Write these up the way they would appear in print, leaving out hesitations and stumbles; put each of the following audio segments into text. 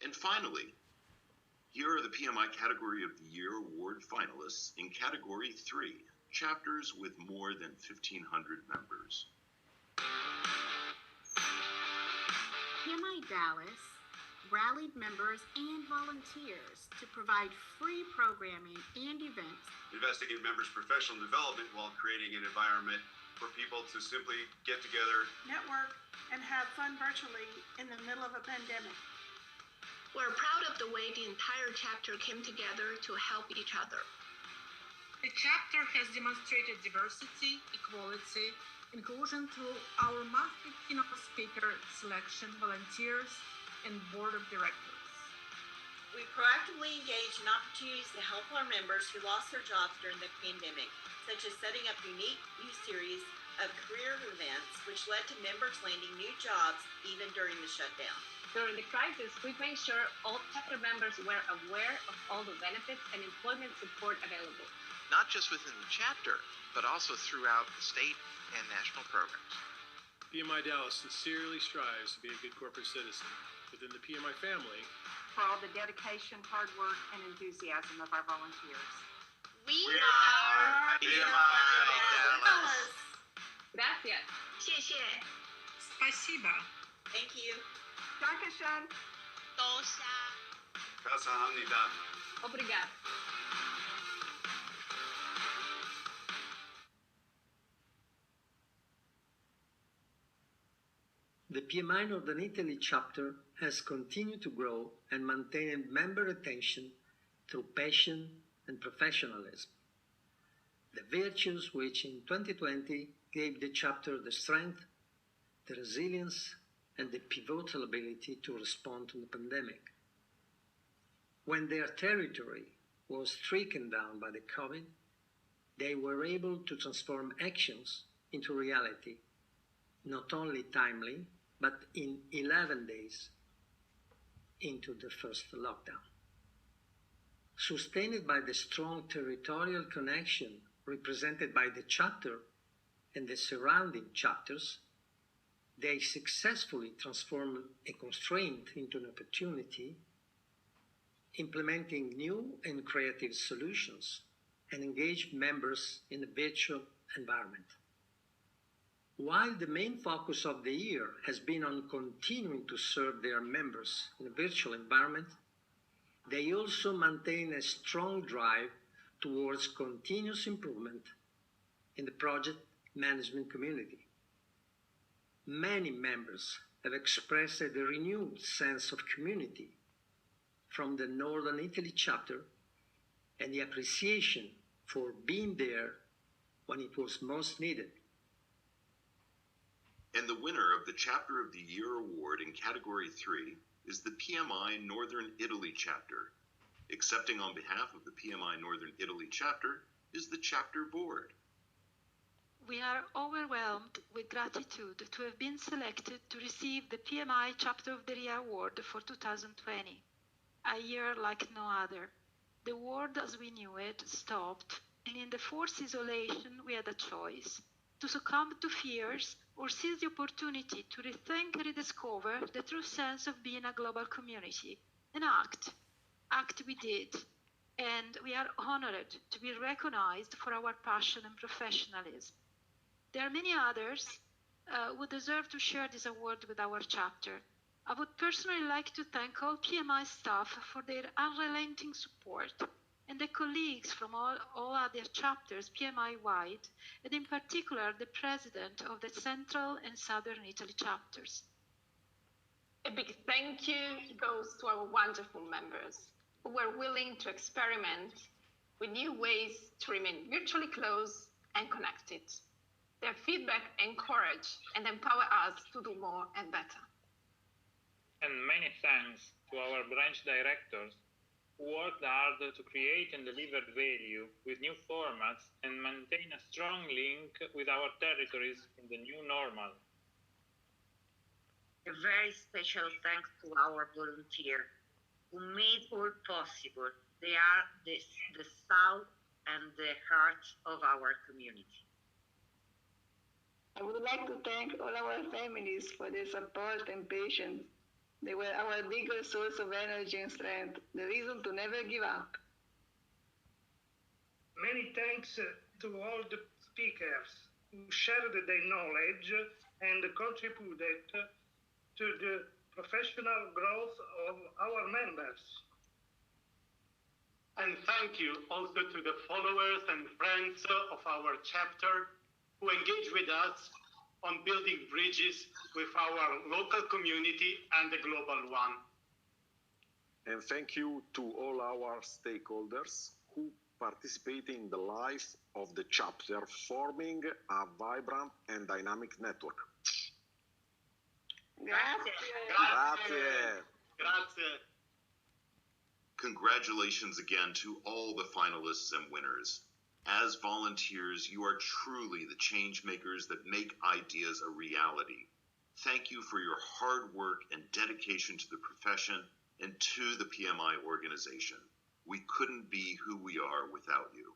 And finally, here are the PMI Category of the Year Award finalists in Category 3, chapters with more than 1,500 members. PMI Dallas rallied members and volunteers to provide free programming and events, investing in members' professional development while creating an environment for people to simply get together, network, and have fun virtually in the middle of a pandemic. We're proud of the way the entire chapter came together to help each other. The chapter has demonstrated diversity, equality, inclusion through our monthly keynote speaker selection, volunteers, and board of directors. We proactively engaged in opportunities to help our members who lost their jobs during the pandemic, such as setting up unique new series of career events, which led to members landing new jobs even during the shutdown. During the crisis, we made sure all chapter members were aware of all the benefits and employment support available. Not just within the chapter, but also throughout the state and national programs. PMI Dallas sincerely strives to be a good corporate citizen within the PMI family, for all the dedication, hard work, and enthusiasm of our volunteers. We are PMI Dallas. Gracias. 谢谢 Спасибо. Thank you. Dankeschön. 多谢 Kamsahamnida. Obrigado. The PMI Northern Italy Chapter has continued to grow and maintain member retention through passion and professionalism. The virtues which in 2020 gave the chapter the strength, the resilience, and the pivotal ability to respond to the pandemic. When their territory was stricken down by the COVID, they were able to transform actions into reality, not only timely, but in 11 days into the first lockdown. Sustained by the strong territorial connection represented by the chapter and the surrounding chapters, they successfully transformed a constraint into an opportunity, implementing new and creative solutions, and engaged members in a virtual environment. While the main focus of the year has been on continuing to serve their members in a virtual environment, they also maintain a strong drive towards continuous improvement in the project management community. Many members have expressed a renewed sense of community from the Northern Italy chapter and the appreciation for being there when it was most needed. And the winner of the Chapter of the Year Award in Category 3 is the PMI Northern Italy Chapter. Accepting on behalf of the PMI Northern Italy Chapter is the Chapter Board. We are overwhelmed with gratitude to have been selected to receive the PMI Chapter of the Year Award for 2020, a year like no other. The world as we knew it stopped, and in the forced isolation we had a choice: to succumb to fears or seize the opportunity to rethink and rediscover the true sense of being a global community, and act. Act we did, and we are honored to be recognized for our passion and professionalism. There are many others who deserve to share this award with our chapter. I would personally like to thank all PMI staff for their unrelenting support, and the colleagues from all other chapters PMI-wide, and in particular the president of the Central and Southern Italy chapters. A big thank you goes to our wonderful members who were willing to experiment with new ways to remain virtually close and connected. Their feedback encourage and empower us to do more and better. And many thanks to our branch directors who worked hard to create and deliver value with new formats and maintain a strong link with our territories in the new normal. A very special thanks to our volunteers who made all possible. They are the soul and the heart of our community. I would like to thank all our families for their support and patience They were our biggest source of energy and strength, the reason to never give up. Many thanks to all the speakers who shared their knowledge and contributed to the professional growth of our members. And thank you also to the followers and friends of our chapter who engage with us on building bridges with our local community and the global one. And thank you to all our stakeholders who participate in the life of the chapter, forming a vibrant and dynamic network. Grazie. Grazie. Grazie. Congratulations again to all the finalists and winners. As volunteers, you are truly the change makers that make ideas a reality. Thank you for your hard work and dedication to the profession and to the PMI organization. We couldn't be who we are without you.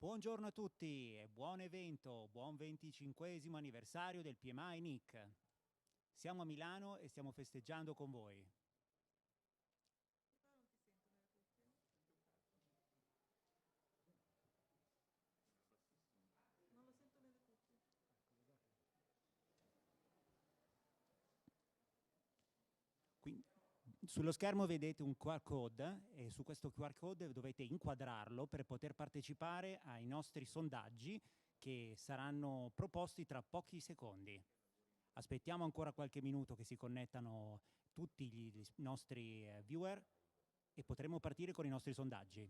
Buongiorno a tutti e buon evento, buon 25esimo anniversario del PMI-NIC. Siamo a Milano e stiamo festeggiando con voi. Sullo schermo vedete un QR code e su questo QR code dovete inquadrarlo per poter partecipare ai nostri sondaggi che saranno proposti tra pochi secondi. Aspettiamo ancora qualche minuto che si connettano tutti i nostri viewer e potremo partire con i nostri sondaggi.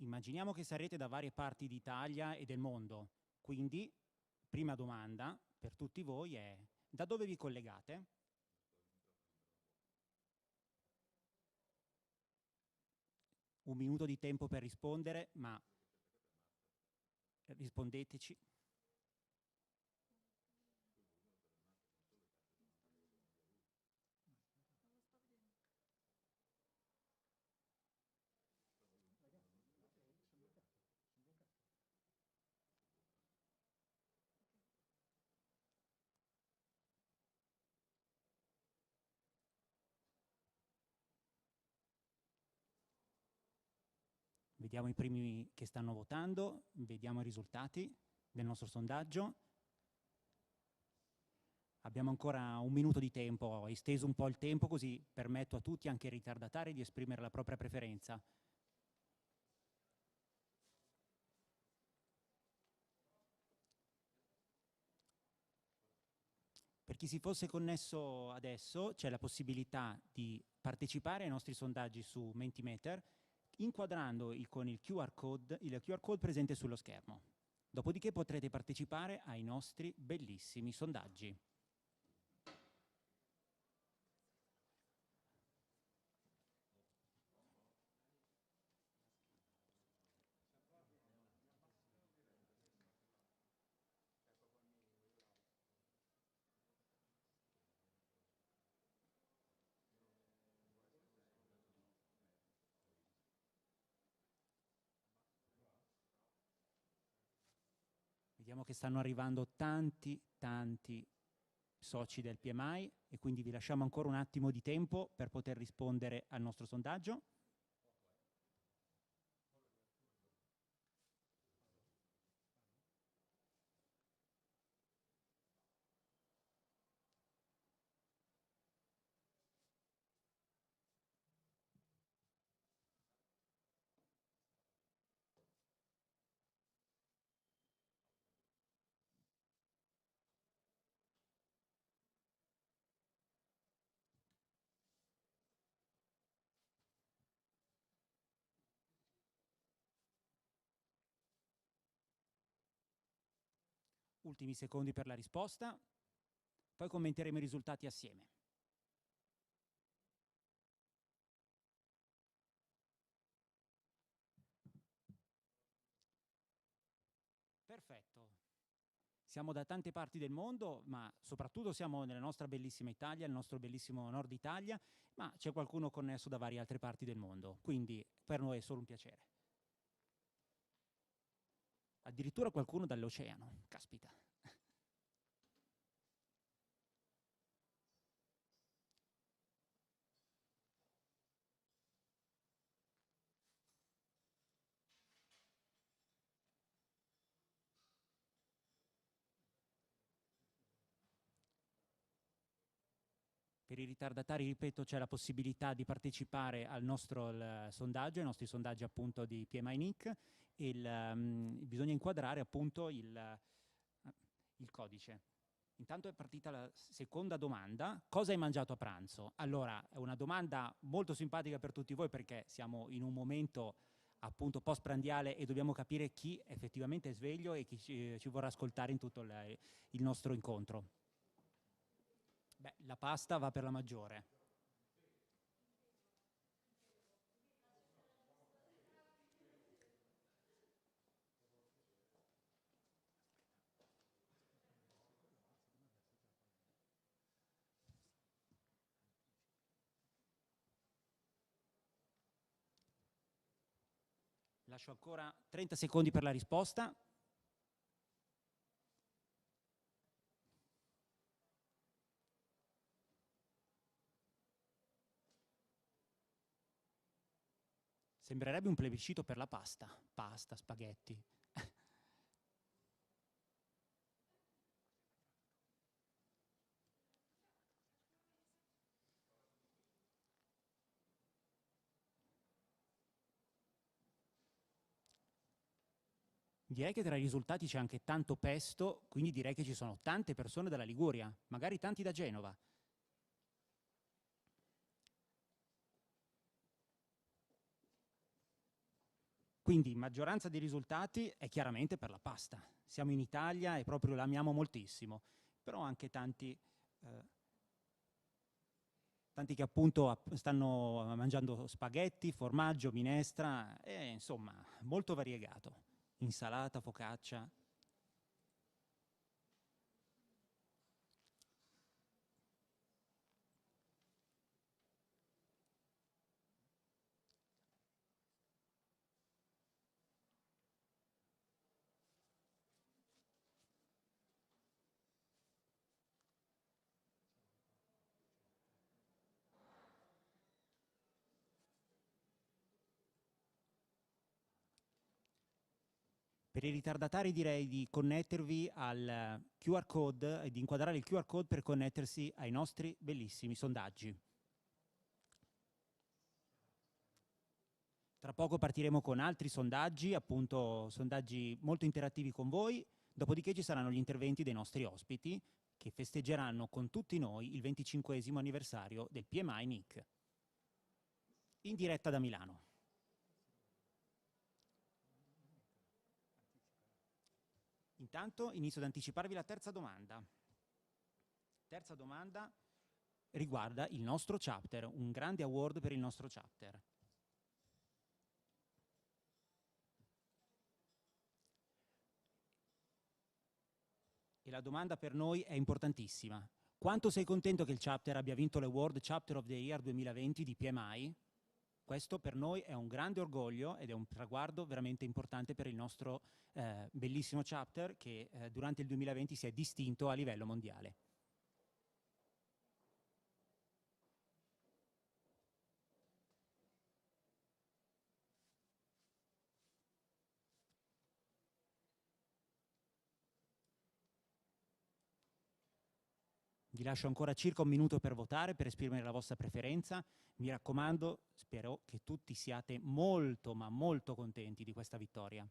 Immaginiamo che sarete da varie parti d'Italia e del mondo, quindi prima domanda per tutti voi è: da dove vi collegate? Un minuto di tempo per rispondere, ma rispondeteci. Vediamo i primi che stanno votando, vediamo i risultati del nostro sondaggio. Abbiamo ancora un minuto di tempo, ho esteso un po' il tempo così permetto a tutti, anche ai ritardatari, di esprimere la propria preferenza. Per chi si fosse connesso adesso, c'è la possibilità di partecipare ai nostri sondaggi su Mentimeter inquadrando con il QR code presente sullo schermo. Dopodiché potrete partecipare ai nostri bellissimi sondaggi. Vediamo che stanno arrivando tanti soci del PMI e quindi vi lasciamo ancora un attimo di tempo per poter rispondere al nostro sondaggio. Ultimi secondi per la risposta, poi commenteremo i risultati assieme. Perfetto. Siamo da tante parti del mondo, ma soprattutto siamo nella nostra bellissima Italia, nel nostro bellissimo Nord Italia, ma c'è qualcuno connesso da varie altre parti del mondo, quindi per noi è solo un piacere. Addirittura qualcuno dall'oceano, caspita. Per i ritardatari, ripeto, c'è la possibilità di partecipare al nostro sondaggio, ai nostri sondaggi appunto di PMI-NIC, e bisogna inquadrare appunto il codice. Intanto è partita la seconda domanda: cosa hai mangiato a pranzo? Allora, è una domanda molto simpatica per tutti voi perché siamo in un momento appunto post-prandiale e dobbiamo capire chi effettivamente è sveglio e chi ci vorrà ascoltare in tutto il nostro incontro. Beh, la pasta va per la maggiore. Lascio ancora 30 secondi per la risposta. Sembrerebbe un plebiscito per la pasta. Pasta, spaghetti. Direi che tra i risultati c'è anche tanto pesto, quindi direi che ci sono tante persone dalla Liguria, magari tanti da Genova. Quindi maggioranza dei risultati è chiaramente per la pasta. Siamo in Italia e proprio l'amiamo moltissimo, però anche tanti che appunto stanno mangiando spaghetti, formaggio, minestra, e insomma molto variegato. Insalata, focaccia. Per i ritardatari direi di connettervi al QR code e di inquadrare il QR code per connettersi ai nostri bellissimi sondaggi. Tra poco partiremo con altri sondaggi, appunto sondaggi molto interattivi con voi, dopodiché ci saranno gli interventi dei nostri ospiti che festeggeranno con tutti noi il 25esimo anniversario del PMI-NIC. In diretta da Milano. Intanto inizio ad anticiparvi la terza domanda. Terza domanda riguarda il nostro chapter, un grande award per il nostro chapter. E la domanda per noi è importantissima. Quanto sei contento che il chapter abbia vinto l'award Chapter of the Year 2020 di PMI? Questo per noi è un grande orgoglio ed è un traguardo veramente importante per il nostro bellissimo chapter che durante il 2020 si è distinto a livello mondiale. Vi lascio ancora circa un minuto per votare, per esprimere la vostra preferenza. Mi raccomando, spero che tutti siate molto, ma molto contenti di questa vittoria.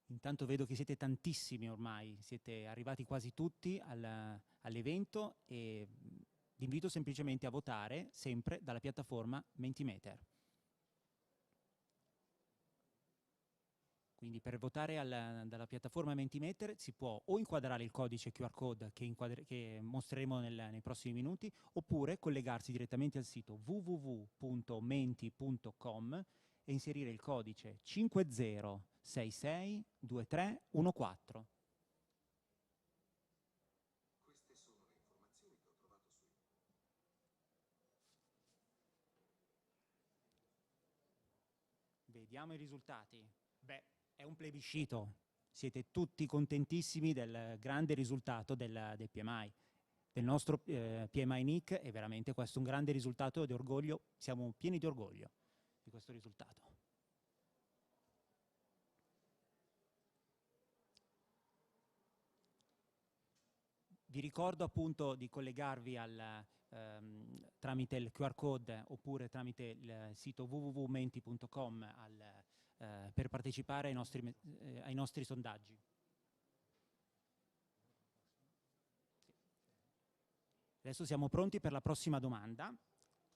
Intanto vedo che siete tantissimi ormai, siete arrivati quasi tutti all'evento e vi invito semplicemente a votare sempre dalla piattaforma Mentimeter. Quindi per votare dalla piattaforma Mentimeter si può o inquadrare il codice QR code che mostreremo nei prossimi minuti, oppure collegarsi direttamente al sito www.menti.com e inserire il codice 50662314. Queste sono le informazioni che ho trovato su. Vediamo i risultati. Beh, è un plebiscito. Siete tutti contentissimi del grande risultato del PMI, del nostro PMI-NIC, e veramente questo è un grande risultato di orgoglio. Siamo pieni di orgoglio di questo risultato. Vi ricordo appunto di collegarvi tramite il QR code oppure tramite il sito www.menti.com per partecipare ai nostri sondaggi. Adesso siamo pronti per la prossima domanda.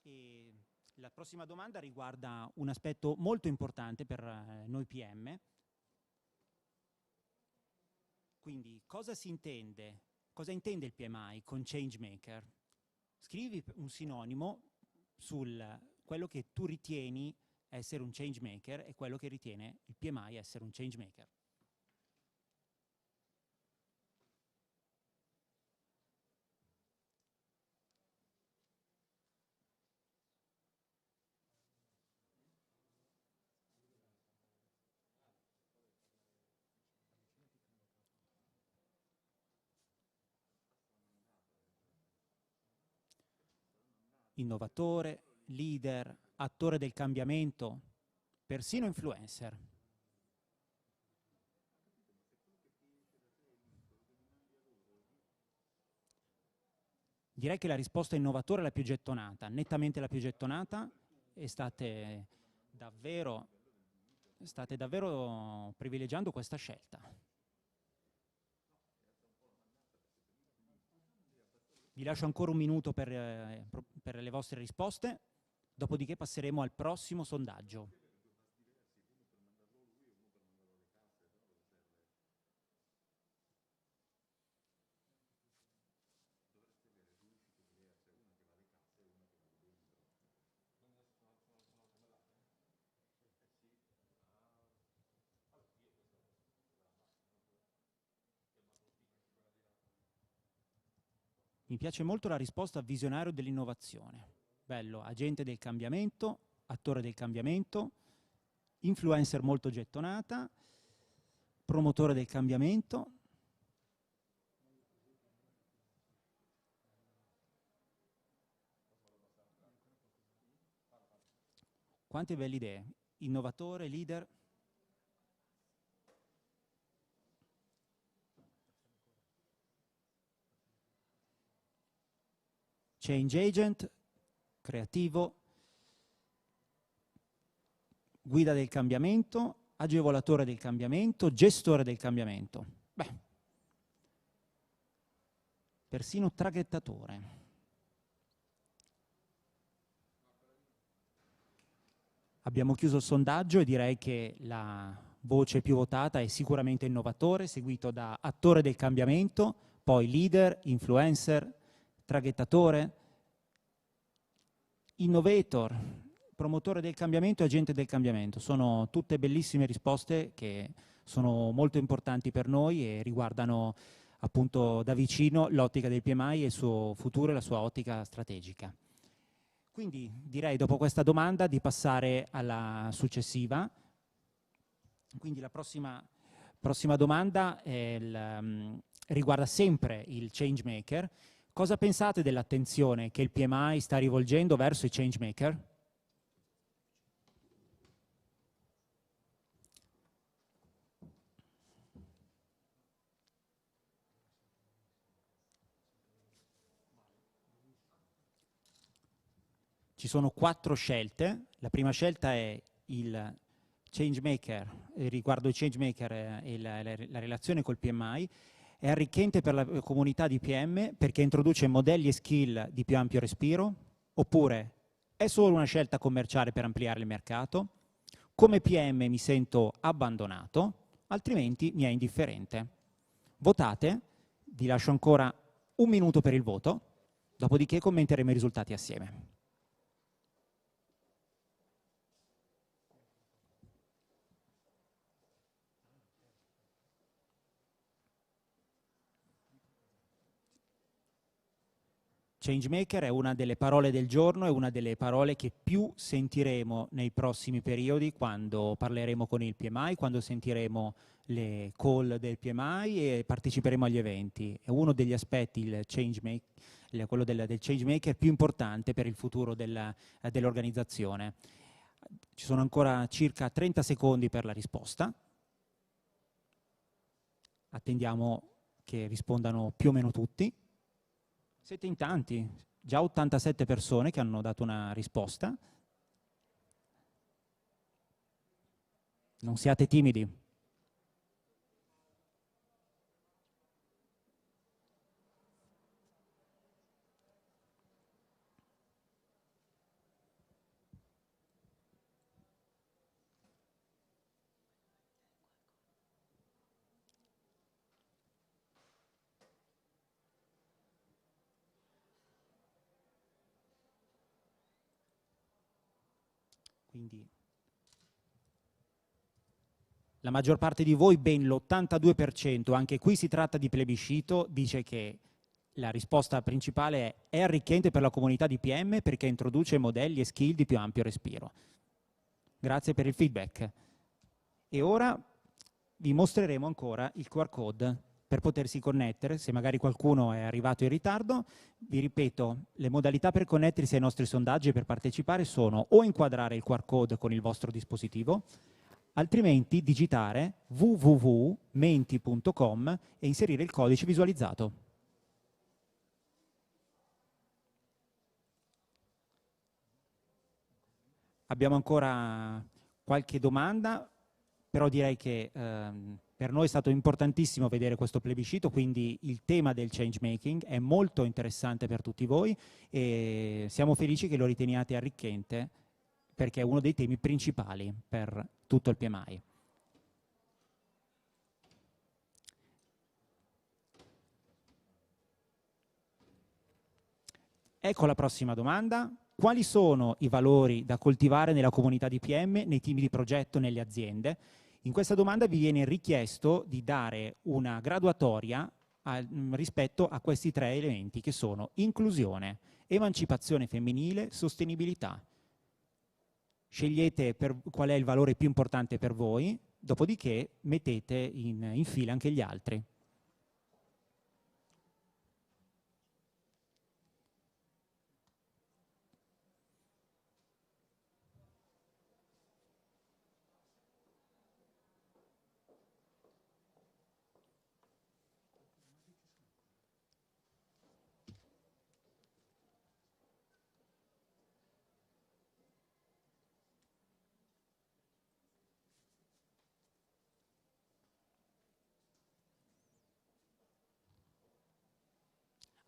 E la prossima domanda riguarda un aspetto molto importante per noi PM. Quindi cosa intende il PMI con changemaker? Scrivi un sinonimo sul quello che tu ritieni essere un changemaker e quello che ritiene il PMI essere un changemaker. innovatore, leader, attore del cambiamento, persino influencer. Direi che la risposta innovatore è la più gettonata, nettamente la più gettonata, e state davvero privilegiando questa scelta. Vi lascio ancora un minuto per le vostre risposte, dopodiché passeremo al prossimo sondaggio. Mi piace molto la risposta visionario dell'innovazione. Bello, agente del cambiamento, attore del cambiamento, influencer molto gettonata, promotore del cambiamento. Quante belle idee. Innovatore, leader. Change agent, creativo, guida del cambiamento, agevolatore del cambiamento, gestore del cambiamento. Beh, persino traghettatore. Abbiamo chiuso il sondaggio e direi che la voce più votata è sicuramente innovatore, seguito da attore del cambiamento, poi leader, influencer, traghettatore, innovator, promotore del cambiamento e agente del cambiamento. Sono tutte bellissime risposte che sono molto importanti per noi e riguardano appunto da vicino l'ottica del PMI e il suo futuro e la sua ottica strategica. Quindi direi dopo questa domanda di passare alla successiva. Quindi la prossima domanda riguarda sempre il change maker. Cosa pensate dell'attenzione che il PMI sta rivolgendo verso i change maker? Ci sono 4 scelte. La prima scelta è il change maker, riguardo il change maker e la relazione col PMI. È arricchente per la comunità di PM perché introduce modelli e skill di più ampio respiro, oppure è solo una scelta commerciale per ampliare il mercato? Come PM mi sento abbandonato, altrimenti mi è indifferente. Votate, vi lascio ancora un minuto per il voto, dopodiché commenteremo i risultati assieme. Changemaker è una delle parole del giorno, è una delle parole che più sentiremo nei prossimi periodi quando parleremo con il PMI, quando sentiremo le call del PMI e parteciperemo agli eventi. È uno degli aspetti, quello del changemaker più importante per il futuro dell'organizzazione. Ci sono ancora circa 30 secondi per la risposta. Attendiamo che rispondano più o meno tutti. Siete in tanti, già 87 persone che hanno dato una risposta. Non siate timidi. Quindi la maggior parte di voi, ben l'82%, anche qui si tratta di plebiscito, dice che la risposta principale è arricchente per la comunità di PM perché introduce modelli e skill di più ampio respiro. Grazie per il feedback. E ora vi mostreremo ancora il QR code per potersi connettere. Se magari qualcuno è arrivato in ritardo, vi ripeto, le modalità per connettersi ai nostri sondaggi e per partecipare sono o inquadrare il QR code con il vostro dispositivo, altrimenti digitare www.menti.com e inserire il codice visualizzato. Abbiamo ancora qualche domanda, però direi che per noi è stato importantissimo vedere questo plebiscito, quindi il tema del change making è molto interessante per tutti voi e siamo felici che lo riteniate arricchente, perché è uno dei temi principali per tutto il PMI. Ecco la prossima domanda. Quali sono i valori da coltivare nella comunità di PM, nei team di progetto, nelle aziende? In questa domanda vi viene richiesto di dare una graduatoria rispetto a questi 3 elementi, che sono inclusione, emancipazione femminile, sostenibilità. Scegliete qual è il valore più importante per voi, dopodiché mettete in fila anche gli altri.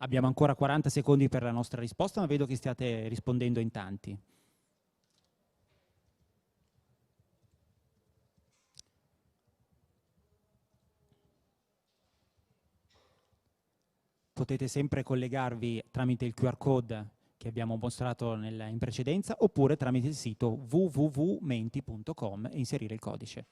Abbiamo ancora 40 secondi per la nostra risposta, ma vedo che stiate rispondendo in tanti. Potete sempre collegarvi tramite il QR code che abbiamo mostrato in precedenza, oppure tramite il sito www.menti.com e inserire il codice.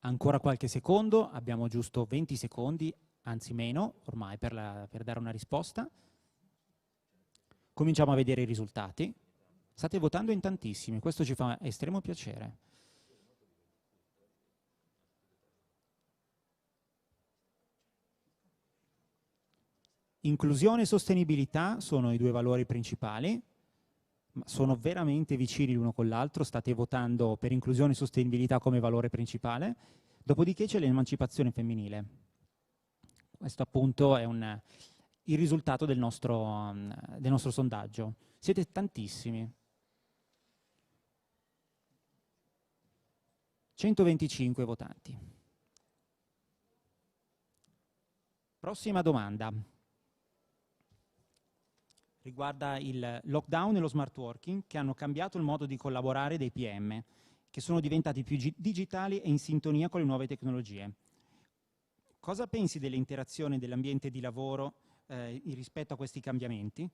Ancora qualche secondo, abbiamo giusto 20 secondi, anzi meno, ormai per dare una risposta. Cominciamo a vedere i risultati. State votando in tantissimi, questo ci fa estremo piacere. Inclusione e sostenibilità sono i 2 valori principali, ma sono veramente vicini l'uno con l'altro. State votando per inclusione e sostenibilità come valore principale, dopodiché c'è l'emancipazione femminile. Questo appunto è il risultato del nostro sondaggio. Siete tantissimi. 125 votanti. Prossima domanda. Riguarda il lockdown e lo smart working, che hanno cambiato il modo di collaborare dei PM, che sono diventati più digitali e in sintonia con le nuove tecnologie. Cosa pensi delle interazioni dell'ambiente di lavoro rispetto a questi cambiamenti?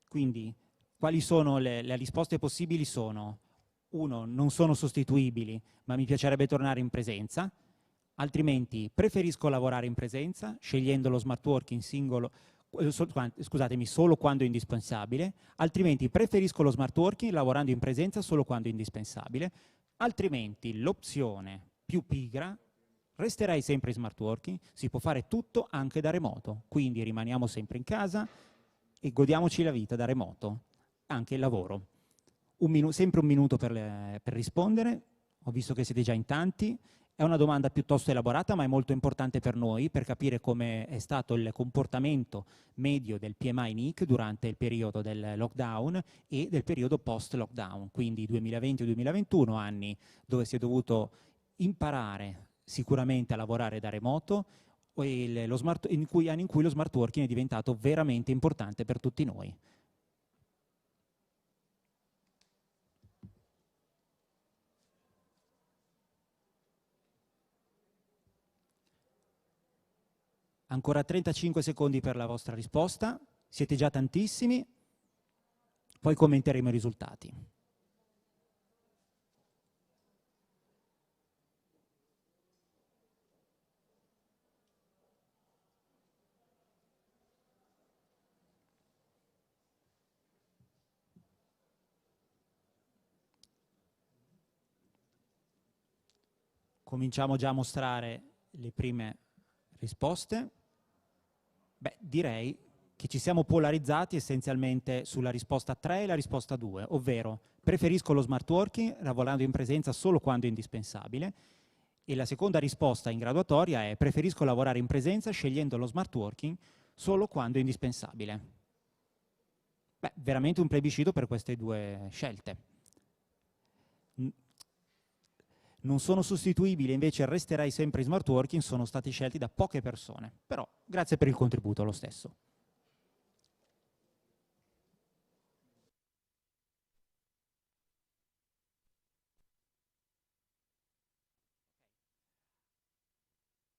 Quindi, quali sono le risposte possibili? Sono: 1, non sono sostituibili, ma mi piacerebbe tornare in presenza. Altrimenti, preferisco lavorare in presenza, scegliendo lo smart working solo quando è indispensabile. Altrimenti, preferisco lo smart working lavorando in presenza solo quando è indispensabile. Altrimenti, l'opzione più pigra: resterei sempre in smart working, si può fare tutto anche da remoto, quindi rimaniamo sempre in casa e godiamoci la vita da remoto, anche il lavoro. Sempre un minuto per rispondere, ho visto che siete già in tanti. È una domanda piuttosto elaborata, ma è molto importante per noi, per capire come è stato il comportamento medio del PMI-NIC durante il periodo del lockdown e del periodo post-lockdown, quindi 2020 e 2021, anni dove si è dovuto imparare sicuramente a lavorare da remoto, e anni in cui lo smart working è diventato veramente importante per tutti noi. Ancora 35 secondi per la vostra risposta, siete già tantissimi, poi commenteremo i risultati. Cominciamo già a mostrare le prime risposte. Beh, direi che ci siamo polarizzati essenzialmente sulla risposta 3 e la risposta 2, ovvero preferisco lo smart working lavorando in presenza solo quando è indispensabile, e la seconda risposta in graduatoria è preferisco lavorare in presenza scegliendo lo smart working solo quando è indispensabile. Beh, veramente un plebiscito per queste due scelte. Non sono sostituibili, invece resterai sempre in smart working, sono stati scelti da poche persone, però grazie per il contributo lo stesso.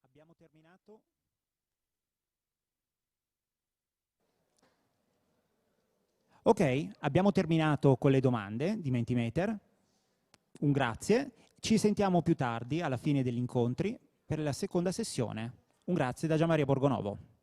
Abbiamo terminato. Ok, abbiamo terminato con le domande di Mentimeter. Un grazie. Ci sentiamo più tardi, alla fine degli incontri, per la seconda sessione. Un grazie da Gianmaria Borgonovo.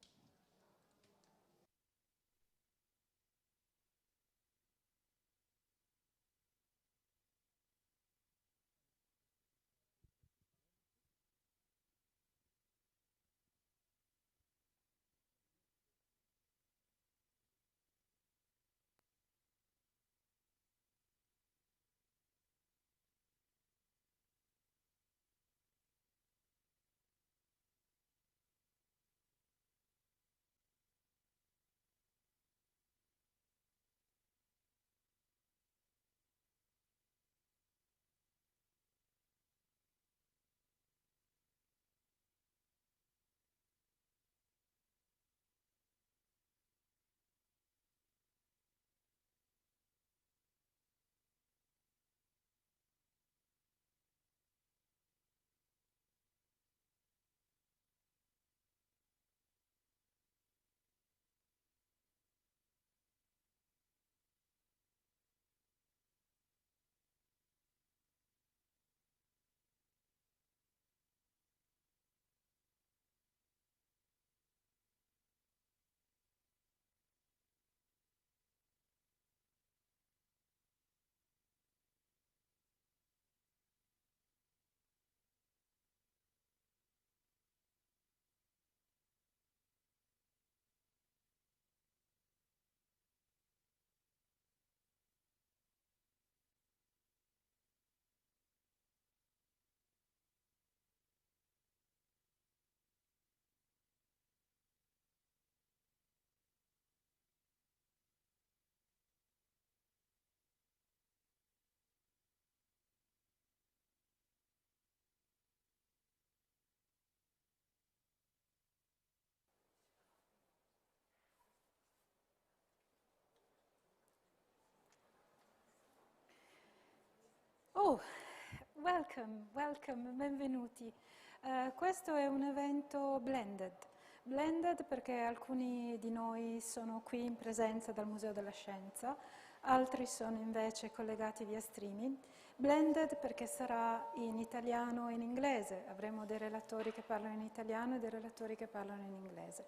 Oh, welcome, benvenuti. Questo è un evento blended perché alcuni di noi sono qui in presenza dal Museo della Scienza, altri sono invece collegati via streaming. Blended perché sarà in italiano e in inglese, avremo dei relatori che parlano in italiano e dei relatori che parlano in inglese.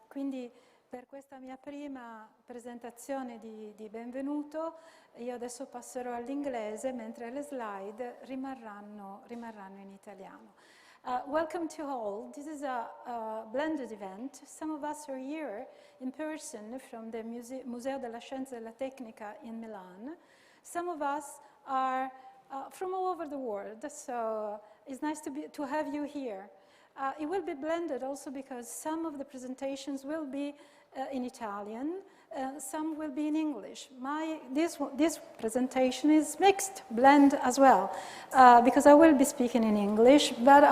Quindi per questa mia prima presentazione di benvenuto, io adesso passerò all'inglese, mentre le slide rimarranno in italiano. Welcome to all. This is a blended event. Some of us are here in person from the Museo della Scienza e della Tecnica in Milan. Some of us are from all over the world, so it's nice to have you here. It will be blended also because some of the presentations will be in Italian, some will be in English. This presentation is mixed, blend as well, because I will be speaking in English, but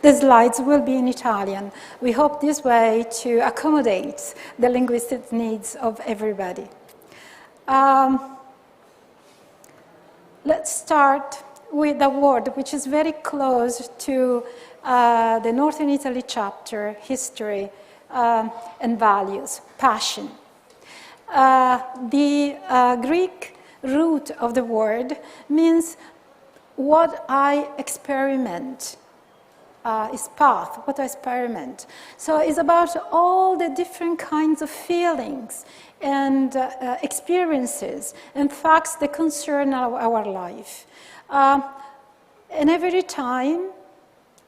the slides will be in Italian. We hope this way to accommodate the linguistic needs of everybody. Let's start with a word which is very close to the Northern Italy Chapter, history and values, passion. The Greek root of the word means what I experiment, is path, what I experiment. So it's about all the different kinds of feelings and experiences and facts that concern our life. And every time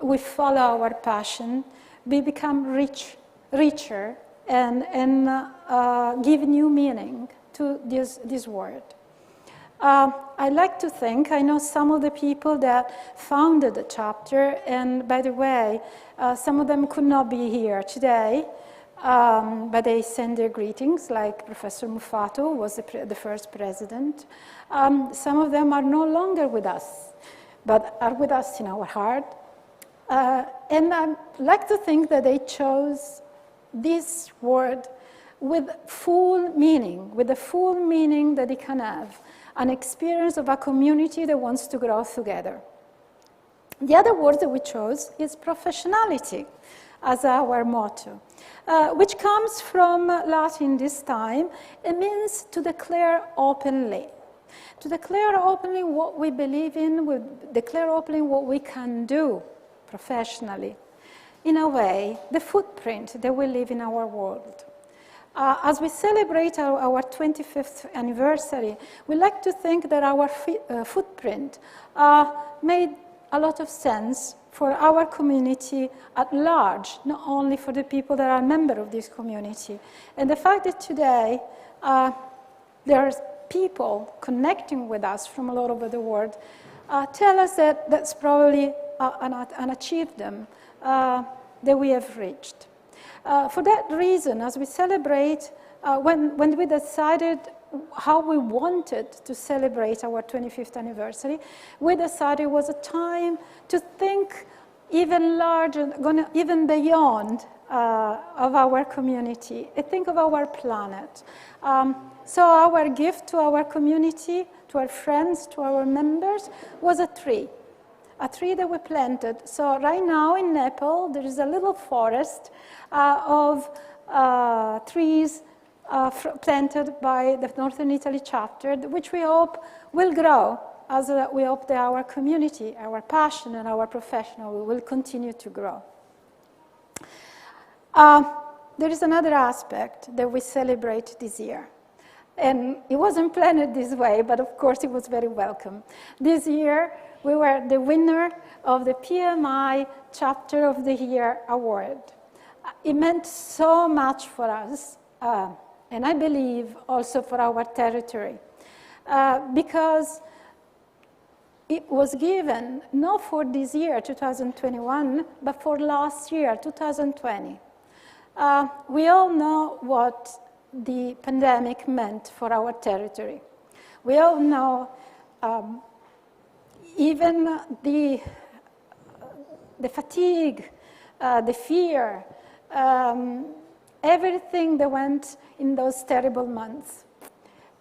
we follow our passion, we become richer and give new meaning to this word. I like to think, I know some of the people that founded the chapter, and by the way, some of them could not be here today, but they send their greetings, like Professor Mufato was the first president. Some of them are no longer with us, but are with us in our heart. And I like to think that they chose this word with full meaning, with the full meaning that it can have, an experience of a community that wants to grow together. The other word that we chose is professionality as our motto, which comes from Latin this time. It means to declare openly. To declare openly what we believe in, we declare openly what we can do professionally. In a way, the footprint that we live in our world. As we celebrate our 25th anniversary, we like to think that our footprint made a lot of sense for our community at large, not only for the people that are members of this community. And the fact that today there are people connecting with us from all over the world tell us that that's probably an achievement that we have reached. For that reason, as we celebrate, when we decided how we wanted to celebrate our 25th anniversary, we decided it was a time to think even larger, even beyond of our community, and think of our planet. So our gift to our community, to our friends, to our members, was a tree that we planted. So right now in Nepal, there is a little forest of trees planted by the Northern Italy Chapter, which we hope will grow as we hope that our community, our passion, and our professional will continue to grow. There is another aspect that we celebrate this year. And it wasn't planned this way, but of course it was very welcome. This year, we were the winner of the PMI Chapter of the Year award. It meant so much for us, and I believe also for our territory, because it was given not for this year, 2021, but for last year, 2020. We all know what the pandemic meant for our territory. We all know even the fatigue, the fear, everything that went in those terrible months.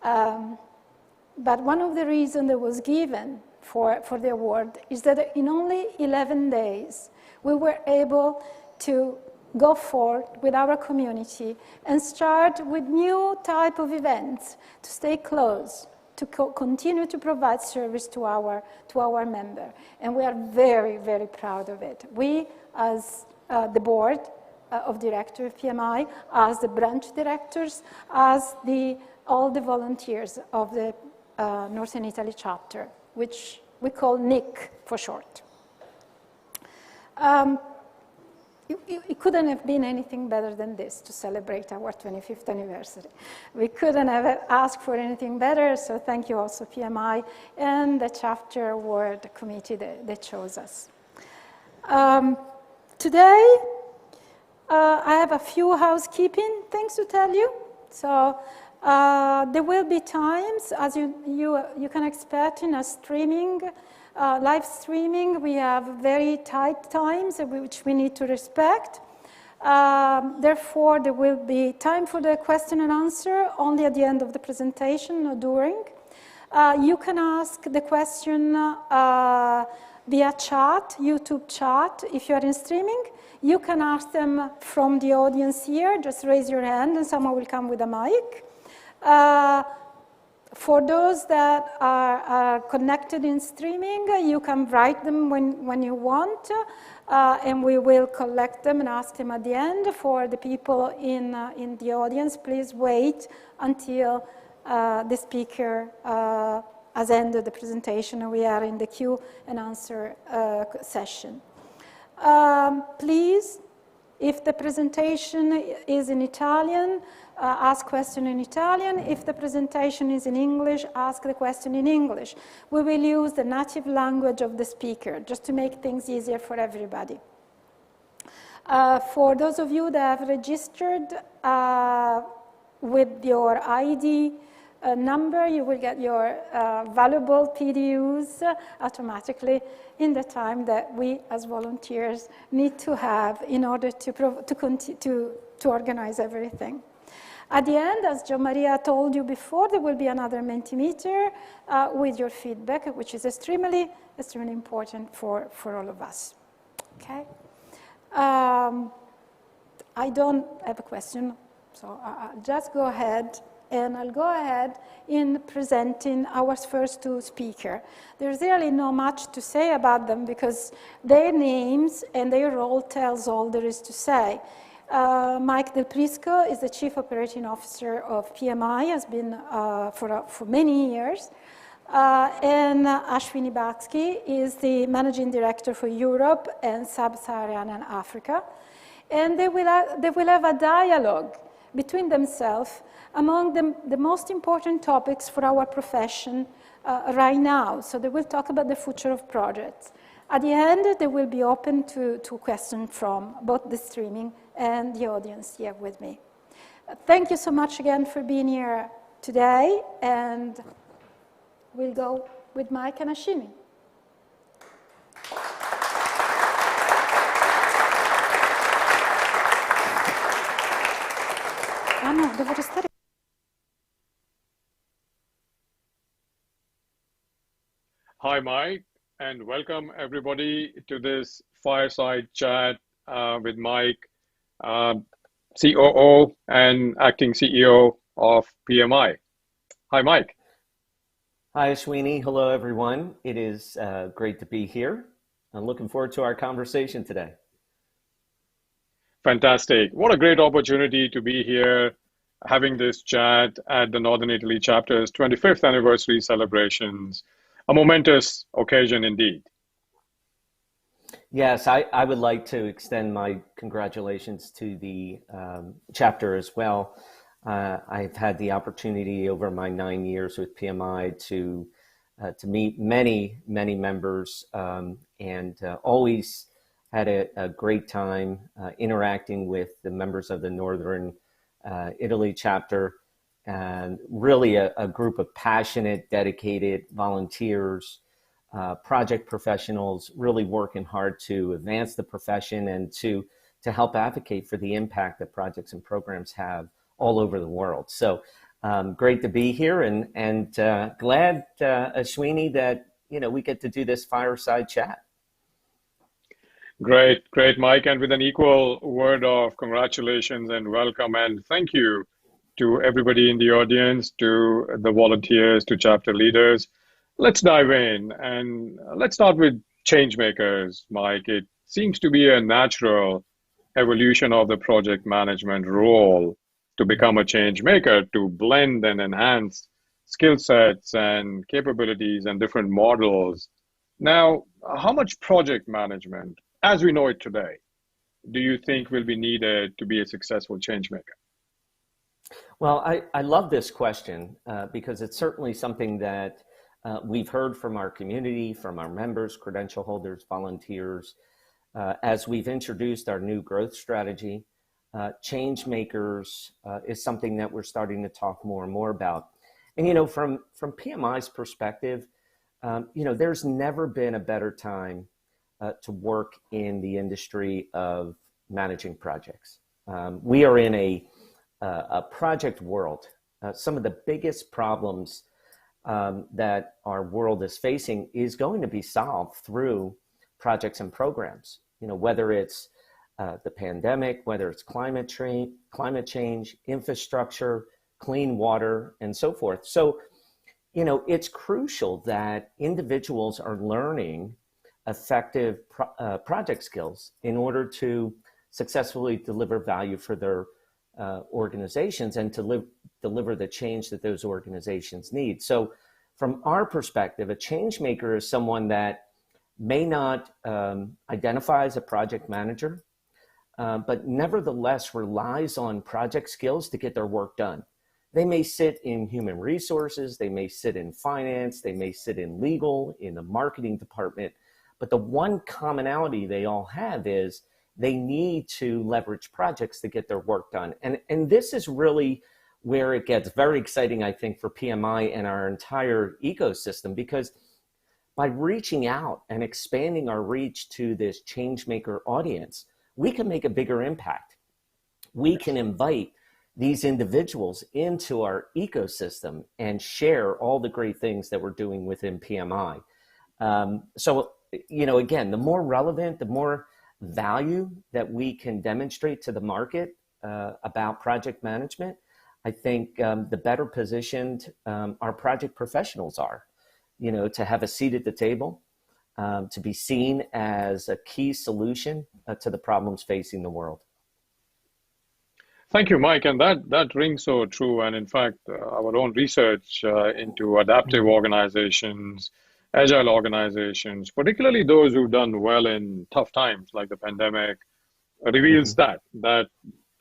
But one of the reasons that was given for the award is that in only 11 days, we were able to go forward with our community and start with new type of events to stay close, to continue to provide service to our member. And we are very, very proud of it. We, as the board of directors of PMI, as the branch directors, as all the volunteers of the Northern Italy Chapter, which we call NIC for short. It couldn't have been anything better than this to celebrate our 25th anniversary. We couldn't have asked for anything better, so thank you also PMI and the Chapter Award Committee that chose us. Today, I have a few housekeeping things to tell you. So there will be times, as you can expect in a streaming, live streaming, we have very tight times which we need to respect. Therefore, there will be time for the question and answer only at the end of the presentation, not during. You can ask the question via chat, YouTube chat, if you are in streaming. You can ask them from the audience here. Just raise your hand and someone will come with a mic. For those that are connected in streaming, you can write them when you want, and we will collect them and ask them at the end. For the people in the audience, please wait until the speaker has ended the presentation, and we are in the Q&A session. Please, if the presentation is in Italian, ask question in Italian. If the presentation is in English, ask the question in English. We will use the native language of the speaker, just to make things easier for everybody. For those of you that have registered with your ID number, you will get your valuable PDUs automatically in the time that we as volunteers need to have in order to organize everything. At the end, as Gian Maria told you before, there will be another Mentimeter with your feedback, which is extremely important for all of us. Okay? I don't have a question, so I'll just go ahead, and I'll go ahead in presenting our first two speakers. There's really not much to say about them because their names and their role tells all there is to say. Mike Del Prisco is the Chief Operating Officer of PMI, has been for many years. And Ashwini Baksky is the Managing Director for Europe and Sub-Saharan Africa. And they will have a dialogue between themselves among the most important topics for our profession right now. So they will talk about the future of projects. At the end, they will be open to questions from both the streaming and the audience here with me. Thank you so much again for being here today, and we'll go with Mike and Ashwini. Ah no, devo restare. Hi, Mike, and welcome everybody to this fireside chat with Mike, COO and acting CEO of PMI. Hi, Mike. Hi, Ashwini. Hello, everyone. It is great to be here. I'm looking forward to our conversation today. Fantastic. What a great opportunity to be here having this chat at the Northern Italy Chapter's 25th anniversary celebrations. A momentous occasion indeed. Yes, I would like to extend my congratulations to the chapter as well. I've had the opportunity over my 9 years with PMI to meet many members and always had a great time interacting with the members of the Northern Italy chapter, and really a group of passionate, dedicated volunteers, project professionals, really working hard to advance the profession and to help advocate for the impact that projects and programs have all over the world. So great to be here, and glad, Ashwini, that we get to do this fireside chat. Great, Mike, and with an equal word of congratulations and welcome and thank you to everybody in the audience, to the volunteers, to chapter leaders. Let's dive in, and let's start with change makers, Mike. It seems to be a natural evolution of the project management role to become a change maker, to blend and enhance skill sets and capabilities and different models. Now, how much project management, as we know it today, do you think will be needed to be a successful change maker? Well, I love this question because it's certainly something that we've heard from our community, from our members, credential holders, volunteers. As we've introduced our new growth strategy, change makers is something that we're starting to talk more and more about. And, from PMI's perspective, there's never been a better time to work in the industry of managing projects. We are in a project world. Some of the biggest problems that our world is facing is going to be solved through projects and programs. Whether it's the pandemic, whether it's climate change, infrastructure, clean water, and so forth. So, it's crucial that individuals are learning effective project skills in order to successfully deliver value for their organizations and to deliver the change that those organizations need. So from our perspective, a change maker is someone that may not identify as a project manager, but nevertheless relies on project skills to get their work done. They may sit in human resources, they may sit in finance, they may sit in legal, in the marketing department, but the one commonality they all have is they need to leverage projects to get their work done. And this is really where it gets very exciting, I think, for PMI and our entire ecosystem, because by reaching out and expanding our reach to this change maker audience, we can make a bigger impact. We can invite these individuals into our ecosystem and share all the great things that we're doing within PMI. So, you know, again, the more relevant, the more value that we can demonstrate to the market about project management, I think the better positioned our project professionals are, you know, to have a seat at the table, to be seen as a key solution to the problems facing the world. Thank you, Mike. And that rings so true. And in fact, our own research into adaptive organizations, agile organizations, particularly those who've done well in tough times like the pandemic, reveals that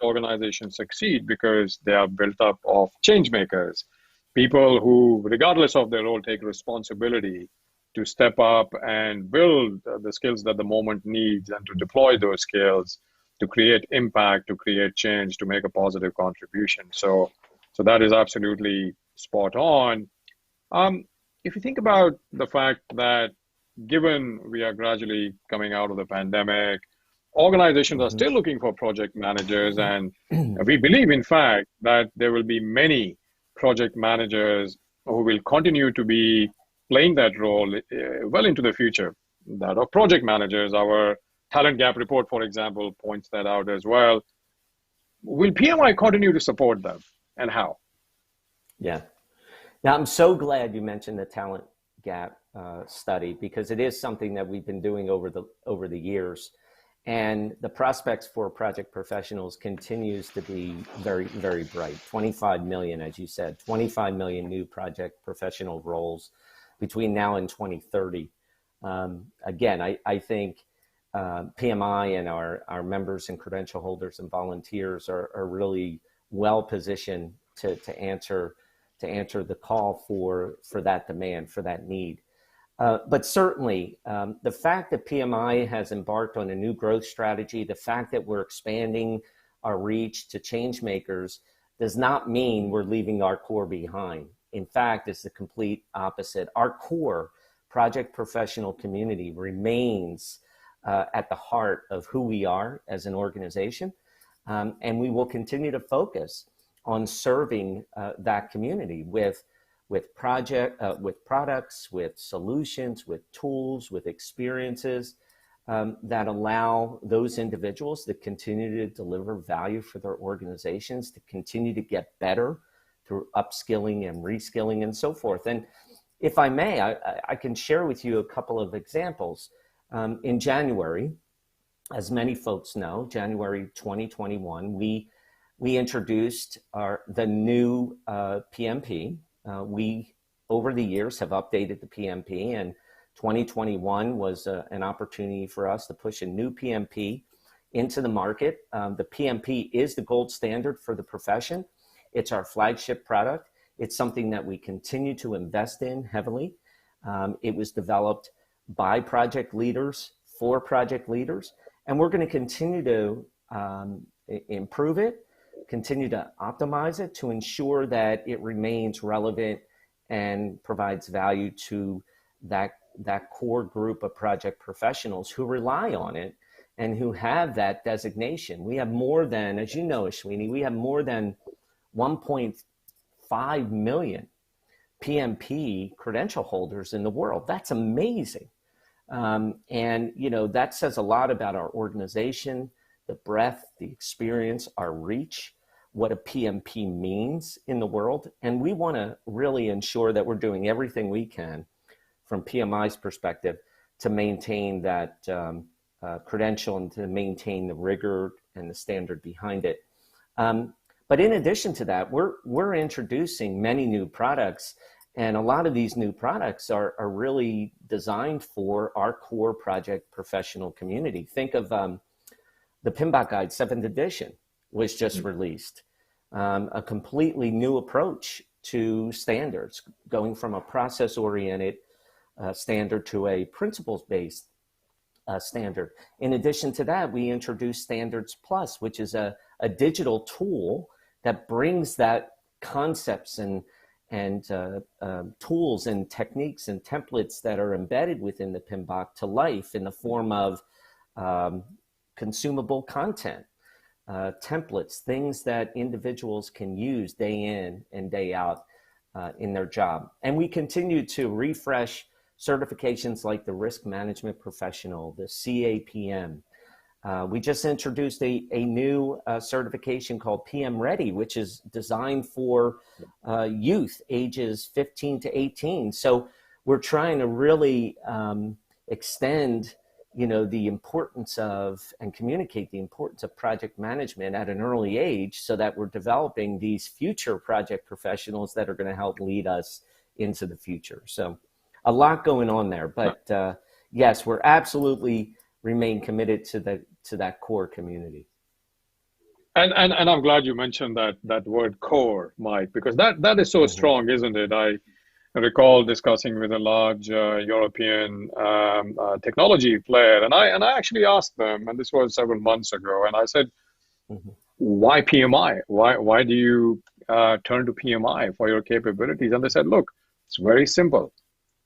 organizations succeed because they are built up of change makers, people who, regardless of their role, take responsibility to step up and build the skills that the moment needs and to deploy those skills to create impact, to create change, to make a positive contribution. So that is absolutely spot on. If you think about the fact that given we are gradually coming out of the pandemic, organizations are still looking for project managers, and we believe, in fact, that there will be many project managers who will continue to be playing that role well into the future. That of project managers, our Talent Gap report, for example, points that out as well. Will PMI continue to support them, and how? Yeah. Now, I'm so glad you mentioned the Talent Gap study, because it is something that we've been doing over the years. And the prospects for project professionals continues to be very, very bright. 25 million, as you said, 25 million new project professional roles between now and 2030. Again, I think PMI and our members and credential holders and volunteers are really well positioned to answer the call for that demand, for that need. But certainly, the fact that PMI has embarked on a new growth strategy, the fact that we're expanding our reach to change makers does not mean we're leaving our core behind. In fact, it's the complete opposite. Our core project professional community remains at the heart of who we are as an organization, and we will continue to focus on serving that community with products, with solutions, with tools, with experiences that allow those individuals to continue to deliver value for their organizations, to continue to get better through upskilling and reskilling and so forth. And if I may, I can share with you a couple of examples. In January, as many folks know, January 2021, we introduced the new PMP. We, over the years, have updated the PMP, and 2021 was an opportunity for us to push a new PMP into the market. The PMP is the gold standard for the profession. It's our flagship product. It's something that we continue to invest in heavily. It was developed by project leaders for project leaders, and we're going to continue to improve it, continue to optimize it to ensure that it remains relevant and provides value to that core group of project professionals who rely on it and who have that designation. We have more than, as you know, Ashwini, we have more than 1.5 million PMP credential holders in the world. That's amazing. And, you know, that says a lot about our organization, the breadth, the experience, our reach, what a PMP means in the world. And we want to really ensure that we're doing everything we can from PMI's perspective to maintain that credential and to maintain the rigor and the standard behind it. But in addition to that, we're introducing many new products And a lot of these new products are really designed for our core project professional community. Think of the PMBOK Guide 7th edition was just released. A completely new approach to standards, going from a process-oriented standard to a principles-based standard. In addition to that, we introduced Standards Plus, which is a digital tool that brings that concepts and tools and techniques and templates that are embedded within the PMBOK to life in the form of consumable content, templates, things that individuals can use day in and day out in their job. And we continue to refresh certifications like the Risk Management Professional, the CAPM. We just introduced a new certification called PM Ready, which is designed for youth ages 15 to 18. So we're trying to really extend, the importance of and communicate the importance of project management at an early age, so that we're developing these future project professionals that are going to help lead us into the future. So a lot going on there, but yes, we're absolutely remain committed to that core community. And I'm glad you mentioned that word core, Mike, because that is so strong, isn't it? I recall discussing with a large European technology player, and I actually asked them, and this was several months ago, and I said, why PMI? Why do you turn to PMI for your capabilities? And they said, look, it's very simple.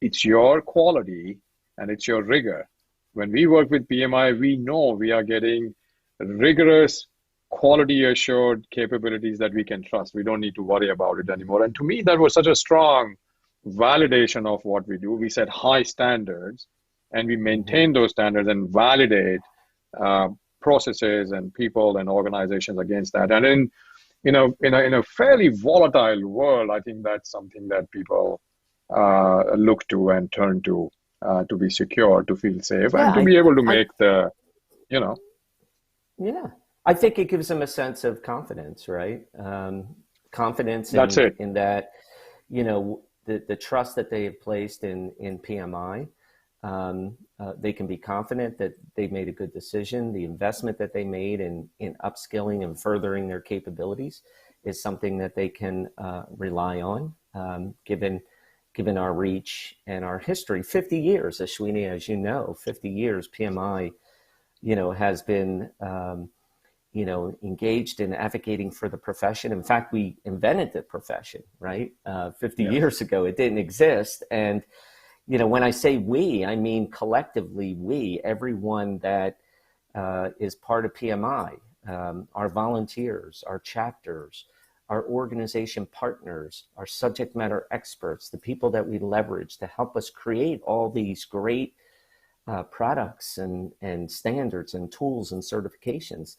It's your quality and it's your rigor. When we work with PMI, we know we are getting rigorous, quality assured capabilities that we can trust. We don't need to worry about it anymore. And to me, that was such a strong validation of what we do. We set high standards and we maintain those standards and validate processes and people and organizations against that. And in a fairly volatile world, I think that's something that people look to and turn to be secure, to feel safe, and to be able to make the, Yeah, I think it gives them a sense of confidence, right? Confidence That's it. In that, the trust that they have placed in PMI. They can be confident that they've made a good decision. The investment that they made in upskilling and furthering their capabilities is something that they can rely on, given our reach and our history. 50 years, Ashwini, as you know, 50 years, PMI, has been, engaged in advocating for the profession. In fact, we invented the profession, right? 50 years ago, it didn't exist. And, when I say we, I mean collectively we, everyone that is part of PMI, our volunteers, our chapters, our organization partners, our subject matter experts, the people that we leverage to help us create all these great products and standards and tools and certifications.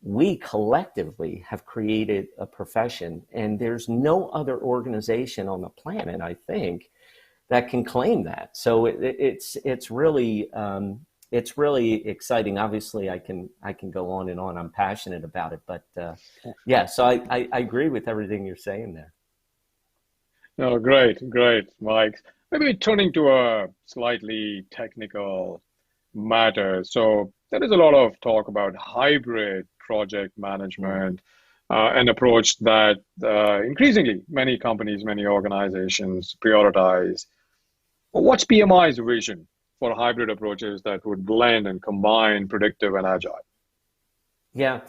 We collectively have created a profession, and there's no other organization on the planet, I think, that can claim that. So it's really exciting. Obviously, I can go on and on. I'm passionate about it, but yeah. So I agree with everything you're saying there. No, great, Mike. Maybe turning to a slightly technical matter. So there is a lot of talk about hybrid project management, an approach that increasingly many companies, many organizations prioritize. What's PMI's vision for hybrid approaches that would blend and combine predictive and agile? Yeah,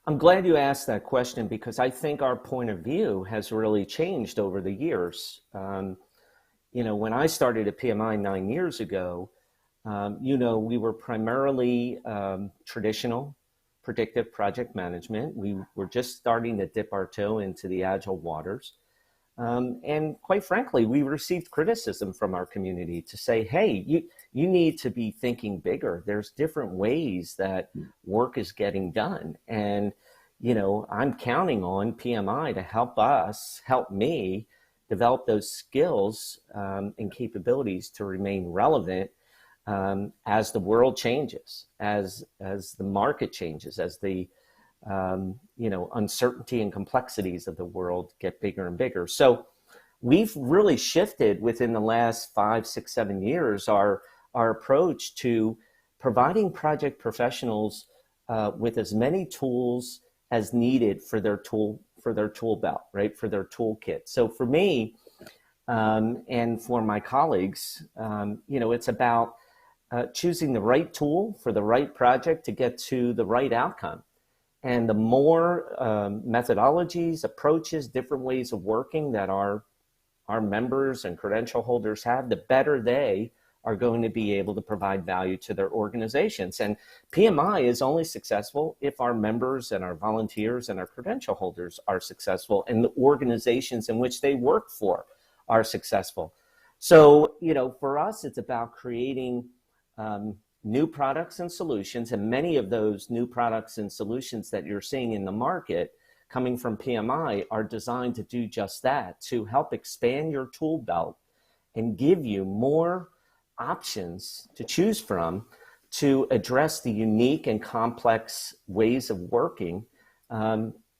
I'm glad you asked that question, because I think our point of view has really changed over the years. When I started at PMI 9 years ago, we were primarily traditional predictive project management. We were just starting to dip our toe into the agile waters. And quite frankly, we received criticism from our community to say, hey, you need to be thinking bigger. There's different ways that work is getting done. And, I'm counting on PMI to help me develop those skills and capabilities to remain relevant as the world changes, as the market changes, as the uncertainty and complexities of the world get bigger and bigger. So we've really shifted within the last 5, 6, 7 years our approach to providing project professionals with as many tools as needed for their tool belt, right? For their toolkit. So for me, and for my colleagues, it's about choosing the right tool for the right project to get to the right outcome. And the more methodologies, approaches, different ways of working that our members and credential holders have, the better they are going to be able to provide value to their organizations. And PMI is only successful if our members and our volunteers and our credential holders are successful and the organizations in which they work for are successful. So, for us, it's about creating new products and solutions, and many of those new products and solutions that you're seeing in the market coming from PMI are designed to do just that, to help expand your tool belt and give you more options to choose from to address the unique and complex ways of working,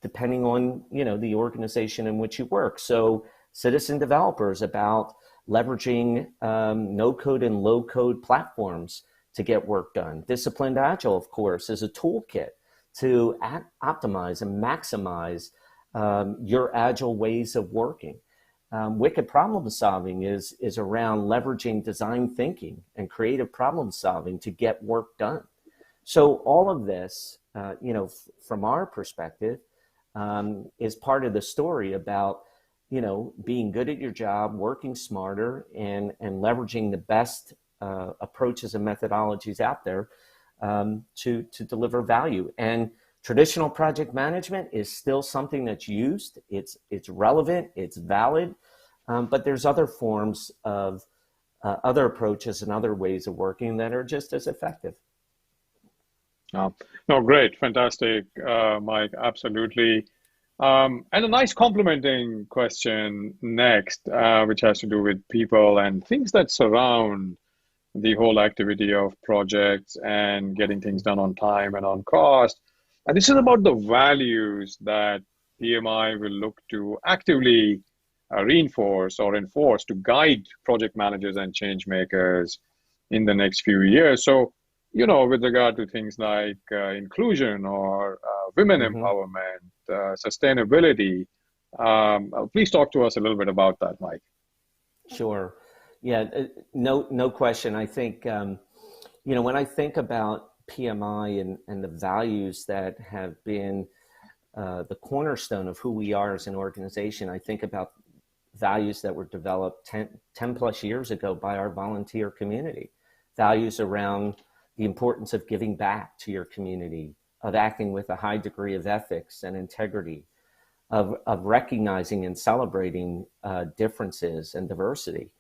depending on, the organization in which you work. So citizen developers about leveraging no-code and low-code platforms to get work done. Disciplined Agile, of course, is a toolkit to optimize and maximize your Agile ways of working. Wicked problem solving is around leveraging design thinking and creative problem solving to get work done. So all of this, from our perspective, is part of the story about, being good at your job, working smarter, and leveraging the best approaches and methodologies out there to deliver value. And traditional project management is still something that's used. It's relevant, it's valid, but there's other forms of other approaches and other ways of working that are just as effective. No, great, fantastic, Mike, absolutely. And a nice complementing question next, which has to do with people and things that surround the whole activity of projects and getting things done on time and on cost. And this is about the values that PMI will look to actively reinforce or enforce to guide project managers and change makers in the next few years. So, with regard to things like inclusion or women empowerment, sustainability, please talk to us a little bit about that, Mike. Sure. Yeah, no question. I think, when I think about PMI and the values that have been the cornerstone of who we are as an organization, I think about values that were developed 10 plus years ago by our volunteer community. Values around the importance of giving back to your community, of acting with a high degree of ethics and integrity, of recognizing and celebrating differences and diversity.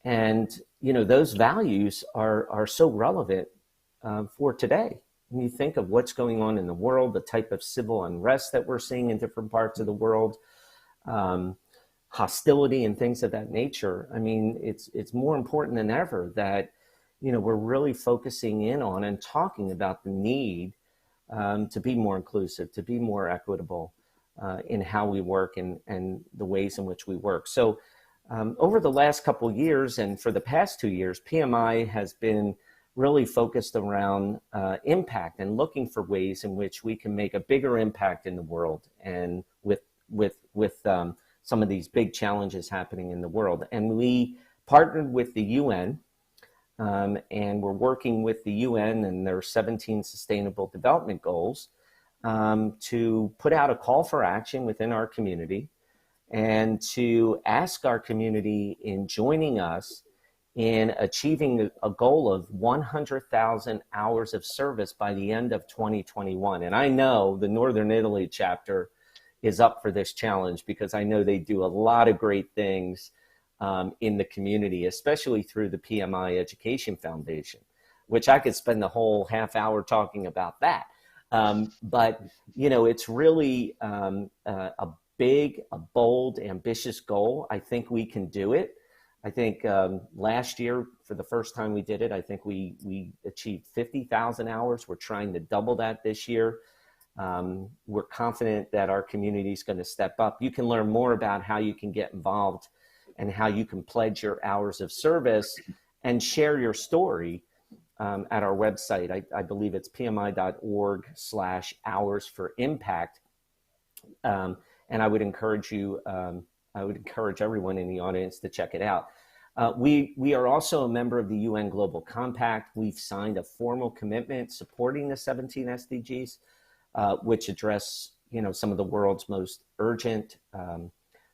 And, those values are so relevant for today. When you think of what's going on in the world, the type of civil unrest that we're seeing in different parts of the world, hostility and things of that nature, I mean, it's more important than ever that, we're really focusing in on and talking about the need to be more inclusive, to be more equitable in how we work and the ways in which we work. So over the last couple of years and for the past 2 years, PMI has been really focused around impact and looking for ways in which we can make a bigger impact in the world and with some of these big challenges happening in the world. And we partnered with the UN, and we're working with the UN and their 17 Sustainable Development Goals to put out a call for action within our community and to ask our community in joining us in achieving a goal of 100,000 hours of service by the end of 2021. And I know the Northern Italy chapter is up for this challenge because I know they do a lot of great things in the community, especially through the PMI Education Foundation, which I could spend the whole half hour talking about that. But, it's really a big, a bold, ambitious goal. I think we can do it. I think last year, for the first time we did it, I think we achieved 50,000 hours. We're trying to double that this year. We're confident that our community is going to step up. You can learn more about how you can get involved and how you can pledge your hours of service and share your story at our website. I believe it's pmi.org/hours for impact. And I would encourage you, I would encourage everyone in the audience to check it out. We are also a member of the UN Global Compact. We've signed a formal commitment supporting the 17 SDGs, which address, some of the world's most urgent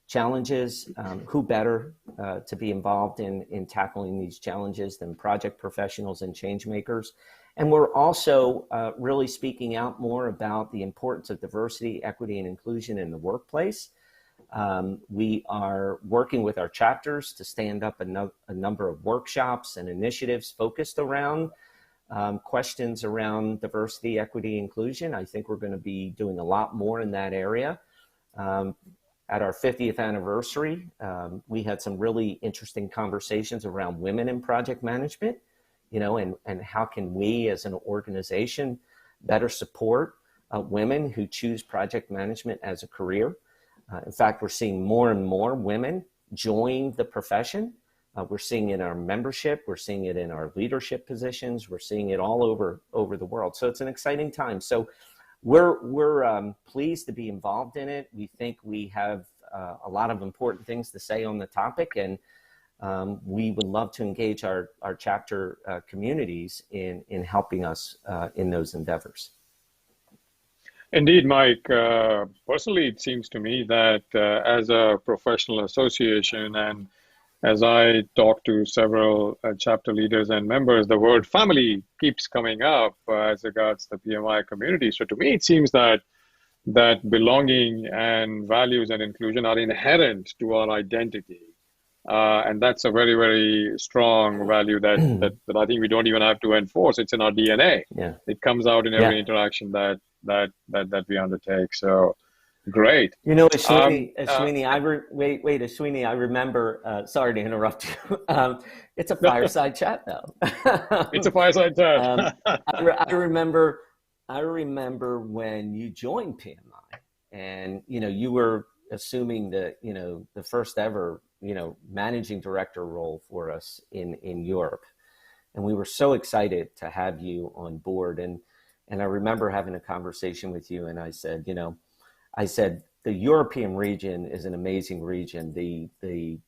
challenges. Who better to be involved in tackling these challenges than project professionals and change makers? And we're also really speaking out more about the importance of diversity, equity, and inclusion in the workplace. We are working with our chapters to stand up a number of workshops and initiatives focused around questions around diversity, equity, inclusion. I think we're going to be doing a lot more in that area. At our 50th anniversary, we had some really interesting conversations around women in project management, and how can we as an organization better support women who choose project management as a career. In fact, we're seeing more and more women join the profession. We're seeing it in our membership. We're seeing it in our leadership positions. We're seeing it all over the world. So it's an exciting time. So we're pleased to be involved in it. We think we have a lot of important things to say on the topic, and we would love to engage our chapter communities in helping us in those endeavors. Indeed, Mike. Personally, it seems to me that as a professional association, and as I talk to several chapter leaders and members, the word family keeps coming up as regards the PMI community. So to me, it seems that belonging and values and inclusion are inherent to our identity. And that's a very, very strong value that I think we don't even have to enforce. It's in our DNA. Yeah. It comes out in every interaction that we undertake. So great. Ashwini, Ashwini, I remember, sorry to interrupt you. It's a fireside chat though. It's a fireside chat. I remember when you joined PMI, and, you were assuming the first ever, managing director role for us in Europe. And we were so excited to have you on board. And I remember having a conversation with you, and I said, the European region is an amazing region. The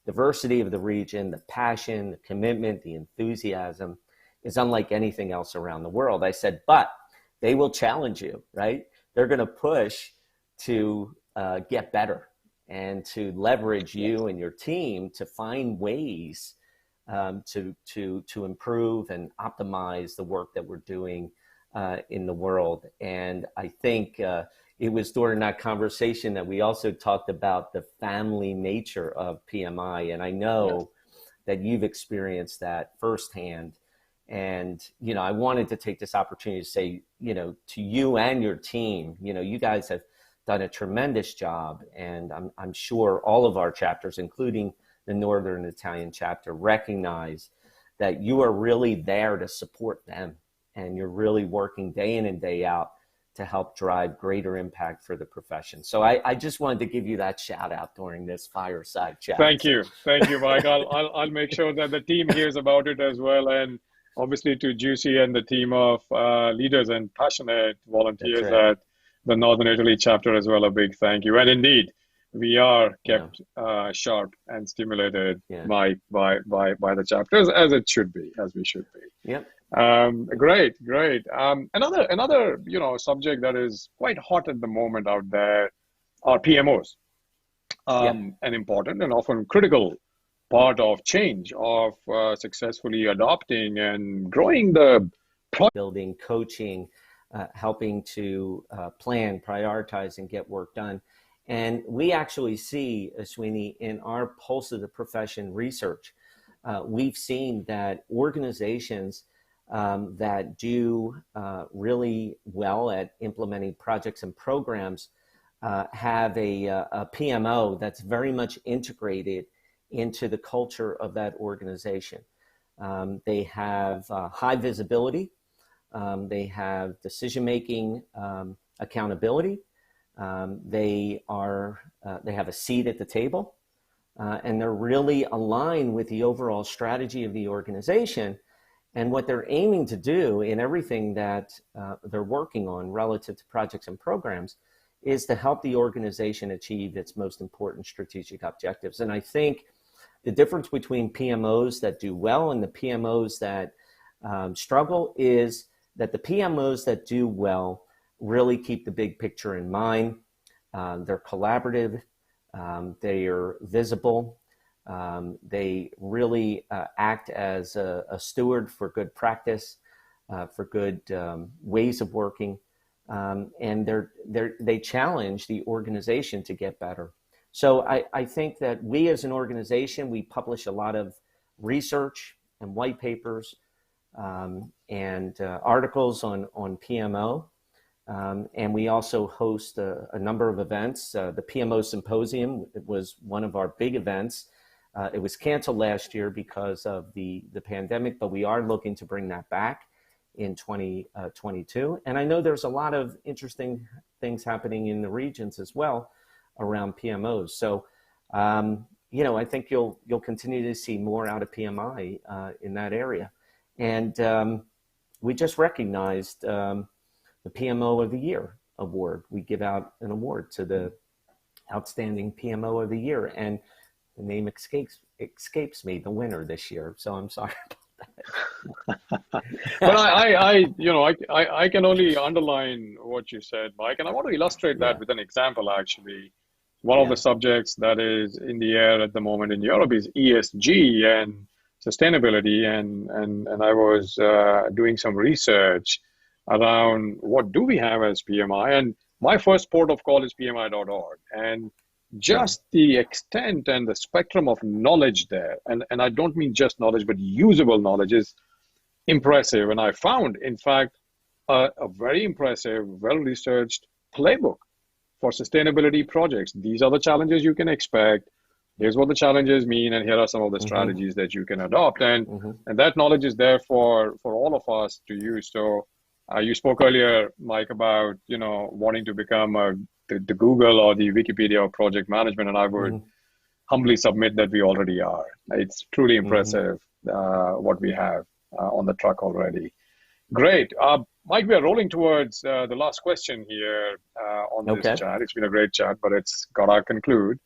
diversity of the region, the passion, the commitment, the enthusiasm is unlike anything else around the world. I said, but they will challenge you, right? They're going to push to get better and to leverage you and your team to find ways to improve and optimize the work that we're doing in the world. And I think it was during that conversation that we also talked about the family nature of PMI. And I know that you've experienced that firsthand. And, I wanted to take this opportunity to say, to you and your team, you guys have done a tremendous job. And I'm sure all of our chapters, including the Northern Italian chapter, recognize that you are really there to support them. And you're really working day in and day out to help drive greater impact for the profession. So I just wanted to give you that shout out during this fireside chat. Thank you, Mike. I'll make sure that the team hears about it as well, and obviously to Juicy and the team of leaders and passionate volunteers at the Northern Italy chapter as well. A big thank you. And indeed, we are kept sharp and stimulated by the chapters, as it should be, as we should be. Yep. Great. Another subject that is quite hot at the moment out there are PMOs. An important and often critical part of change, of successfully adopting and growing the building, coaching, helping to plan, prioritize, and get work done. And we actually see, Ashwini, in our Pulse of the Profession research, we've seen that organizations that do really well at implementing projects and programs have a PMO that's very much integrated into the culture of that organization. They have high visibility. They have decision-making accountability. They have a seat at the table. and they're really aligned with the overall strategy of the organization. And what they're aiming to do in everything that they're working on relative to projects and programs is to help the organization achieve its most important strategic objectives. And I think the difference between PMOs that do well and the PMOs that struggle is that the PMOs that do well really keep the big picture in mind. They're collaborative, they are visible, they really act as a steward for good practice, for good ways of working, and they challenge the organization to get better. So I think that we as an organization, we publish a lot of research and white papers and articles on PMO. And we also host a number of events. The PMO Symposium was one of our big events. It was canceled last year because of the pandemic, but we are looking to bring that back in 2022. And I know there's a lot of interesting things happening in the regions as well around PMOs. So, I think you'll continue to see more out of PMI in that area. And we just recognized the PMO of the Year award. We give out an award to the outstanding PMO of the year, and the name escapes me, the winner this year. So I'm sorry about that. But I can only underline what you said, Mike, and I want to illustrate that with an example. Actually, one of the subjects that is in the air at the moment in Europe is ESG and sustainability, and I was doing some research around what do we have as PMI, and my first port of call is PMI.org, and just the extent and the spectrum of knowledge there, and I don't mean just knowledge, but usable knowledge is impressive. And I found, in fact, a very impressive, well-researched playbook for sustainability projects. These are the challenges you can expect. Here's what the challenges mean, and here are some of the strategies that you can adopt. And that knowledge is there for all of us to use. So you spoke earlier, Mike, about wanting to become the Google or the Wikipedia of project management, and I would humbly submit that we already are. It's truly impressive what we have on the truck already. Great. Mike, we are rolling towards the last question here on this chat. It's been a great chat, but it's got to conclude.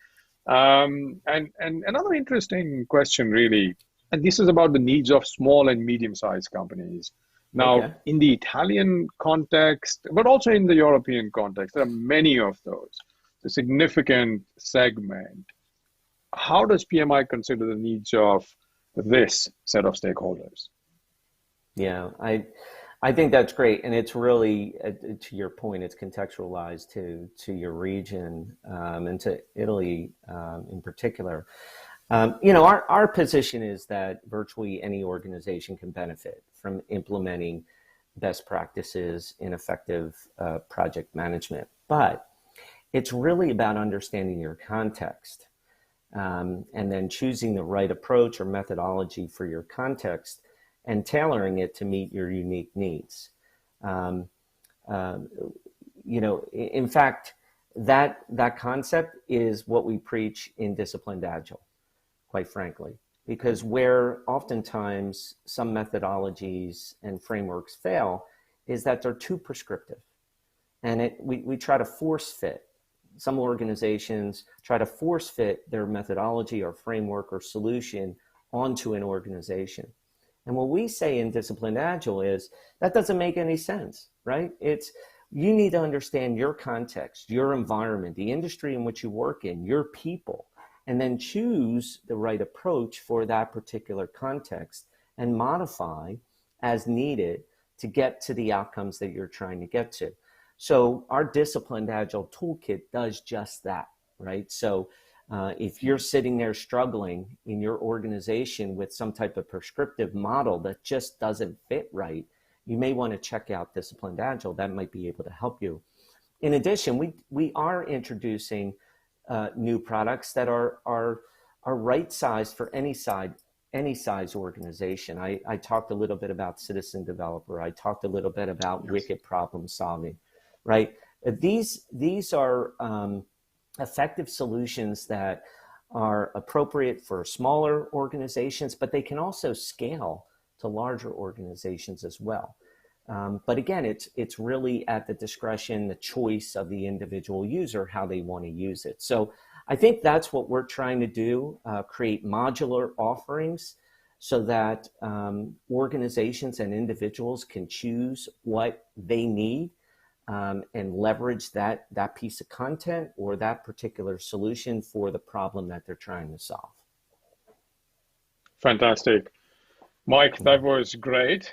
And another interesting question, really, and this is about the needs of small and medium-sized companies. Now, in the Italian context, but also in the European context, there are many of those, a significant segment. How does PMI consider the needs of this set of stakeholders? Yeah, I think that's great. And it's really, to your point, it's contextualized to your region and to Italy in particular. Our position is that virtually any organization can benefit from implementing best practices in effective project management. But it's really about understanding your context and then choosing the right approach or methodology for your context and tailoring it to meet your unique needs. In fact, that concept is what we preach in Disciplined Agile, quite frankly, because where oftentimes some methodologies and frameworks fail is that they're too prescriptive. And we try to force fit. Some organizations try to force fit their methodology or framework or solution onto an organization. And what we say in Disciplined Agile is that doesn't make any sense, right? You need to understand your context, your environment, the industry in which you work in, your people, and then choose the right approach for that particular context and modify as needed to get to the outcomes that you're trying to get to. So our Disciplined Agile toolkit does just that, right? So if you're sitting there struggling in your organization with some type of prescriptive model that just doesn't fit right, you may want to check out Disciplined Agile. That might be able to help you. In addition, we are introducing new products that are right-sized for any size organization. I talked a little bit about Citizen Developer. I talked a little bit about wicked problem solving, right? These are effective solutions that are appropriate for smaller organizations, but they can also scale to larger organizations as well. But again, it's really at the discretion, the choice of the individual user, how they want to use it. So I think that's what we're trying to do, create modular offerings so that organizations and individuals can choose what they need and leverage that piece of content or that particular solution for the problem that they're trying to solve. Fantastic. Mike, that was great.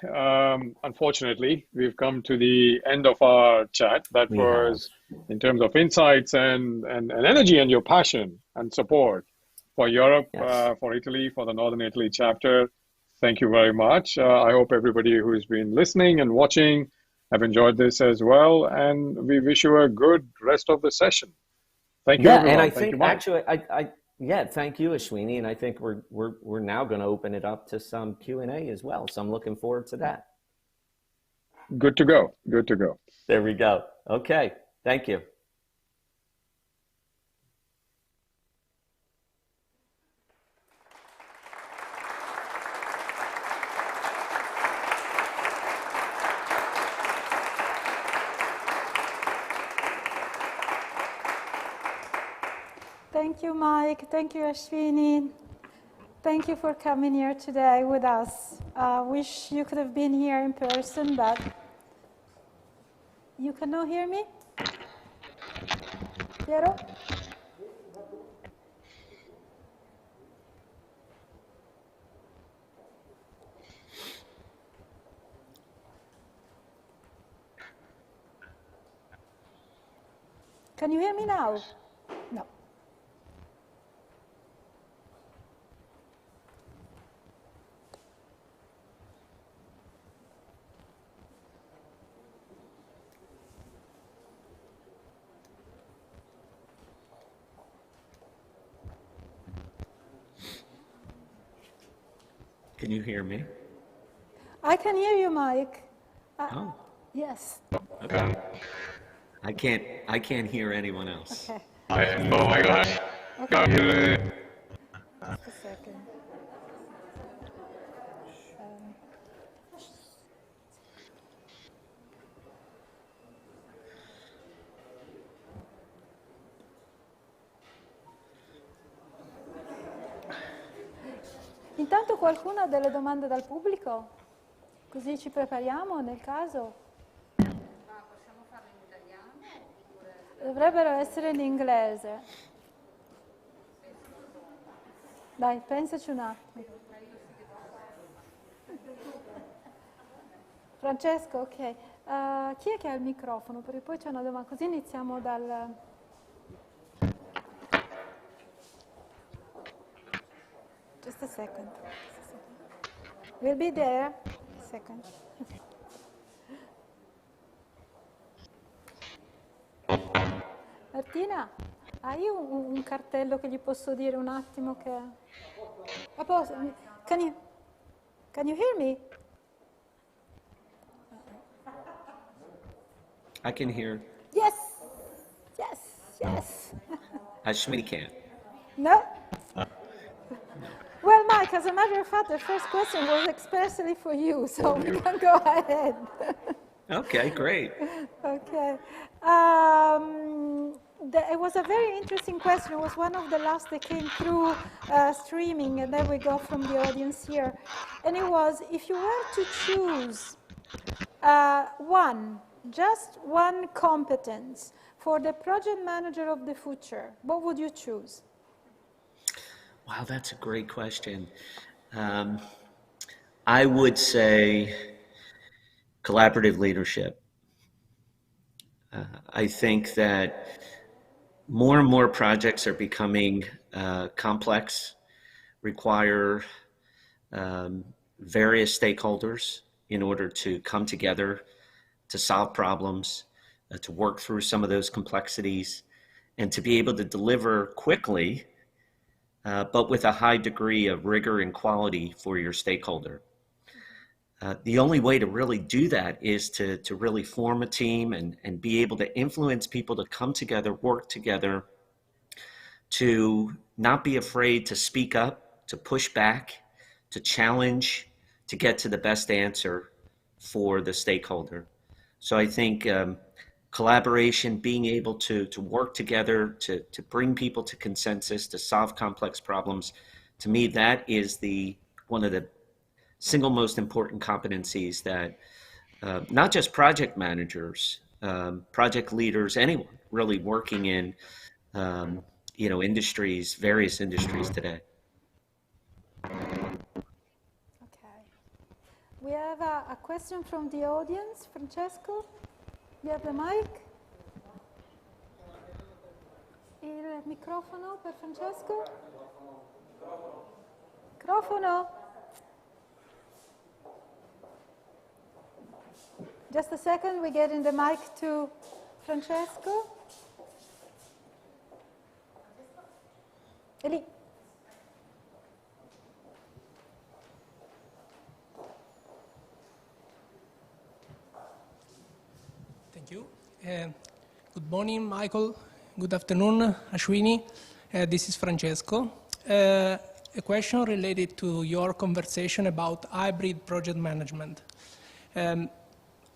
Unfortunately, we've come to the end of our chat. That was in terms of insights and energy and your passion and support for Europe, for Italy, for the Northern Italy chapter. Thank you very much. I hope everybody who's been listening and watching have enjoyed this as well. And we wish you a good rest of the session. Thank you, everyone. And I think actually, thank you, Ashwini. And I think we're now going to open it up to some Q&A as well. So I'm looking forward to that. Good to go. Good to go. There we go. Okay. Thank you. Thank you, Mike. Thank you, Ashwini. Thank you for coming here today with us. Wish you could have been here in person, but you cannot hear me? Piero? Can you hear me now? No. Can you hear me? I can hear you, Mike. Oh. Yes. Okay. I can't hear anyone else. Okay. Oh my gosh. Okay. Just a second. Intanto qualcuno ha delle domande dal pubblico? Così ci prepariamo nel caso. Possiamo farlo in italiano? Dovrebbero essere in inglese. Dai, pensaci un attimo. Francesco, ok. Chi è che ha il microfono? Perché poi c'è una domanda. Così iniziamo dal... Just a second. We'll be there. A second. Martina, hai un cartello che gli posso dire un attimo che... A posto? Can you hear me? I can hear. Yes. Yes. Yes. Ashwini can't. No? Well, Mike, as a matter of fact, the first question was especially for you, so we can go ahead. Okay, great. Okay. It was a very interesting question. It was one of the last that came through streaming, and then we got from the audience here. And it was, if you were to choose just one competence for the project manager of the future, what would you choose? Wow, that's a great question. I would say collaborative leadership. I think that more and more projects are becoming complex, require various stakeholders in order to come together to solve problems, to work through some of those complexities, and to be able to deliver quickly, but with a high degree of rigor and quality for your stakeholder. The only way to really do that is to really form a team and be able to influence people to come together, work together, to not be afraid to speak up, to push back, to challenge, to get to the best answer for the stakeholder. So I think collaboration, being able to work together, to bring people to consensus, to solve complex problems, to me, that is one of the single most important competencies that not just project managers, project leaders, anyone really working in industries, various industries today. Okay. We have a question from the audience. Francesco, you have the mic? Il microfono per Francesco? Microfono? Just a second, we're getting the mic to Francesco. Eli. Thank you. Good morning, Michael. Good afternoon, Ashwini. This is Francesco. A question related to your conversation about hybrid project management.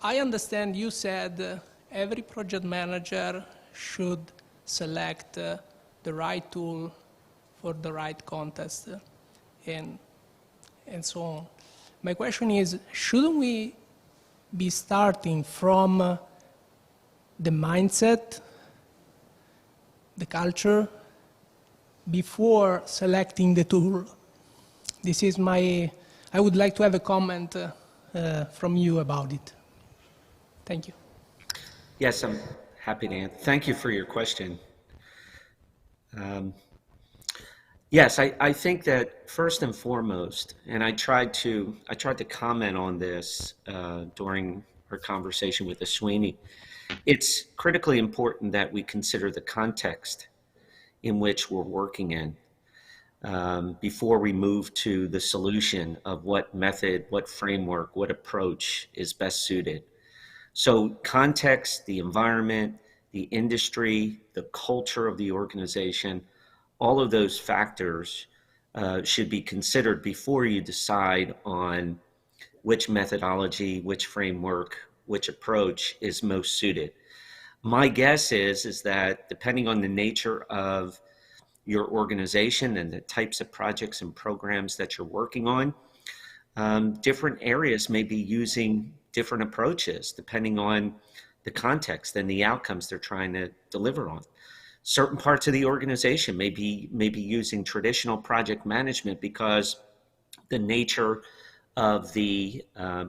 I understand you said every project manager should select the right tool for the right context and so on. My question is, shouldn't we be starting from the mindset, the culture, before selecting the tool? This is I would like to have a comment from you about it. Thank you. Yes, I'm happy to answer. Thank you for your question. Yes, I think that first and foremost, and I tried to comment on this during our conversation with Ashwini, it's critically important that we consider the context in which we're working in before we move to the solution of what method, what framework, what approach is best suited. So context, the environment, the industry, the culture of the organization, all of those factors should be considered before you decide on which methodology, which framework, which approach is most suited. My guess is that depending on the nature of your organization and the types of projects and programs that you're working on, different areas may be using different approaches depending on the context and the outcomes they're trying to deliver on. Certain parts of the organization may be using traditional project management because the nature of the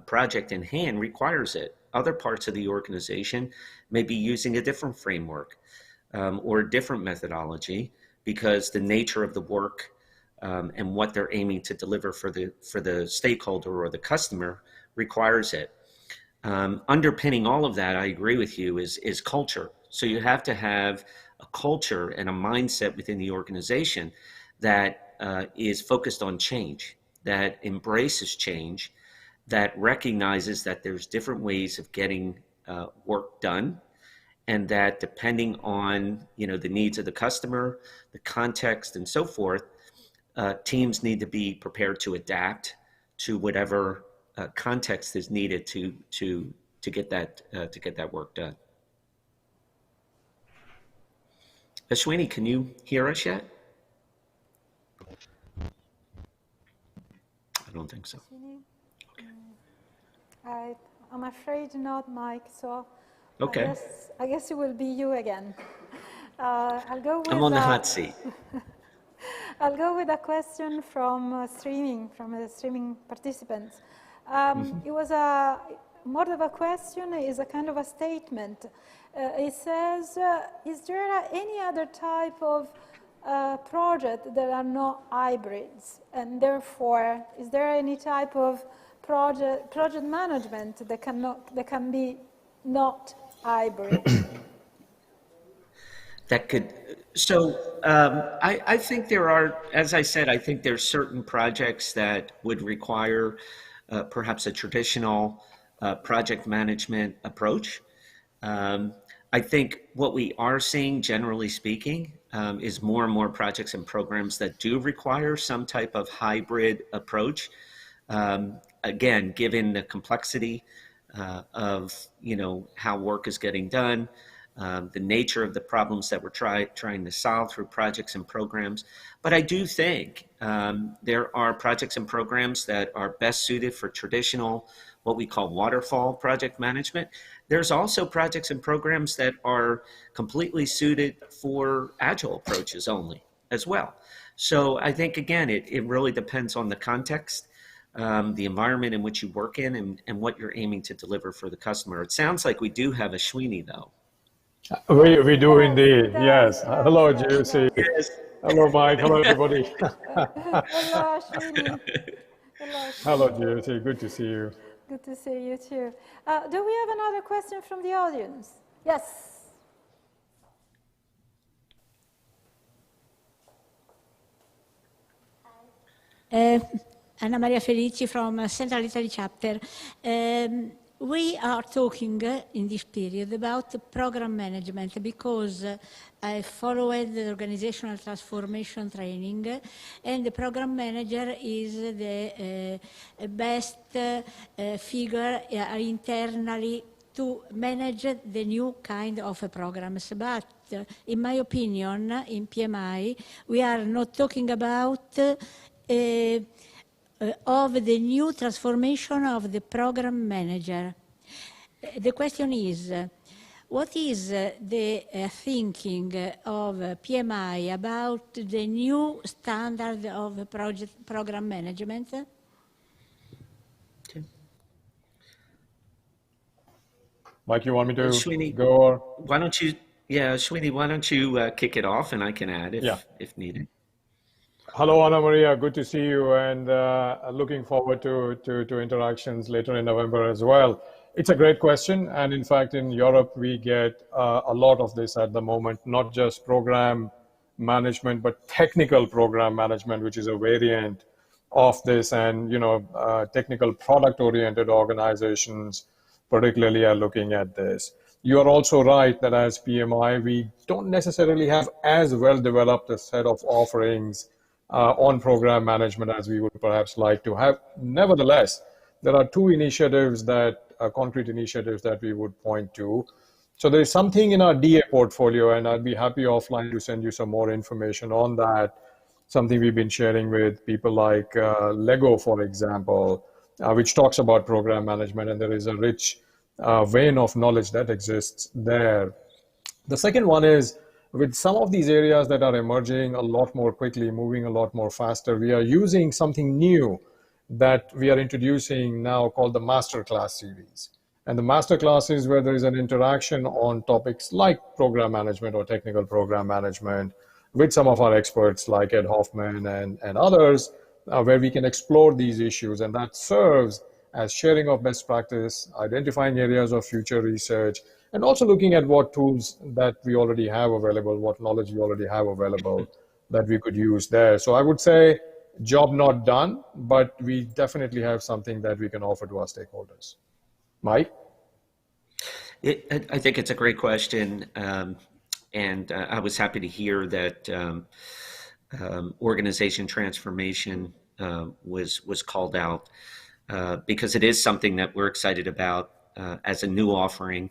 project in hand requires it. Other parts of the organization may be using a different framework or a different methodology because the nature of the work and what they're aiming to deliver for the stakeholder or the customer requires it. Underpinning all of that, I agree with you, is culture. So you have to have a culture and a mindset within the organization that is focused on change, that embraces change, that recognizes that there's different ways of getting work done, and that depending on the needs of the customer, the context, and so forth, teams need to be prepared to adapt to whatever context is needed to get that work done. Ashwini, can you hear us yet? I don't think so. Okay. I'm afraid not, Mike. So okay. I guess it will be you again. I'll go with. I'm on the hot seat. I'll go with a question from the streaming participants. It was more of a question, is a kind of a statement. It says, is there any other type of project that are not hybrids? And therefore, is there any type of project management that can be not hybrid? I think there are, as I said, I think there's certain projects that would require perhaps a traditional project management approach. I think what we are seeing, generally speaking, is more and more projects and programs that do require some type of hybrid approach. Again, given the complexity of how work is getting done, the nature of the problems that we're trying to solve through projects and programs. But I do think there are projects and programs that are best suited for traditional, what we call waterfall project management. There's also projects and programs that are completely suited for agile approaches only as well. So I think, again, it really depends on the context, the environment in which you work in, and what you're aiming to deliver for the customer. It sounds like we do have a Ashwini, though. We do indeed, yes. Hello, Juicy. Yes. Hello, Mike. Hello, everybody. Hello, Ashwini. Hello, Ashwini. Hello, Juicy. Good to see you. Good to see you too. Do we have another question from the audience? Yes. Anna Maria Felici from Central Italy Chapter. We are talking in this period about program management because I followed the organizational transformation training, and the program manager is the best figure internally to manage the new kind of programs. But in my opinion, in PMI, we are not talking about of the new transformation of the program manager. The question is, what is the thinking of PMI about the new standard of program management? Okay. Mike, you want me to Ashwini, go? Or? Why don't you, Ashwini, why don't you kick it off, and I can add if needed. Hello, Anna Maria. Good to see you, and looking forward to interactions later in November as well. It's a great question, and in fact, in Europe, we get a lot of this at the moment, not just program management, but technical program management, which is a variant of this, and technical product-oriented organizations particularly are looking at this. You are also right that as PMI, we don't necessarily have as well developed a set of offerings on program management as we would perhaps like to have. Nevertheless, there are two initiatives concrete initiatives that we would point to. So there is something in our DA portfolio, and I'd be happy offline to send you some more information on that. Something we've been sharing with people like Lego, for example, which talks about program management, and there is a rich vein of knowledge that exists there. The second one is, with some of these areas that are emerging a lot more quickly, moving a lot more faster, we are using something new that we are introducing now called the Masterclass series. And the Masterclass is where there is an interaction on topics like program management or technical program management with some of our experts like Ed Hoffman and others, where we can explore these issues. And that serves as sharing of best practice, identifying areas of future research, and also looking at what tools that we already have available, what knowledge we already have available that we could use there. So I would say job not done, but we definitely have something that we can offer to our stakeholders. Mike? I think it's a great question. And I was happy to hear that organization transformation was called out because it is something that we're excited about as a new offering.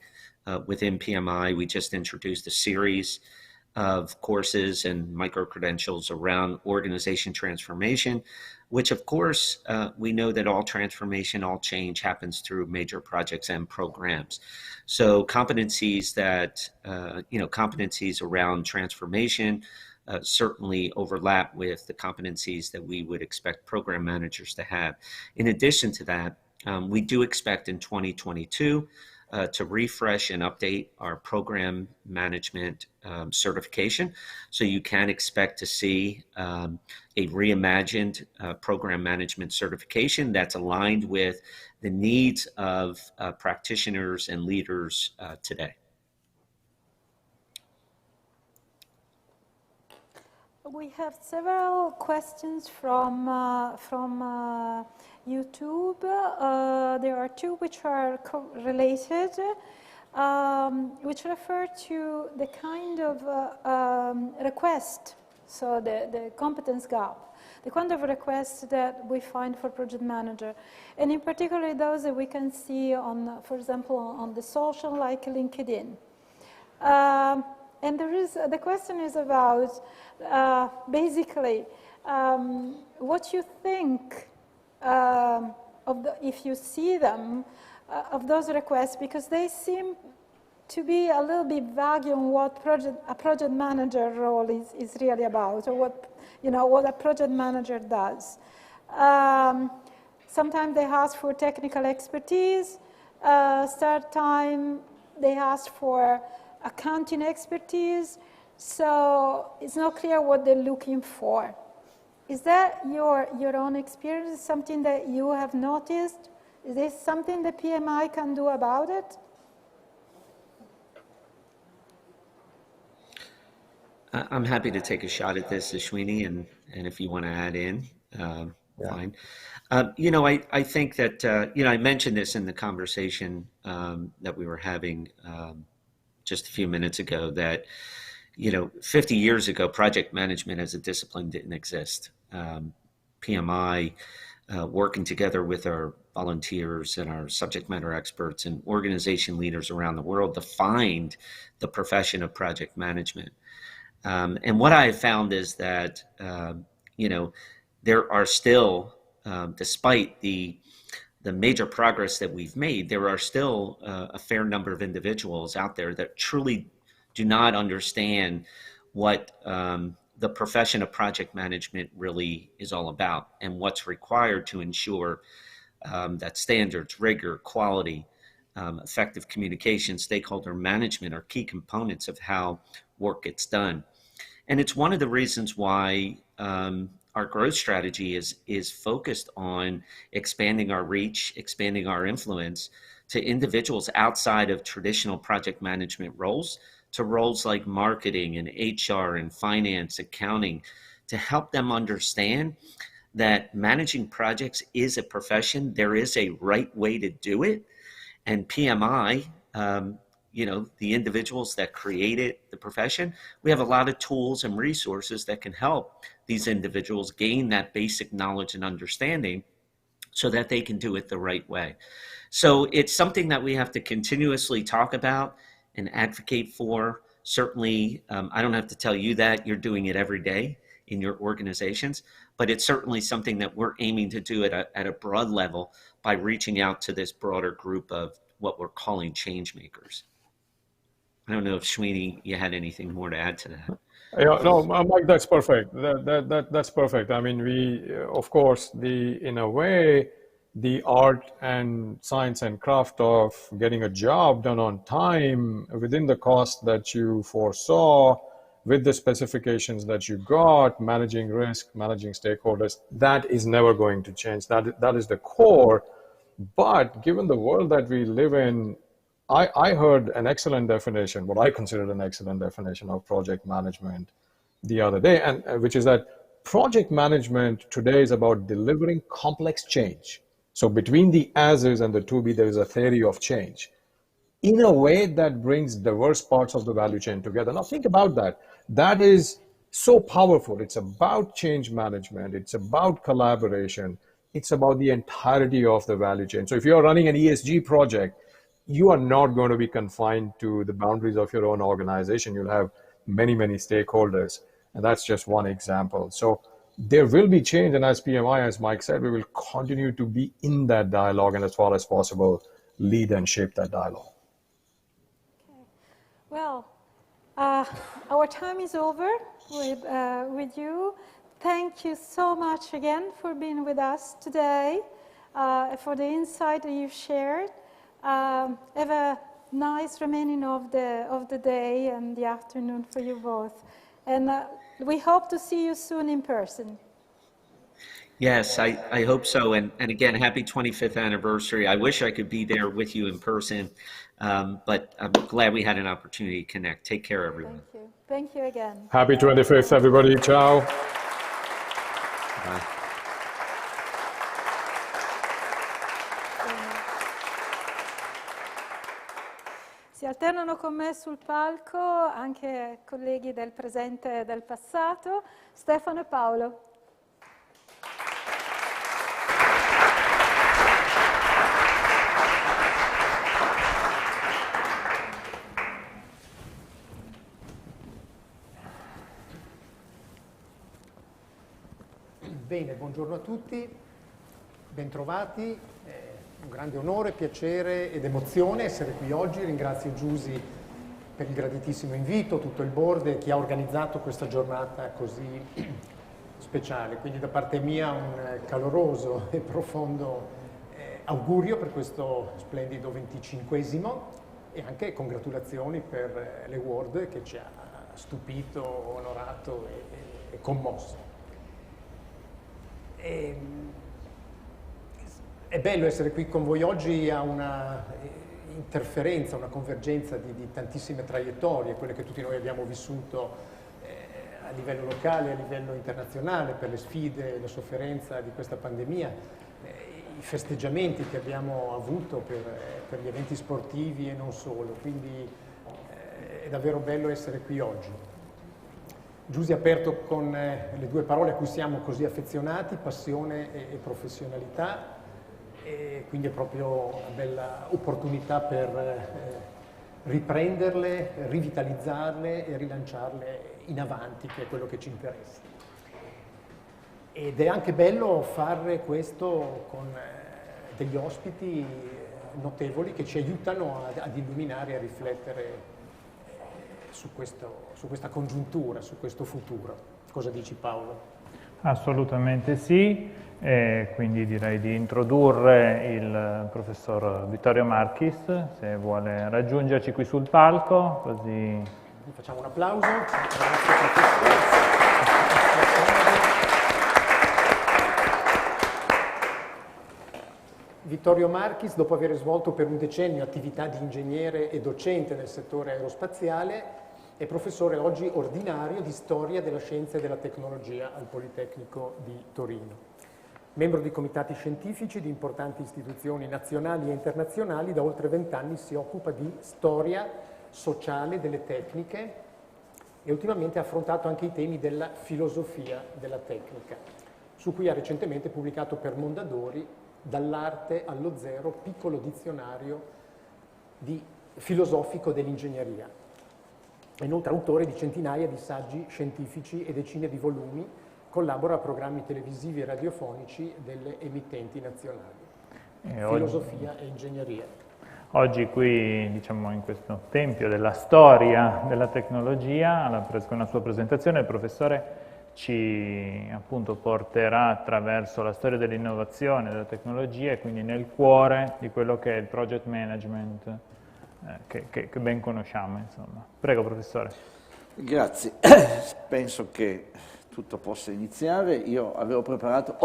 Within PMI, we just introduced a series of courses and micro-credentials around organization transformation, which of course, we know that all transformation, all change happens through major projects and programs. So competencies that, competencies around transformation certainly overlap with the competencies that we would expect program managers to have. In addition to that, we do expect in 2022 to refresh and update our program management certification. So you can expect to see a reimagined program management certification that's aligned with the needs of practitioners and leaders today. We have several questions from YouTube. There are two which are related. which refer to the kind of request, so the competence gap, the kind of requests that we find for project manager, and in particular those that we can see on, for example, on the social like LinkedIn. And the question is about basically what you think if you see them, of those requests, because they seem to be a little bit vague on what a project manager role is really about, or what a project manager does. Sometimes they ask for technical expertise. Third time they ask for accounting expertise. So it's not clear what they're looking for. Is that your own experience, something that you have noticed? Is this something the PMI can do about it? I'm happy to take a shot at this, Ashwini, and if you want to add in, fine. I think that, I mentioned this in the conversation that we were having just a few minutes ago, that 50 years ago, project management as a discipline didn't exist. PMI, working together with our volunteers and our subject matter experts and organization leaders around the world, defined the profession of project management. And what I have found is that, there are still, despite the major progress that we've made, there are still a fair number of individuals out there that truly do not understand what the profession of project management really is all about and what's required to ensure that standards, rigor, quality, effective communication, stakeholder management are key components of how work gets done. And it's one of the reasons why our growth strategy is focused on expanding our reach, expanding our influence to individuals outside of traditional project management roles, to roles like marketing and HR and finance, accounting, to help them understand that managing projects is a profession. There is a right way to do it. And PMI, the individuals that created the profession, we have a lot of tools and resources that can help these individuals gain that basic knowledge and understanding so that they can do it the right way. So it's something that we have to continuously talk about and advocate for. Certainly, I don't have to tell you that. You're doing it every day in your organizations, but it's certainly something that we're aiming to do at a broad level by reaching out to this broader group of what we're calling change makers. I don't know if Sweeney, you had anything more to add to that. Yeah, no, Mike, that's perfect. That's perfect. I mean, of course, in a way, the art and science and craft of getting a job done on time within the cost that you foresaw, with the specifications that you got, managing risk, managing stakeholders, that is never going to change. That is the core. But given the world that we live in, I heard an excellent definition, what I considered an excellent definition of project management the other day, and which is that project management today is about delivering complex change. So between the as-is and the to-be, there is a theory of change in a way that brings diverse parts of the value chain together. Now think about that. That is so powerful. It's about change management. It's about collaboration. It's about the entirety of the value chain. So if you're running an ESG project, you are not going to be confined to the boundaries of your own organization. You'll have many, many stakeholders. And that's just one example. So there will be change. And as PMI, as Mike said, we will continue to be in that dialogue and as far as possible, lead and shape that dialogue. Okay. Well, our time is over with you. Thank you so much again for being with us today, for the insight that you've shared. Have a nice remaining of the day and the afternoon for you both. And we hope to see you soon in person. Yes, I hope so. And again, happy 25th anniversary. I wish I could be there with you in person, but I'm glad we had an opportunity to connect. Take care, everyone. Thank you. Thank you again. Happy 25th, everybody. Ciao. Bye. Si alternano con me sul palco anche colleghi del presente e del passato, Stefano e Paolo. Bene, buongiorno a tutti, bentrovati, è un grande onore, piacere ed emozione essere qui oggi. Ringrazio Giusy per il graditissimo invito, tutto il board e chi ha organizzato questa giornata così speciale. Quindi da parte mia un caloroso e profondo augurio per questo splendido 25esimo e anche congratulazioni per l'award che ci ha stupito, onorato e commosso. È bello essere qui con voi oggi a una interferenza, una convergenza di tantissime traiettorie, quelle che tutti noi abbiamo vissuto a livello locale, a livello internazionale, per le sfide, la sofferenza di questa pandemia, i festeggiamenti che abbiamo avuto per gli eventi sportivi e non solo, quindi è davvero bello essere qui oggi. Giusy ha aperto con le due parole a cui siamo così affezionati, passione e professionalità, e quindi è proprio una bella opportunità per riprenderle, rivitalizzarle e rilanciarle in avanti, che è quello che ci interessa. Ed è anche bello fare questo con degli ospiti notevoli che ci aiutano ad illuminare e a riflettere su questa congiuntura, su questo futuro. Cosa dici, Paolo? Assolutamente sì, quindi direi di introdurre il professor Vittorio Marchis, se vuole raggiungerci qui sul palco, così... Facciamo un applauso. Grazie, professore. Vittorio Marchis, dopo aver svolto per un decennio attività di ingegnere e docente nel settore aerospaziale, è professore oggi ordinario di Storia della Scienza e della Tecnologia al Politecnico di Torino. Membro di comitati scientifici di importanti istituzioni nazionali e internazionali, da oltre 20 anni si occupa di storia sociale delle tecniche e ultimamente ha affrontato anche i temi della filosofia della tecnica, su cui ha recentemente pubblicato per Mondadori Dall'arte allo zero, piccolo dizionario filosofico dell'ingegneria. È inoltre autore di centinaia di saggi scientifici e decine di volumi, collabora a programmi televisivi e radiofonici delle emittenti nazionali. Filosofia e ingegneria. Oggi qui, diciamo, in questo tempio della storia della tecnologia, con la sua presentazione, il professore ci appunto porterà attraverso la storia dell'innovazione, della tecnologia e quindi nel cuore di quello che è il project management che ben conosciamo, insomma. Prego, professore. Grazie. Penso che tutto possa iniziare. Io ho preparato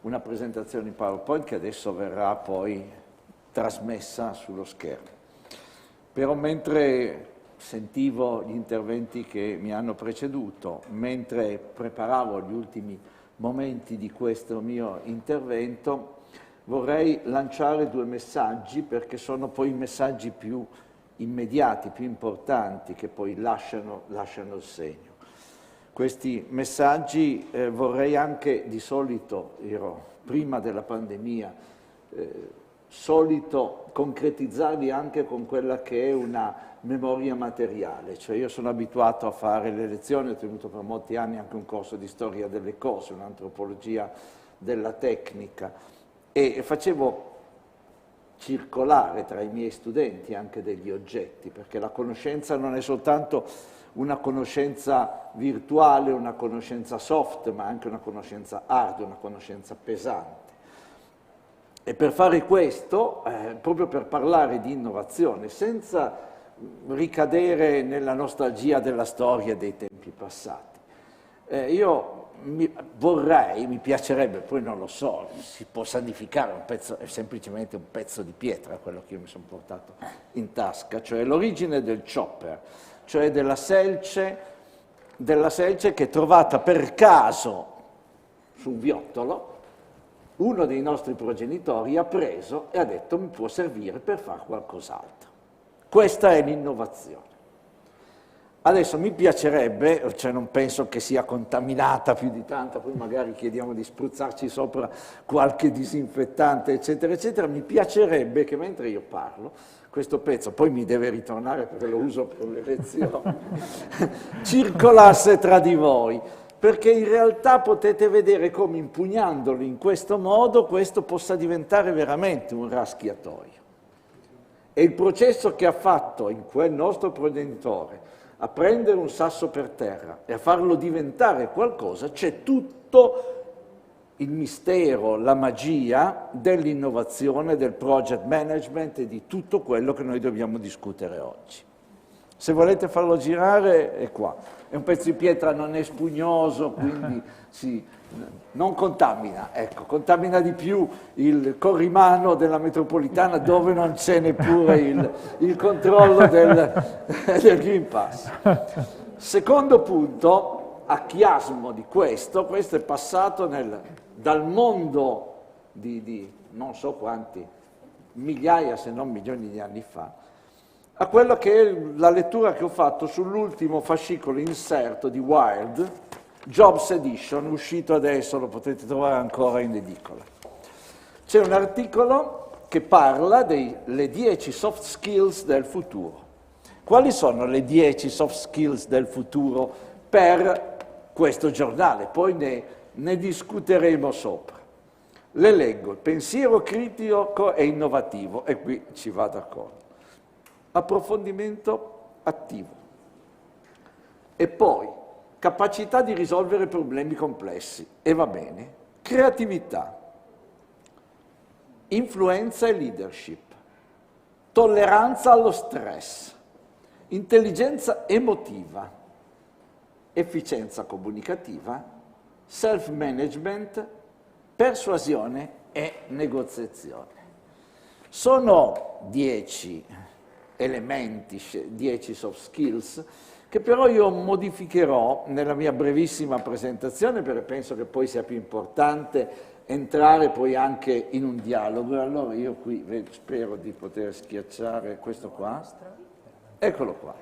una presentazione in PowerPoint che adesso verrà poi trasmessa sullo schermo. Però mentre sentivo gli interventi che mi hanno preceduto, mentre preparavo gli ultimi momenti di questo mio intervento, vorrei lanciare due messaggi perché sono poi i messaggi più immediati, più importanti, che poi lasciano il segno. Questi messaggi vorrei anche, di solito, prima della pandemia, solito concretizzarli anche con quella che è una memoria materiale, cioè io sono abituato a fare le lezioni, ho tenuto per molti anni anche un corso di storia delle cose, un'antropologia della tecnica, e facevo circolare tra i miei studenti anche degli oggetti, perché la conoscenza non è soltanto una conoscenza virtuale, una conoscenza soft, ma anche una conoscenza hard, una conoscenza pesante. E per fare questo, proprio per parlare di innovazione, senza ricadere nella nostalgia della storia dei tempi passati, mi piacerebbe, poi non lo so, si può sanificare, è semplicemente un pezzo di pietra quello che io mi sono portato in tasca, cioè l'origine del chopper, cioè della selce che è trovata per caso su un viottolo uno dei nostri progenitori ha preso e ha detto mi può servire per fare qualcos'altro. Questa è l'innovazione. Adesso mi piacerebbe, cioè non penso che sia contaminata più di tanto, poi magari chiediamo di spruzzarci sopra qualche disinfettante, eccetera, eccetera, mi piacerebbe che mentre io parlo, questo pezzo, poi mi deve ritornare perché lo uso per le lezioni, circolasse tra di voi, perché in realtà potete vedere come impugnandolo in questo modo questo possa diventare veramente un raschiatoio. E il processo che ha fatto in quel nostro progenitore a prendere un sasso per terra e a farlo diventare qualcosa, c'è tutto il mistero, la magia dell'innovazione, del project management e di tutto quello che noi dobbiamo discutere oggi. Se volete farlo girare, è qua. È un pezzo di pietra, non è spugnoso, quindi non contamina. Ecco, contamina di più il corrimano della metropolitana dove non c'è neppure il controllo del Green Pass. Secondo punto, a chiasmo di questo è passato dal mondo di non so quanti, migliaia se non milioni di anni fa, a quella che è la lettura che ho fatto sull'ultimo fascicolo inserto di Wired, Jobs Edition, uscito adesso, lo potete trovare ancora in edicola. C'è un articolo che parla delle 10 soft skills del futuro. Quali sono le 10 soft skills del futuro per questo giornale? Poi ne discuteremo sopra. Le leggo: pensiero critico e innovativo, e qui ci va d'accordo. Approfondimento attivo. E poi capacità di risolvere problemi complessi, e va bene. Creatività, influenza e leadership, tolleranza allo stress, intelligenza emotiva, efficienza comunicativa, self-management, persuasione e negoziazione. Sono 10 elementi, 10 soft skills, che però io modificherò nella mia brevissima presentazione, perché penso che poi sia più importante entrare poi anche in un dialogo. Allora io qui spero di poter schiacciare questo qua. Eccolo qua.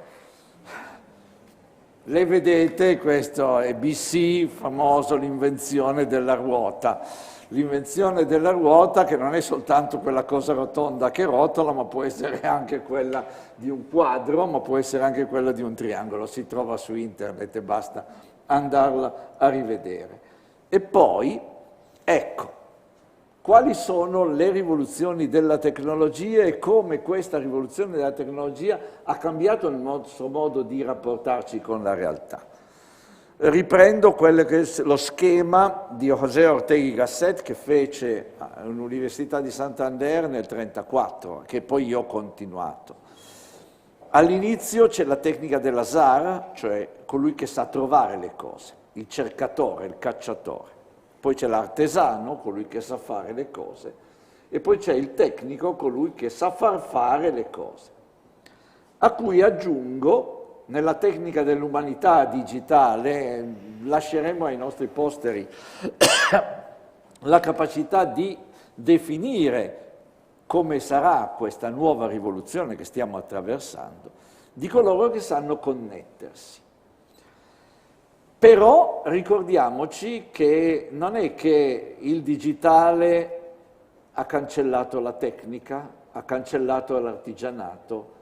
Le vedete, questo è BC, famoso, l'invenzione della ruota. L'invenzione della ruota, che non è soltanto quella cosa rotonda che rotola, ma può essere anche quella di un quadro, ma può essere anche quella di un triangolo. Si trova su internet e basta andarla a rivedere. E poi, ecco, quali sono le rivoluzioni della tecnologia e come questa rivoluzione della tecnologia ha cambiato il nostro modo di rapportarci con la realtà. Riprendo quello che è lo schema di José Ortega y Gasset che fece all'Università di Santander nel 1934, che poi io ho continuato. All'inizio c'è la tecnica dell'hasard, cioè colui che sa trovare le cose, il cercatore, il cacciatore. Poi c'è l'artesano, colui che sa fare le cose, e poi c'è il tecnico, colui che sa far fare le cose. A cui aggiungo, nella tecnica dell'umanità digitale, lasceremo ai nostri posteri la capacità di definire come sarà questa nuova rivoluzione che stiamo attraversando, di coloro che sanno connettersi. Però ricordiamoci che non è che il digitale ha cancellato la tecnica, ha cancellato l'artigianato,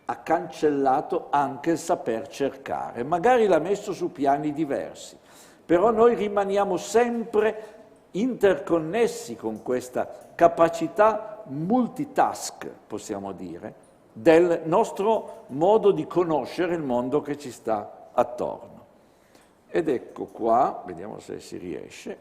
ha cancellato anche il saper cercare. Magari l'ha messo su piani diversi, però noi rimaniamo sempre interconnessi con questa capacità multitask, possiamo dire, del nostro modo di conoscere il mondo che ci sta attorno. Ed ecco qua, vediamo se si riesce,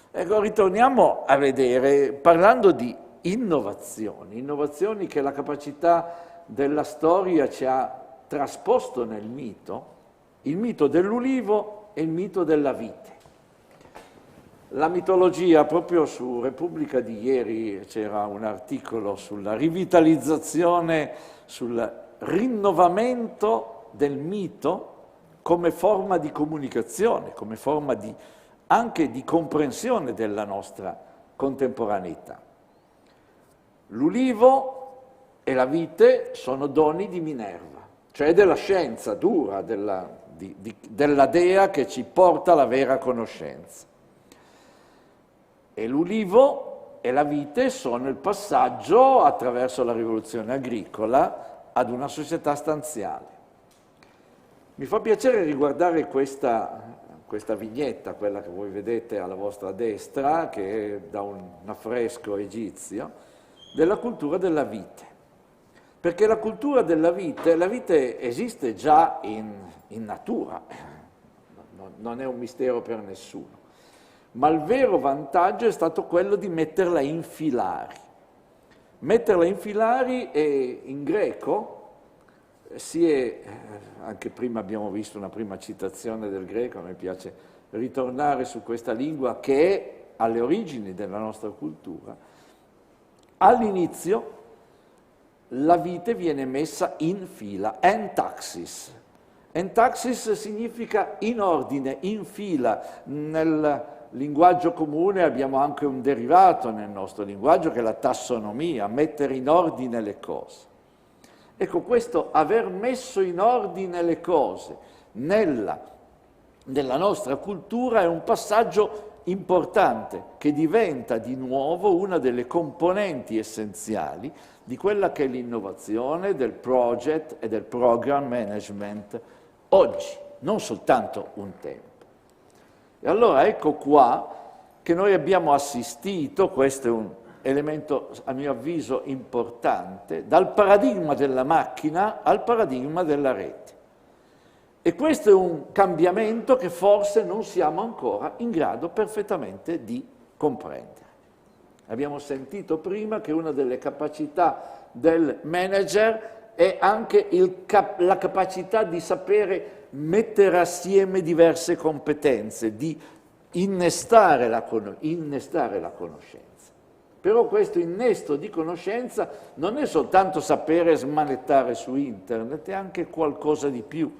ecco, ritorniamo a vedere, parlando di innovazioni che la capacità della storia ci ha trasposto nel mito, il mito dell'ulivo e il mito della vite. La mitologia, proprio su Repubblica di ieri c'era un articolo sulla rivitalizzazione, sul rinnovamento del mito come forma di comunicazione, come forma anche di comprensione della nostra contemporaneità. L'ulivo e la vite sono doni di Minerva, cioè della scienza dura, della dea che ci porta alla vera conoscenza. E l'ulivo e la vite sono il passaggio attraverso la rivoluzione agricola ad una società stanziale. Mi fa piacere riguardare questa vignetta, quella che voi vedete alla vostra destra, che è da un affresco egizio, della cultura della vite. Perché la cultura della vite esiste già in natura, non è un mistero per nessuno, ma il vero vantaggio è stato quello di metterla in filari. Metterla in filari in greco anche prima abbiamo visto una prima citazione del greco, a me piace ritornare su questa lingua che è alle origini della nostra cultura. All'inizio la vite viene messa in fila, entaxis. Entaxis significa in ordine, in fila. Nel linguaggio comune abbiamo anche un derivato nel nostro linguaggio che è la tassonomia, mettere in ordine le cose. Ecco, questo aver messo in ordine le cose nella nostra cultura è un passaggio importante che diventa di nuovo una delle componenti essenziali di quella che è l'innovazione del project e del program management oggi, non soltanto un tempo. E allora ecco qua che noi abbiamo assistito, questo è un elemento a mio avviso importante, dal paradigma della macchina al paradigma della rete. E questo è un cambiamento che forse non siamo ancora in grado perfettamente di comprendere. Abbiamo sentito prima che una delle capacità del manager è anche la capacità di sapere mettere assieme diverse competenze, di innestare la conoscenza. Però questo innesto di conoscenza non è soltanto sapere smanettare su internet, è anche qualcosa di più.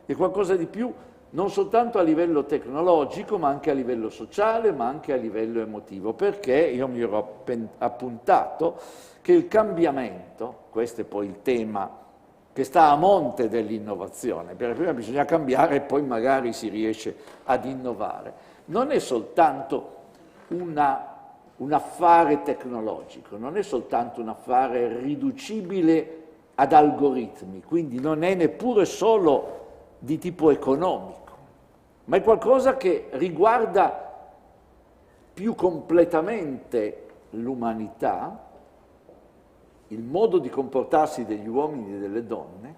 E qualcosa di più non soltanto a livello tecnologico, ma anche a livello sociale, ma anche a livello emotivo. Perché io mi ero appuntato che il cambiamento, questo è poi il tema che sta a monte dell'innovazione, perché prima bisogna cambiare e poi magari si riesce ad innovare, non è soltanto un affare tecnologico, non è soltanto un affare riducibile ad algoritmi, quindi non è neppure solo di tipo economico, ma è qualcosa che riguarda più completamente l'umanità, il modo di comportarsi degli uomini e delle donne,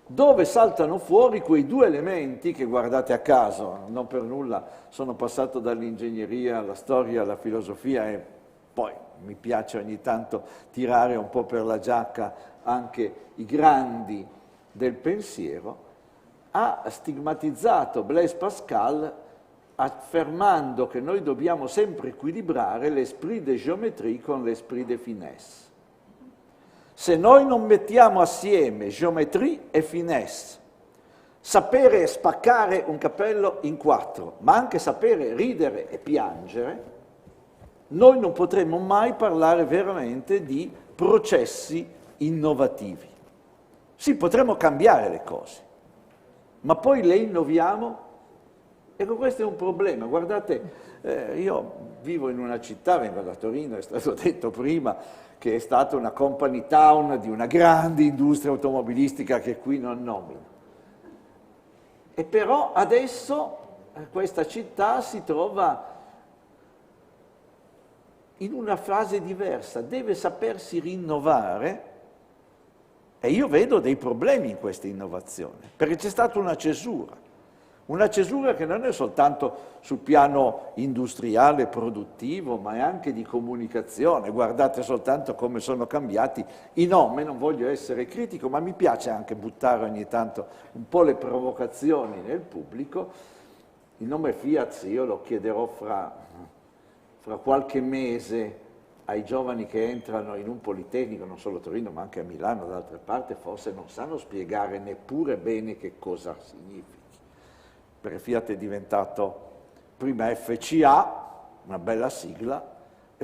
dove saltano fuori quei due elementi che, guardate a caso, non per nulla sono passato dall'ingegneria alla storia alla filosofia e poi mi piace ogni tanto tirare un po' per la giacca anche i grandi del pensiero, ha stigmatizzato Blaise Pascal affermando che noi dobbiamo sempre equilibrare l'esprit de géométrie con l'esprit de finesse. Se noi non mettiamo assieme geometria e finesse, sapere spaccare un cappello in quattro, ma anche sapere ridere e piangere, noi non potremo mai parlare veramente di processi innovativi. Sì, potremo cambiare le cose, ma poi le innoviamo? Ecco, questo è un problema. Guardate, io vivo in una città, vengo da Torino, è stato detto prima, che è stata una company town di una grande industria automobilistica che qui non nomino. E però adesso questa città si trova in una fase diversa, deve sapersi rinnovare e io vedo dei problemi in questa innovazione, perché c'è stata una cesura che non è soltanto sul piano industriale, produttivo, ma è anche di comunicazione. Guardate soltanto come sono cambiati i nomi, non voglio essere critico, ma mi piace anche buttare ogni tanto un po' le provocazioni nel pubblico. Il nome Fiat io lo chiederò fra qualche mese ai giovani che entrano in un politecnico, non solo a Torino ma anche a Milano, da altre parti, forse non sanno spiegare neppure bene che cosa significa. Perché Fiat è diventato prima FCA, una bella sigla,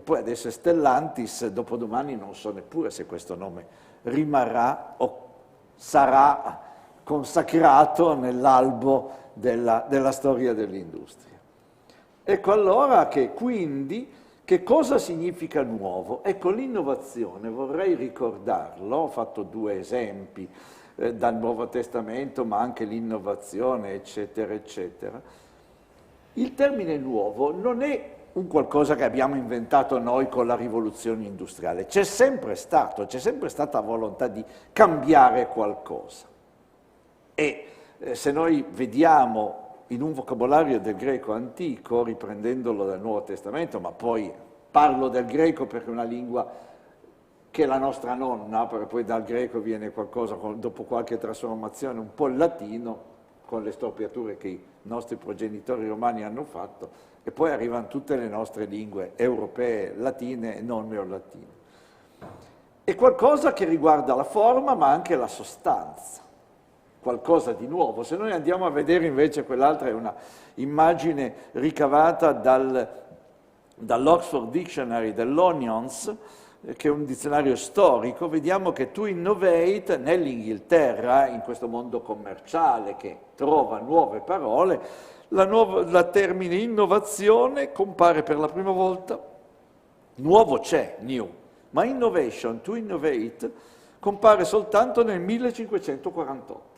E poi adesso Stellantis, dopodomani non so neppure se questo nome rimarrà o sarà consacrato nell'albo della storia dell'industria. Ecco allora che quindi che cosa significa nuovo? Ecco, l'innovazione, vorrei ricordarlo, ho fatto due esempi dal Nuovo Testamento, ma anche l'innovazione, eccetera, eccetera. Il termine nuovo non è un qualcosa che abbiamo inventato noi con la rivoluzione industriale, c'è sempre stata volontà di cambiare qualcosa. E se noi vediamo in un vocabolario del greco antico, riprendendolo dal Nuovo Testamento, ma poi parlo del greco perché è una lingua che è la nostra nonna, perché poi dal greco viene qualcosa, dopo qualche trasformazione, un po' il latino, con le storpiature che i nostri progenitori romani hanno fatto, e poi arrivano tutte le nostre lingue europee, latine e non neolatine. È qualcosa che riguarda la forma, ma anche la sostanza. Qualcosa di nuovo. Se noi andiamo a vedere invece quell'altra è una immagine ricavata dall'Oxford Dictionary dell'Onions, che è un dizionario storico, vediamo che to innovate nell'Inghilterra, in questo mondo commerciale che trova nuove parole, la termine innovazione compare per la prima volta, nuovo c'è, new, ma innovation, to innovate, compare soltanto nel 1548.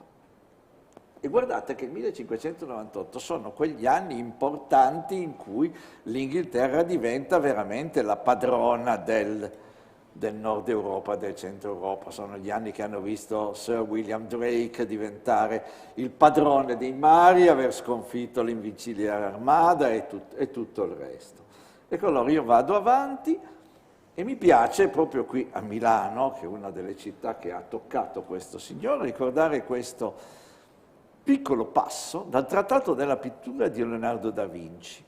E guardate che il 1598 sono quegli anni importanti in cui l'Inghilterra diventa veramente la padrona del Nord Europa, del Centro Europa. Sono gli anni che hanno visto Sir William Drake diventare il padrone dei mari, aver sconfitto l'Invincibile Armada e tutto il resto. Ecco, allora io vado avanti e mi piace proprio qui a Milano, che è una delle città che ha toccato questo signore, ricordare questo piccolo passo dal Trattato della pittura di Leonardo da Vinci.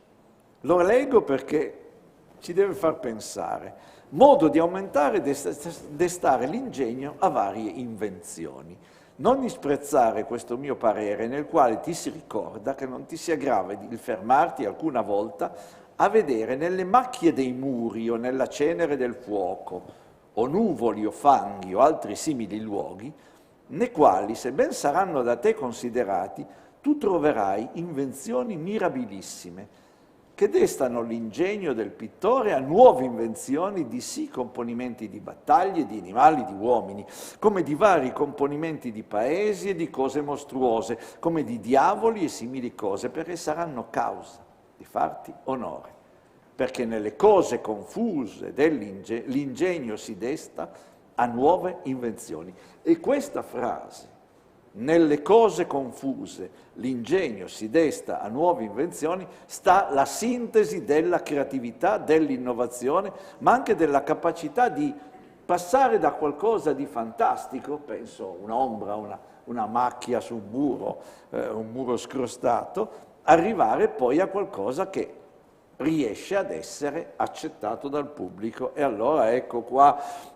Lo leggo perché ci deve far pensare. Modo di aumentare e destare l'ingegno a varie invenzioni. Non disprezzare questo mio parere, nel quale ti si ricorda che non ti sia grave di fermarti alcuna volta a vedere nelle macchie dei muri o nella cenere del fuoco, o nuvoli o fanghi o altri simili luoghi, nei quali, se ben saranno da te considerati, tu troverai invenzioni mirabilissime, che destano l'ingegno del pittore a nuove invenzioni di sì componimenti di battaglie, di animali, di uomini, come di vari componimenti di paesi e di cose mostruose, come di diavoli e simili cose, perché saranno causa di farti onore. Perché nelle cose confuse l'ingegno si desta a nuove invenzioni. E questa frase, nelle cose confuse l'ingegno si desta a nuove invenzioni, sta la sintesi della creatività, dell'innovazione, ma anche della capacità di passare da qualcosa di fantastico, penso un'ombra, una macchia sul muro, un muro scrostato, arrivare poi a qualcosa che riesce ad essere accettato dal pubblico. E allora ecco qua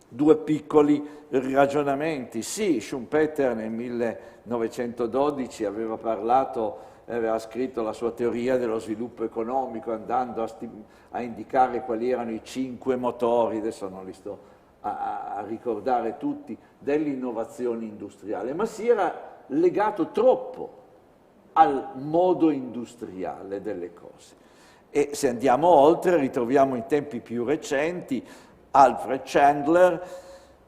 due piccoli ragionamenti. Sì, Schumpeter nel 1912 aveva scritto la sua teoria dello sviluppo economico, andando a indicare quali erano i 5 motori, adesso non li sto a ricordare tutti, dell'innovazione industriale, ma si era legato troppo al modo industriale delle cose. E se andiamo oltre, ritroviamo in tempi più recenti Alfred Chandler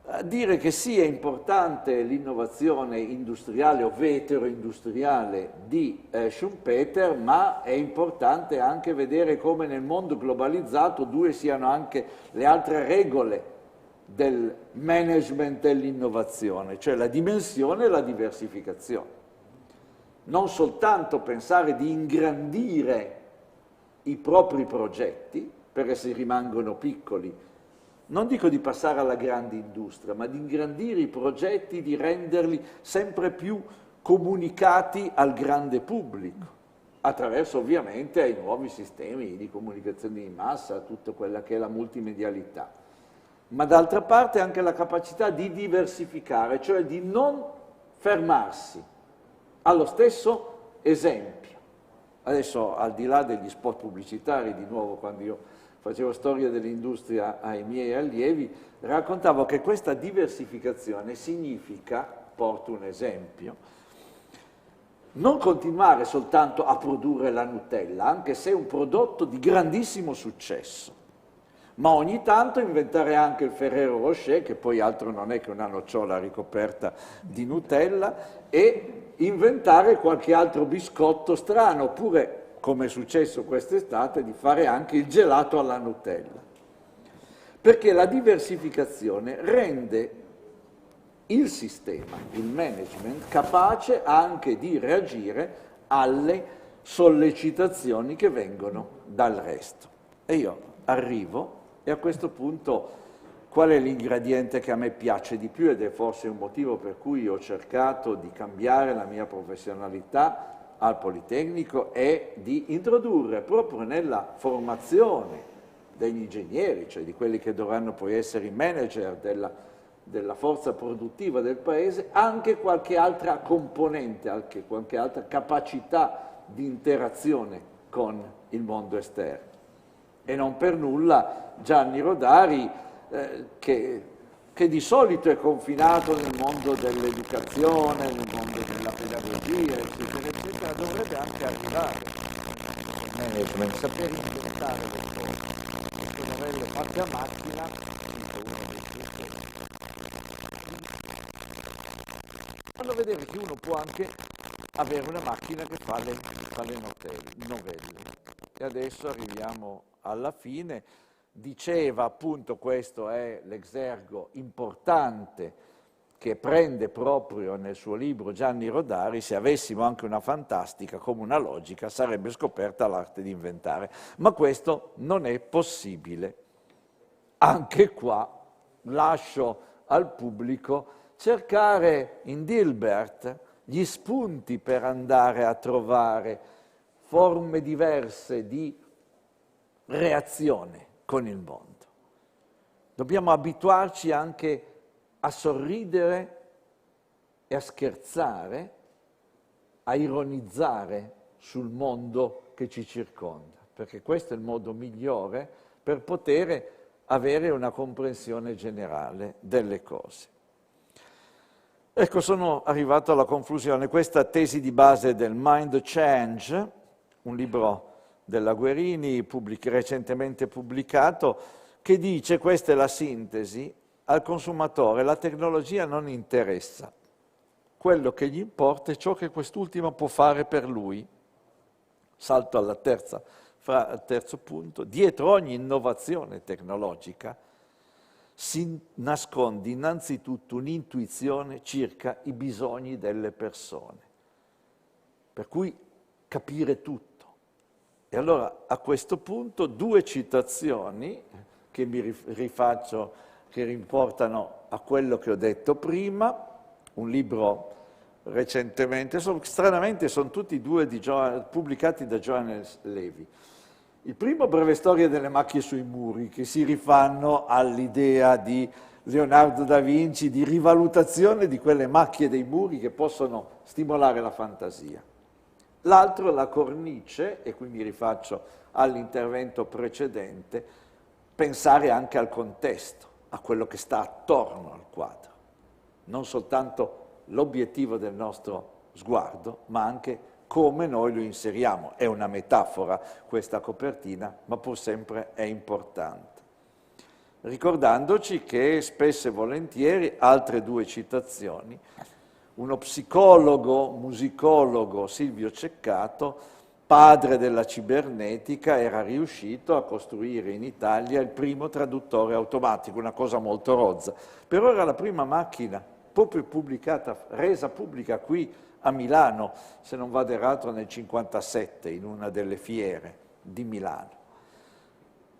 a dire che sì, è importante l'innovazione industriale o vetero-industriale di Schumpeter, ma è importante anche vedere come nel mondo globalizzato due siano anche le altre regole del management dell'innovazione, cioè la dimensione e la diversificazione. Non soltanto pensare di ingrandire i propri progetti, perché se rimangono piccoli, non dico di passare alla grande industria, ma di ingrandire i progetti, di renderli sempre più comunicati al grande pubblico, attraverso ovviamente ai nuovi sistemi di comunicazione di massa, tutta quella che è la multimedialità. Ma d'altra parte anche la capacità di diversificare, cioè di non fermarsi allo stesso esempio. Adesso, al di là degli spot pubblicitari, di nuovo, quando io facevo storia dell'industria ai miei allievi, raccontavo che questa diversificazione significa, porto un esempio, non continuare soltanto a produrre la Nutella, anche se è un prodotto di grandissimo successo, ma ogni tanto inventare anche il Ferrero Rocher, che poi altro non è che una nocciola ricoperta di Nutella, e inventare qualche altro biscotto strano, oppure, come è successo quest'estate, di fare anche il gelato alla Nutella. Perché la diversificazione rende il sistema, il management, capace anche di reagire alle sollecitazioni che vengono dal resto. E io arrivo, e a questo punto qual è l'ingrediente che a me piace di più, ed è forse un motivo per cui ho cercato di cambiare la mia professionalità al Politecnico, è di introdurre proprio nella formazione degli ingegneri, cioè di quelli che dovranno poi essere i manager della forza produttiva del paese, anche qualche altra componente, anche qualche altra capacità di interazione con il mondo esterno. E non per nulla Gianni Rodari, che di solito è confinato nel mondo dell'educazione, nel mondo della pedagogia, eccetera, eccetera, dovrebbe anche arrivare al management, saper inventare le cose. Queste novelle fatte a macchina, fanno vedere che uno può anche avere una macchina che fa le novelle. E adesso arriviamo alla fine. Diceva appunto, questo è l'esergo importante che prende proprio nel suo libro Gianni Rodari: se avessimo anche una fantastica come una logica sarebbe scoperta l'arte di inventare. Ma questo non è possibile. Anche qua lascio al pubblico cercare in Dilbert gli spunti per andare a trovare forme diverse di reazione con il mondo. Dobbiamo abituarci anche a sorridere e a scherzare, a ironizzare sul mondo che ci circonda, perché questo è il modo migliore per poter avere una comprensione generale delle cose. Ecco, sono arrivato alla conclusione. Questa tesi di base del Mind Change, un libro della Guerini, recentemente pubblicato, che dice, questa è la sintesi: al consumatore la tecnologia non interessa, quello che gli importa è ciò che quest'ultima può fare per lui. Salto al terzo punto: dietro ogni innovazione tecnologica si nasconde innanzitutto un'intuizione circa i bisogni delle persone, per cui capire tutto. E allora a questo punto due citazioni che mi rifaccio, che riportano a quello che ho detto prima, un libro recentemente, stranamente sono tutti e due pubblicati da Johannes Levi. Il primo, Breve storia delle macchie sui muri, che si rifanno all'idea di Leonardo da Vinci di rivalutazione di quelle macchie dei muri che possono stimolare la fantasia. L'altro, La cornice, e qui mi rifaccio all'intervento precedente, pensare anche al contesto, a quello che sta attorno al quadro. Non soltanto l'obiettivo del nostro sguardo, ma anche come noi lo inseriamo. È una metafora questa copertina, ma pur sempre è importante. Ricordandoci che spesso e volentieri, altre due citazioni, uno psicologo, musicologo, Silvio Ceccato, padre della cibernetica, era riuscito a costruire in Italia il primo traduttore automatico, una cosa molto rozza. Però era la prima macchina proprio resa pubblica qui a Milano, se non vado errato nel 1957, in una delle fiere di Milano.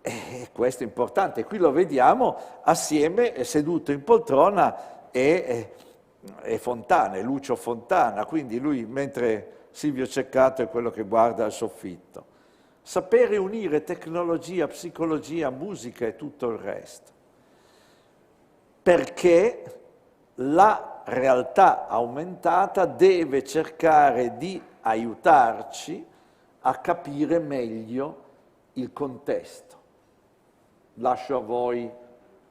E questo è importante. Qui lo vediamo assieme, seduto in poltrona, è Fontana, è Lucio Fontana, quindi lui, mentre Silvio Ceccato è quello che guarda al soffitto. Sapere unire tecnologia, psicologia, musica e tutto il resto. Perché la realtà aumentata deve cercare di aiutarci a capire meglio il contesto, lascio a voi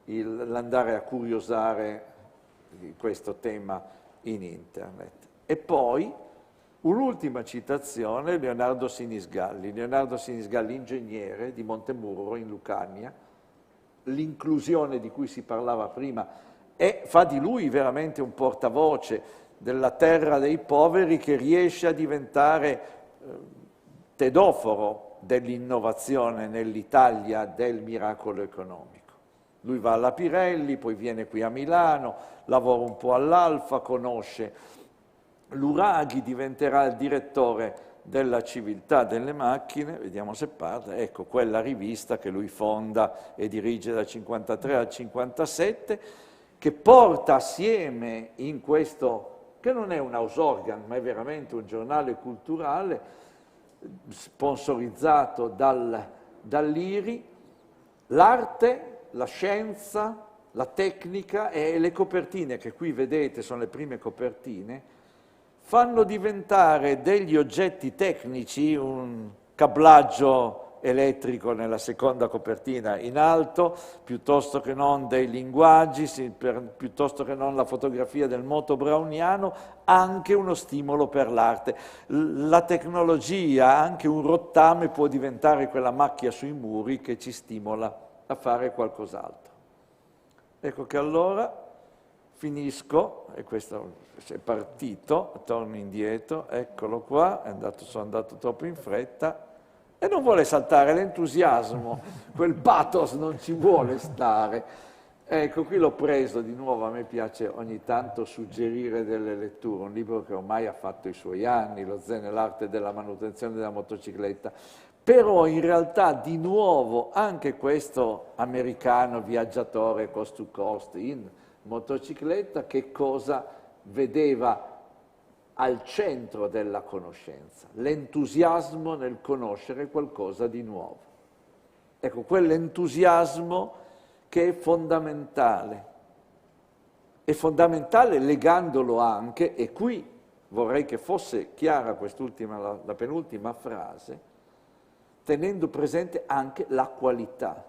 l'andare a curiosare questo tema in internet. E poi un'ultima citazione, Leonardo Sinisgalli, ingegnere di Montemurro in Lucania, l'inclusione di cui si parlava prima, e fa di lui veramente un portavoce della terra dei poveri che riesce a diventare tedoforo dell'innovazione nell'Italia del miracolo economico. Lui va alla Pirelli, poi viene qui a Milano, lavora un po' all'Alfa, conosce l'Uraghi, diventerà il direttore della civiltà delle macchine, vediamo se parla, ecco quella rivista che lui fonda e dirige dal 53 al 57, che porta assieme in questo, che non è un house organ, ma è veramente un giornale culturale, sponsorizzato dall'IRI, l'arte, la scienza, la tecnica e le copertine, che qui vedete sono le prime copertine, fanno diventare degli oggetti tecnici, un cablaggio elettrico nella seconda copertina in alto, piuttosto che non dei linguaggi, piuttosto che non la fotografia del moto browniano, anche uno stimolo per l'arte. La tecnologia, anche un rottame, può diventare quella macchia sui muri che ci stimola a fare qualcos'altro. Ecco che allora finisco, e questo è partito, torno indietro, eccolo qua, sono andato troppo in fretta, e non vuole saltare l'entusiasmo, quel pathos non ci vuole stare. Ecco, qui l'ho preso di nuovo, a me piace ogni tanto suggerire delle letture, un libro che ormai ha fatto i suoi anni, Lo Zen e l'arte della manutenzione della motocicletta, però in realtà di nuovo anche questo americano viaggiatore coast to coast in motocicletta che cosa vedeva al centro della conoscenza? L'entusiasmo nel conoscere qualcosa di nuovo. Ecco, quell'entusiasmo che è fondamentale legandolo anche, e qui vorrei che fosse chiara quest'ultima, la penultima frase, tenendo presente anche la qualità.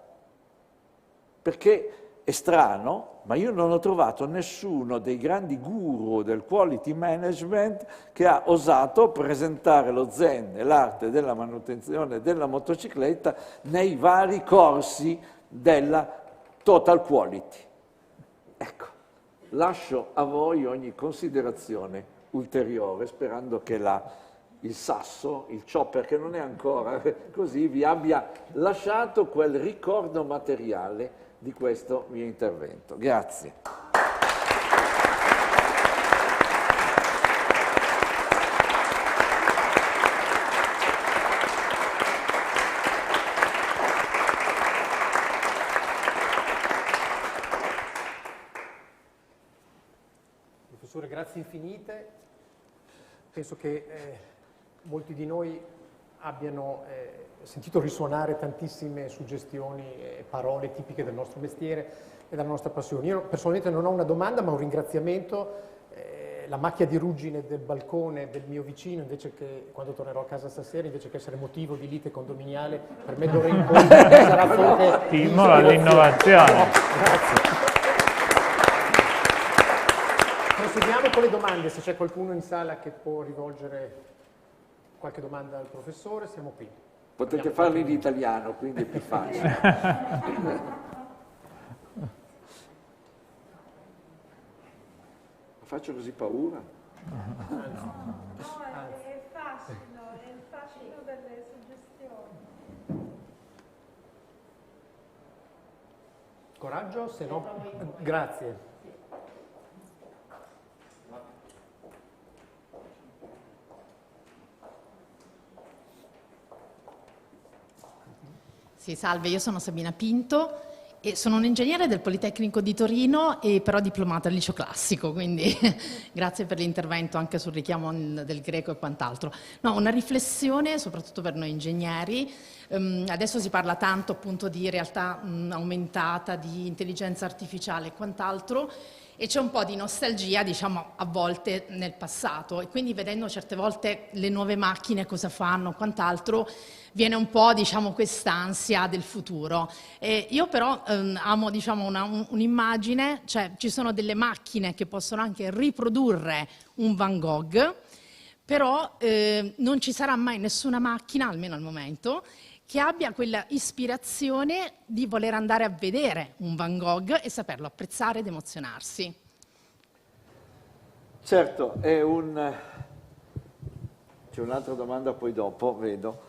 Perché è strano, ma io non ho trovato nessuno dei grandi guru del quality management che ha osato presentare lo Zen e l'arte della manutenzione della motocicletta nei vari corsi della total quality. Ecco, lascio a voi ogni considerazione ulteriore, sperando che il sasso, il chopper, che non è ancora così, vi abbia lasciato quel ricordo materiale di questo mio intervento. Grazie. Professore, grazie infinite. Penso che molti di noi abbiano sentito risuonare tantissime suggestioni e parole tipiche del nostro mestiere e della nostra passione. Io personalmente non ho una domanda, ma un ringraziamento. La macchia di ruggine del balcone del mio vicino, invece che, quando tornerò a casa stasera, invece che essere motivo di lite condominiale, per me d'ora in poi sarà fonte di stimolo all'innovazione. Grazie. Proseguiamo con le domande, se c'è qualcuno in sala che può rivolgere qualche domanda al professore, siamo qui. Potete farlo in italiano, quindi è più facile. Faccio così paura? No, è il fascino delle suggestioni. Coraggio, se no... Grazie. Sì, salve, io sono Sabina Pinto e sono un ingegnere del Politecnico di Torino e però diplomata al liceo classico, quindi grazie per l'intervento anche sul richiamo del greco e quant'altro. No, una riflessione soprattutto per noi ingegneri. Adesso si parla tanto appunto di realtà aumentata, di intelligenza artificiale e quant'altro, e c'è un po' di nostalgia, diciamo, a volte nel passato, e quindi vedendo certe volte le nuove macchine cosa fanno, quant'altro, viene un po', diciamo, quest'ansia del futuro. Io però amo, diciamo, un'immagine, cioè ci sono delle macchine che possono anche riprodurre un Van Gogh, però non ci sarà mai nessuna macchina, almeno al momento, che abbia quella ispirazione di voler andare a vedere un Van Gogh e saperlo apprezzare ed emozionarsi. Certo, c'è un'altra domanda poi dopo, vedo.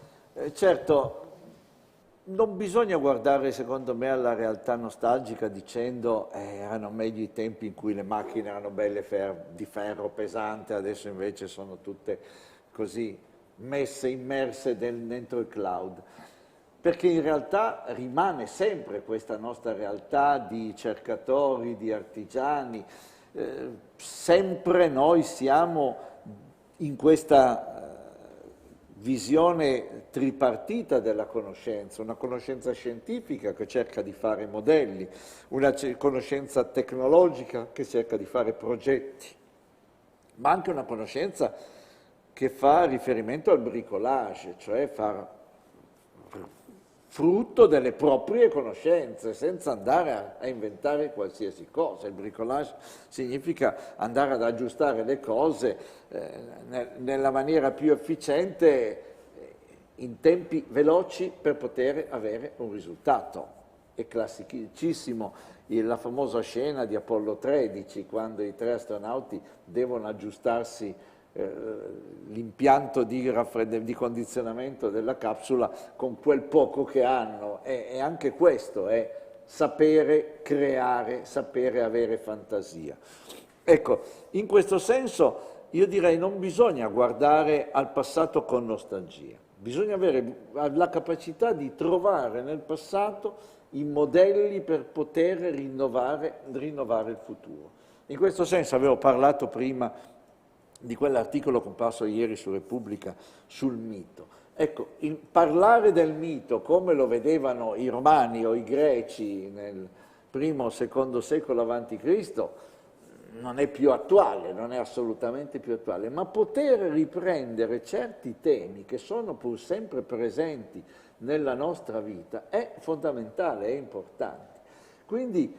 Certo, non bisogna guardare, secondo me, alla realtà nostalgica dicendo erano meglio i tempi in cui le macchine erano belle di ferro pesante, adesso invece sono tutte così immerse dentro il cloud. Perché in realtà rimane sempre questa nostra realtà di cercatori, di artigiani, sempre noi siamo in questa visione tripartita della conoscenza, una conoscenza scientifica che cerca di fare modelli, una conoscenza tecnologica che cerca di fare progetti, ma anche una conoscenza che fa riferimento al bricolage, cioè far frutto delle proprie conoscenze, senza andare a inventare qualsiasi cosa. Il bricolage significa andare ad aggiustare le cose nella maniera più efficiente, in tempi veloci, per poter avere un risultato. È classicissimo la famosa scena di Apollo 13, quando i 3 astronauti devono aggiustarsi l'impianto di condizionamento della capsula con quel poco che hanno, e anche questo è sapere creare, sapere avere fantasia. Ecco, in questo senso io direi non bisogna guardare al passato con nostalgia, bisogna avere la capacità di trovare nel passato i modelli per poter rinnovare il futuro. In questo senso avevo parlato prima di quell'articolo comparso ieri su Repubblica sul mito. Ecco, parlare del mito come lo vedevano i romani o i greci nel primo o secondo secolo a.C. non è più attuale, non è assolutamente più attuale, ma poter riprendere certi temi che sono pur sempre presenti nella nostra vita è fondamentale, è importante. Quindi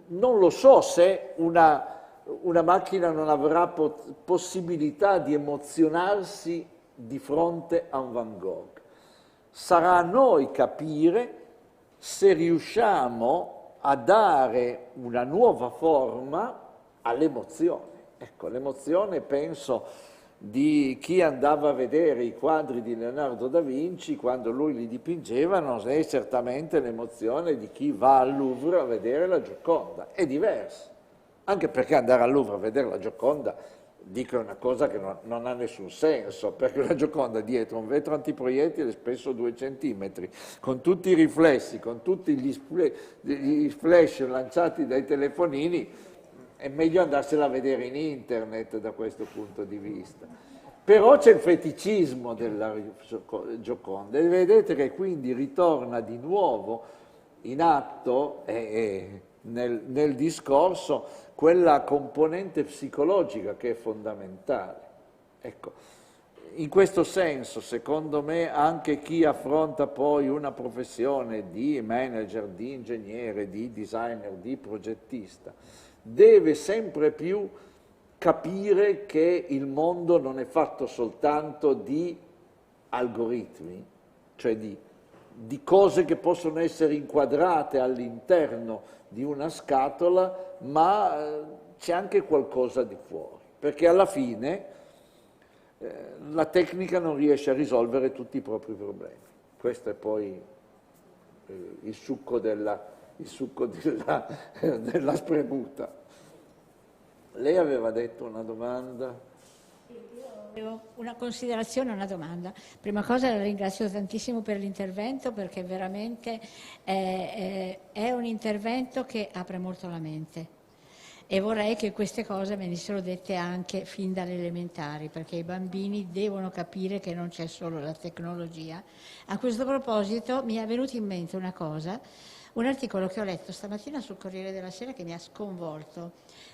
non lo so se una macchina non avrà possibilità di emozionarsi di fronte a un Van Gogh. Sarà a noi capire se riusciamo a dare una nuova forma all'emozione. Ecco, l'emozione, penso, di chi andava a vedere i quadri di Leonardo da Vinci quando lui li dipingeva, non è certamente l'emozione di chi va al Louvre a vedere la Gioconda. È diverso. Anche perché andare al Louvre a vedere la Gioconda, dico, è una cosa che non ha nessun senso, perché la Gioconda dietro un vetro antiproiettile spesso 2 centimetri, con tutti i riflessi, con tutti gli flash lanciati dai telefonini, è meglio andarsela a vedere in internet da questo punto di vista. Però c'è il feticismo della Gioconda e vedete che quindi ritorna di nuovo in atto nel discorso quella componente psicologica che è fondamentale. Ecco, in questo senso, secondo me, anche chi affronta poi una professione di manager, di ingegnere, di designer, di progettista, deve sempre più capire che il mondo non è fatto soltanto di algoritmi, cioè di cose che possono essere inquadrate all'interno di una scatola, ma c'è anche qualcosa di fuori, perché alla fine la tecnica non riesce a risolvere tutti i propri problemi. Questo è poi il succo della spremuta. Lei aveva detto una domanda? Avevo una considerazione e una domanda. Prima cosa la ringrazio tantissimo per l'intervento, perché veramente è un intervento che apre molto la mente, e vorrei che queste cose venissero dette anche fin dalle elementari, perché i bambini devono capire che non c'è solo la tecnologia. A questo proposito mi è venuta in mente una cosa. un articolo che ho letto stamattina sul Corriere della Sera che mi ha sconvolto,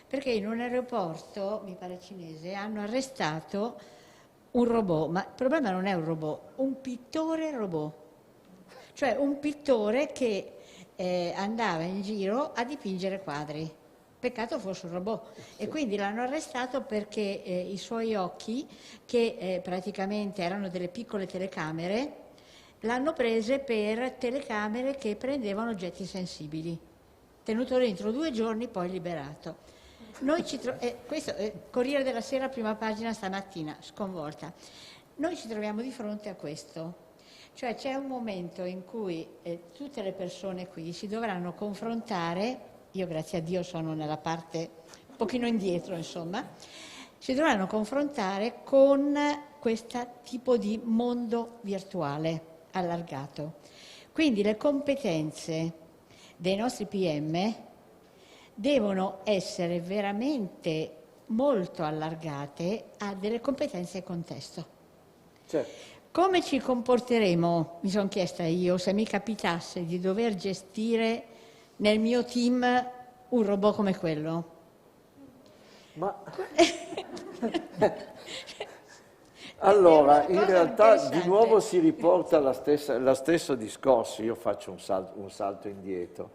perché in un aeroporto, mi pare cinese, hanno arrestato un robot, ma il problema non è un robot, un pittore robot, cioè un pittore che andava in giro a dipingere quadri. Peccato fosse un robot. Sì. E quindi l'hanno arrestato perché i suoi occhi, che praticamente erano delle piccole telecamere, l'hanno prese per telecamere che prendevano oggetti sensibili. Tenuto dentro 2 giorni, poi liberato. Noi questo Corriere della Sera, prima pagina stamattina, sconvolta. Noi ci troviamo di fronte a questo. Cioè c'è un momento in cui tutte le persone qui si dovranno confrontare, io grazie a Dio sono nella parte un pochino indietro insomma, si dovranno confrontare con questo tipo di mondo virtuale allargato. Quindi le competenze dei nostri PM devono essere veramente molto allargate a delle competenze e contesto. Certo. Come ci comporteremo, mi sono chiesta io, se mi capitasse di dover gestire nel mio team un robot come quello? Ma allora, in realtà di nuovo si riporta allo stesso discorso, io faccio un salto indietro,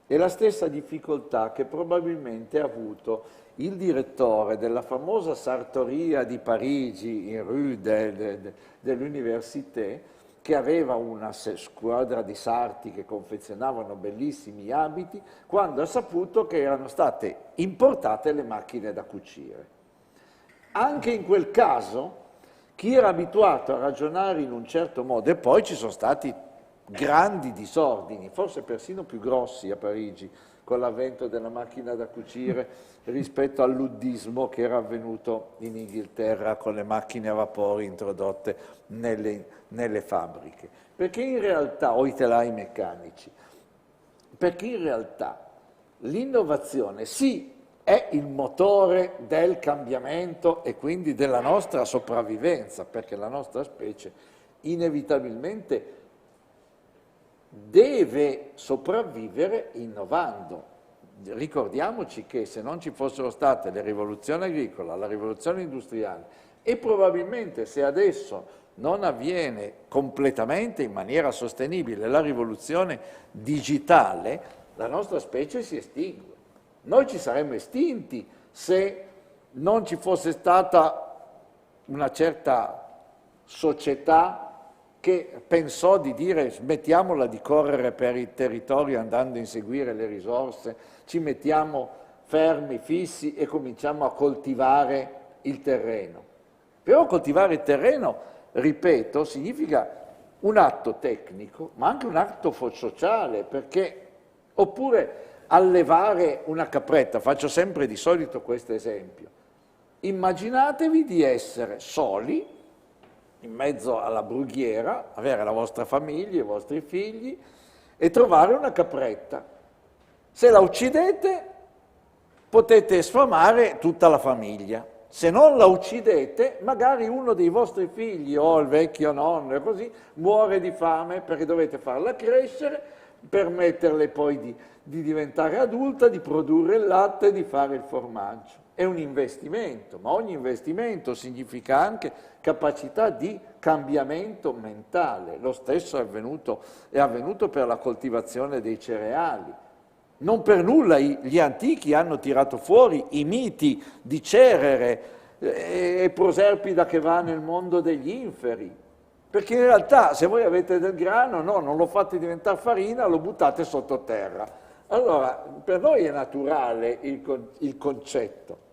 e la stessa difficoltà che probabilmente ha avuto il direttore della famosa sartoria di Parigi, in Rue dell'Université, che aveva una squadra di sarti che confezionavano bellissimi abiti, quando ha saputo che erano state importate le macchine da cucire. Anche in quel caso, chi era abituato a ragionare in un certo modo, e poi ci sono stati grandi disordini, forse persino più grossi a Parigi, con l'avvento della macchina da cucire rispetto al luddismo che era avvenuto in Inghilterra con le macchine a vapore introdotte nelle fabbriche. Perché in realtà, o i telai meccanici, perché in realtà l'innovazione sì è il motore del cambiamento e quindi della nostra sopravvivenza, perché la nostra specie inevitabilmente deve sopravvivere innovando. Ricordiamoci che se non ci fossero state le rivoluzioni agricola, la rivoluzione industriale e probabilmente se adesso non avviene completamente in maniera sostenibile la rivoluzione digitale, la nostra specie si estingue. Noi ci saremmo estinti se non ci fosse stata una certa società che pensò di dire smettiamola di correre per il territorio andando a inseguire le risorse, ci mettiamo fermi, fissi e cominciamo a coltivare il terreno. Però coltivare il terreno, ripeto, significa un atto tecnico, ma anche un atto sociale, perché oppure allevare una capretta, faccio sempre di solito questo esempio, immaginatevi di essere soli, in mezzo alla brughiera, avere la vostra famiglia, i vostri figli e trovare una capretta. Se la uccidete potete sfamare tutta la famiglia. Se non la uccidete, magari uno dei vostri figli o il vecchio nonno e così muore di fame perché dovete farla crescere, permetterle poi di diventare adulta, di produrre il latte e di fare il formaggio. È un investimento, ma ogni investimento significa anche capacità di cambiamento mentale. Lo stesso è avvenuto per la coltivazione dei cereali. Non per nulla gli antichi hanno tirato fuori i miti di Cerere e Proserpida che va nel mondo degli inferi. Perché in realtà se voi avete del grano, no, non lo fate diventare farina, lo buttate sottoterra. Allora, per noi è naturale il concetto.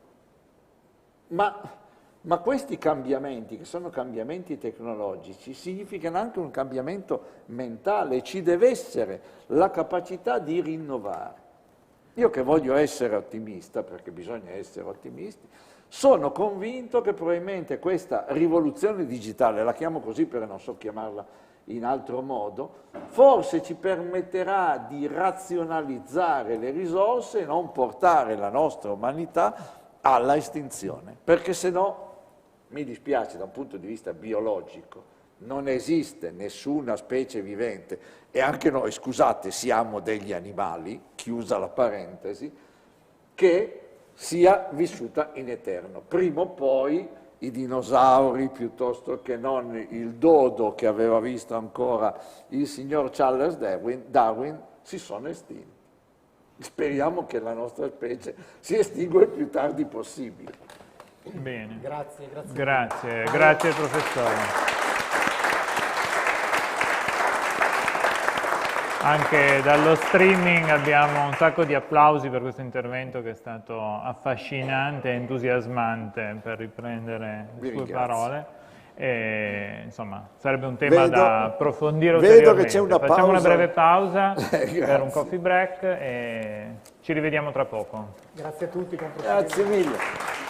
Ma questi cambiamenti, che sono cambiamenti tecnologici, significano anche un cambiamento mentale, ci deve essere la capacità di rinnovare. Io che voglio essere ottimista, perché bisogna essere ottimisti, sono convinto che probabilmente questa rivoluzione digitale, la chiamo così perché non so chiamarla in altro modo, forse ci permetterà di razionalizzare le risorse e non portare la nostra umanità alla estinzione, perché se no, mi dispiace da un punto di vista biologico, non esiste nessuna specie vivente, e anche noi, scusate, siamo degli animali, chiusa la parentesi, che sia vissuta in eterno. Prima o poi i dinosauri, piuttosto che non il dodo che aveva visto ancora il signor Charles Darwin, si sono estinti. Speriamo che la nostra specie si estingua il più tardi possibile. Bene. Grazie. Grazie professore. Anche dallo streaming abbiamo un sacco di applausi per questo intervento che è stato affascinante e entusiasmante, per riprendere le sue parole. E, insomma, sarebbe un tema da approfondire ulteriormente. Vedo che c'è una pausa. Facciamo una breve pausa per un coffee break e ci rivediamo tra poco. Grazie a tutti. Grazie mille.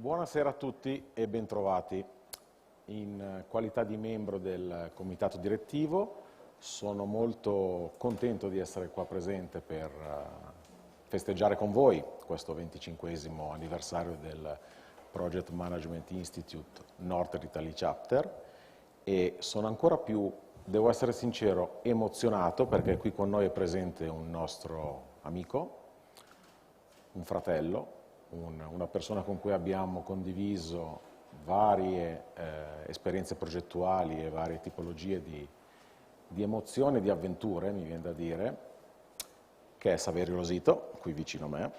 Buonasera a tutti e bentrovati. In qualità di membro del comitato direttivo sono molto contento di essere qua presente per festeggiare con voi questo 25esimo anniversario del Project Management Institute Northern Italy Chapter e sono ancora più, devo essere sincero, emozionato perché qui con noi è presente un nostro amico, un fratello, una persona con cui abbiamo condiviso varie esperienze progettuali e varie tipologie di emozioni e di avventure, mi viene da dire, che è Saverio Losito, qui vicino a me,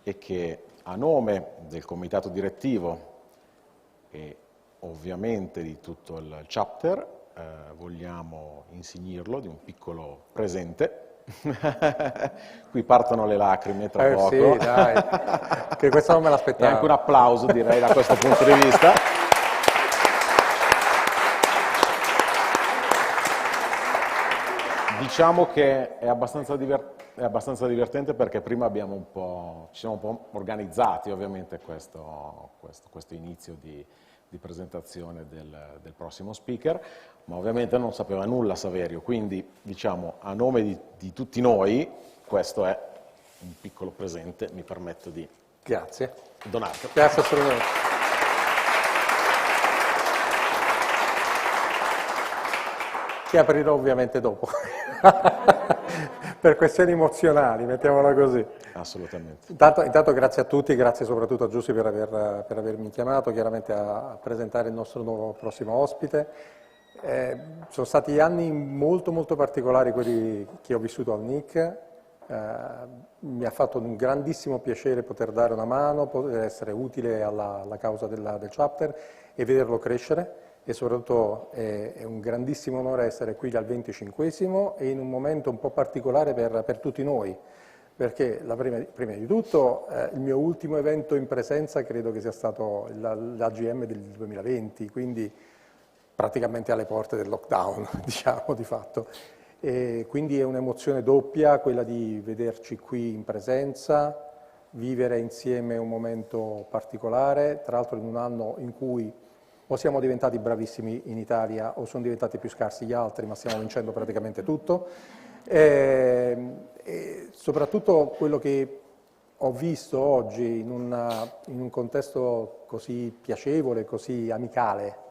e che a nome del comitato direttivo e ovviamente di tutto il chapter vogliamo insignirlo di un piccolo presente. Qui partono le lacrime tra poco. Sì, dai, che questo non me l'aspettavo. E anche un applauso, direi, da questo punto di vista. Diciamo che è abbastanza divertente perché prima abbiamo ci siamo un po' organizzati ovviamente questo inizio di presentazione del prossimo speaker, ma ovviamente non sapeva nulla Saverio, quindi diciamo a nome di tutti noi questo è un piccolo presente, mi permetto di donarlo. Grazie assolutamente. Che aprirò ovviamente dopo, per questioni emozionali, mettiamola così. Assolutamente. Intanto grazie a tutti, grazie soprattutto a Giussi per avermi chiamato, chiaramente a presentare il nostro nuovo prossimo ospite. Sono stati anni molto molto particolari quelli che ho vissuto al NIC, mi ha fatto un grandissimo piacere poter dare una mano, poter essere utile alla causa del chapter e vederlo crescere. E soprattutto è un grandissimo onore essere qui al 25esimo e in un momento un po' particolare per tutti noi, perché prima di tutto il mio ultimo evento in presenza credo che sia stato l'AGM del 2020, quindi praticamente alle porte del lockdown, diciamo di fatto. E quindi è un'emozione doppia quella di vederci qui in presenza, vivere insieme un momento particolare, tra l'altro in un anno in cui o siamo diventati bravissimi in Italia o sono diventati più scarsi gli altri, ma stiamo vincendo praticamente tutto. E soprattutto quello che ho visto oggi in un contesto così piacevole, così amicale,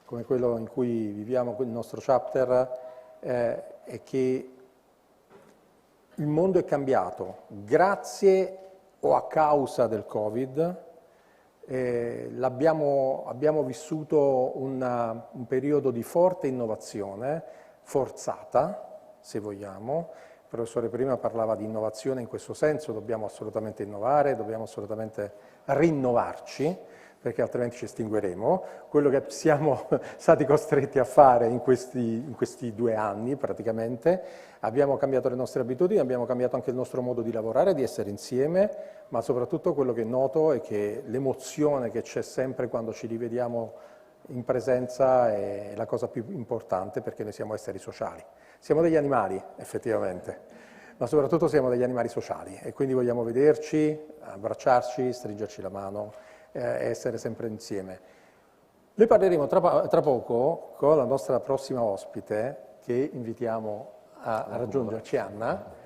come quello in cui viviamo il nostro chapter, è che il mondo è cambiato grazie o a causa del Covid. Abbiamo vissuto un periodo di forte innovazione, forzata, se vogliamo. Il professore prima parlava di innovazione in questo senso, dobbiamo assolutamente innovare, dobbiamo assolutamente rinnovarci, perché altrimenti ci estingueremo. Quello che siamo stati costretti a fare in questi 2 anni praticamente, abbiamo cambiato le nostre abitudini, abbiamo cambiato anche il nostro modo di lavorare, di essere insieme, ma soprattutto quello che noto è che l'emozione che c'è sempre quando ci rivediamo in presenza è la cosa più importante, perché noi siamo esseri sociali. Siamo degli animali, effettivamente, ma soprattutto siamo degli animali sociali e quindi vogliamo vederci, abbracciarci, stringerci la mano e essere sempre insieme. Noi parleremo tra poco con la nostra prossima ospite, che invitiamo a raggiungerci, Anna.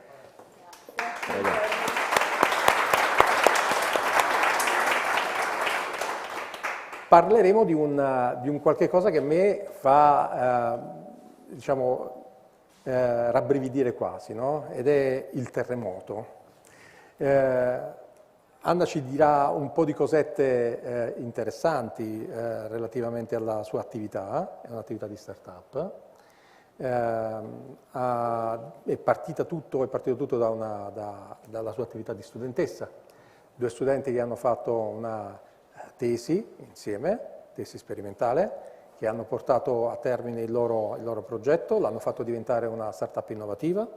Parleremo di un qualche cosa che a me fa, rabbrividire quasi, no? Ed è il terremoto. Anna ci dirà un po' di cosette interessanti relativamente alla sua attività, è un'attività di start-up. È partito tutto dalla sua attività di studentessa. 2 studenti che hanno fatto una tesi insieme, tesi sperimentale, che hanno portato a termine il loro progetto, l'hanno fatto diventare una start-up innovativa,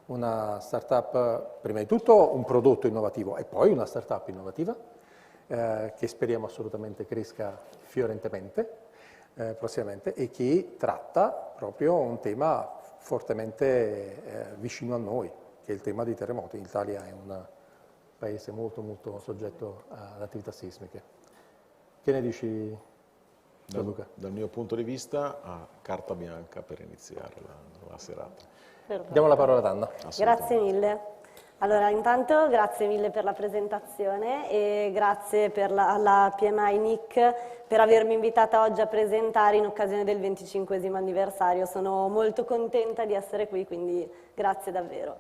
una start-up, prima di tutto un prodotto innovativo e poi una start-up innovativa, che speriamo assolutamente cresca fiorentemente prossimamente e che tratta proprio un tema fortemente vicino a noi, che è il tema dei terremoti. L'Italia è un paese molto molto soggetto ad attività sismiche. Che ne dici, Luca? Dal mio punto di vista, carta bianca per iniziare la serata. Perfetto. Diamo la parola ad Anna. Grazie mille. Allora, intanto grazie mille per la presentazione e grazie alla PMI-NIC per avermi invitata oggi a presentare in occasione del 25° anniversario. Sono molto contenta di essere qui, quindi grazie davvero.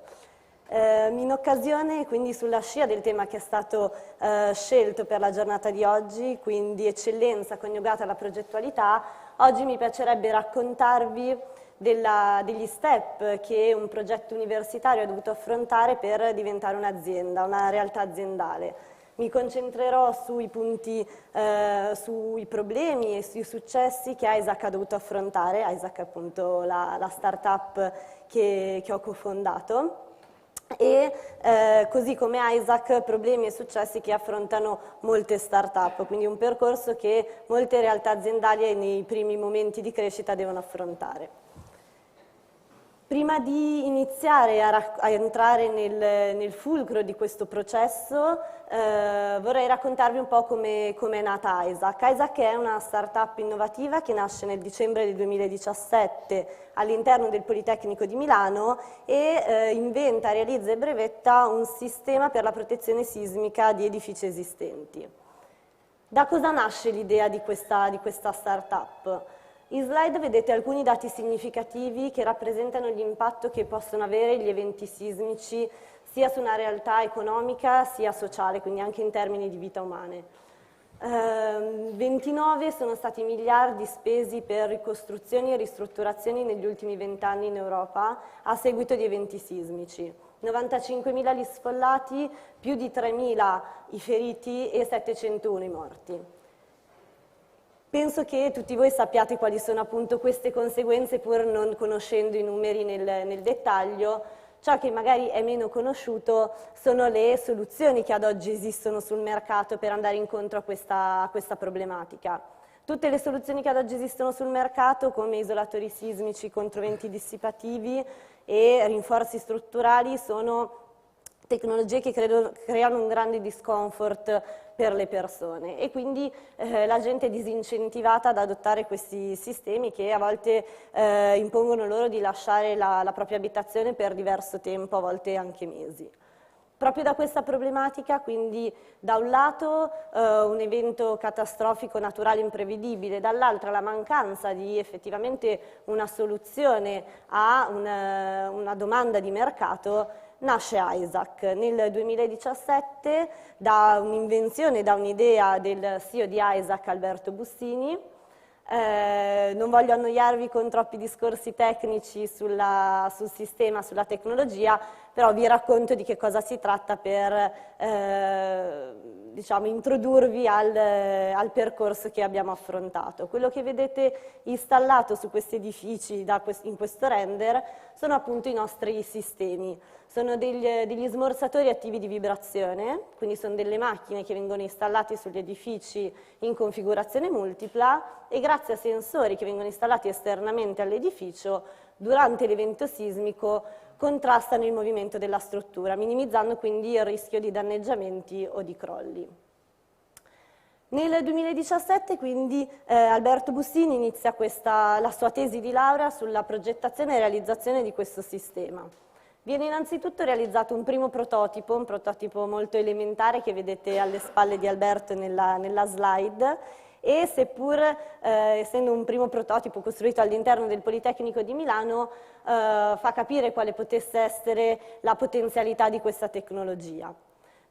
In occasione, quindi sulla scia del tema che è stato scelto per la giornata di oggi, quindi eccellenza coniugata alla progettualità, oggi mi piacerebbe raccontarvi degli step che un progetto universitario ha dovuto affrontare per diventare un'azienda, una realtà aziendale. Mi concentrerò sui punti, sui problemi e sui successi che Isaac ha dovuto affrontare. Isaac è appunto la startup che ho cofondato. E così come Isaac, problemi e successi che affrontano molte start-up, quindi un percorso che molte realtà aziendali nei primi momenti di crescita devono affrontare. Prima di iniziare a entrare nel fulcro di questo processo, vorrei raccontarvi un po' come è nata Isaac. Isaac è una startup innovativa che nasce nel dicembre del 2017 all'interno del Politecnico di Milano e inventa, realizza e brevetta un sistema per la protezione sismica di edifici esistenti. Da cosa nasce l'idea di questa startup? In slide vedete alcuni dati significativi che rappresentano l'impatto che possono avere gli eventi sismici sia su una realtà economica sia sociale, quindi anche in termini di vita umane. 29 sono stati i miliardi spesi per ricostruzioni e ristrutturazioni negli ultimi 20 anni in Europa a seguito di eventi sismici. 95.000 gli sfollati, più di 3.000 i feriti e 701 i morti. Penso che tutti voi sappiate quali sono appunto queste conseguenze, pur non conoscendo i numeri nel dettaglio. Ciò che magari è meno conosciuto sono le soluzioni che ad oggi esistono sul mercato per andare incontro a questa problematica. Tutte le soluzioni che ad oggi esistono sul mercato, come isolatori sismici contro venti dissipativi e rinforzi strutturali, sono tecnologie che creano un grande discomfort per le persone e quindi la gente è disincentivata ad adottare questi sistemi che a volte impongono loro di lasciare la propria abitazione per diverso tempo, a volte anche mesi. Proprio da questa problematica, quindi da un lato un evento catastrofico naturale imprevedibile, dall'altro la mancanza di effettivamente una soluzione a una domanda di mercato, nasce Isaac. Nel 2017 da un'invenzione, da un'idea del CEO di Isaac, Alberto Bussini. Non voglio annoiarvi con troppi discorsi tecnici sul sistema, sulla tecnologia, però vi racconto di che cosa si tratta per diciamo, introdurvi al percorso che abbiamo affrontato. Quello che vedete installato su questi edifici in questo render sono appunto i nostri sistemi. Sono degli smorzatori attivi di vibrazione, quindi sono delle macchine che vengono installate sugli edifici in configurazione multipla e grazie a sensori che vengono installati esternamente all'edificio, durante l'evento sismico contrastano il movimento della struttura, minimizzando quindi il rischio di danneggiamenti o di crolli. Nel 2017 quindi Alberto Bussini inizia la sua tesi di laurea sulla progettazione e realizzazione di questo sistema. Viene innanzitutto realizzato un primo prototipo, un prototipo molto elementare che vedete alle spalle di Alberto nella slide e seppur essendo un primo prototipo costruito all'interno del Politecnico di Milano fa capire quale potesse essere la potenzialità di questa tecnologia.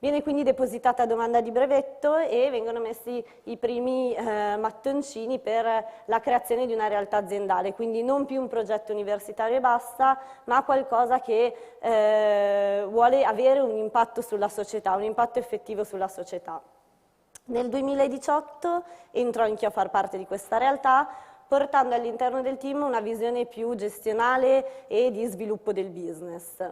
Viene quindi depositata domanda di brevetto e vengono messi i primi mattoncini per la creazione di una realtà aziendale, quindi non più un progetto universitario e basta, ma qualcosa che vuole avere un impatto sulla società, un impatto effettivo sulla società. Nel 2018 entro anch'io a far parte di questa realtà, portando all'interno del team una visione più gestionale e di sviluppo del business,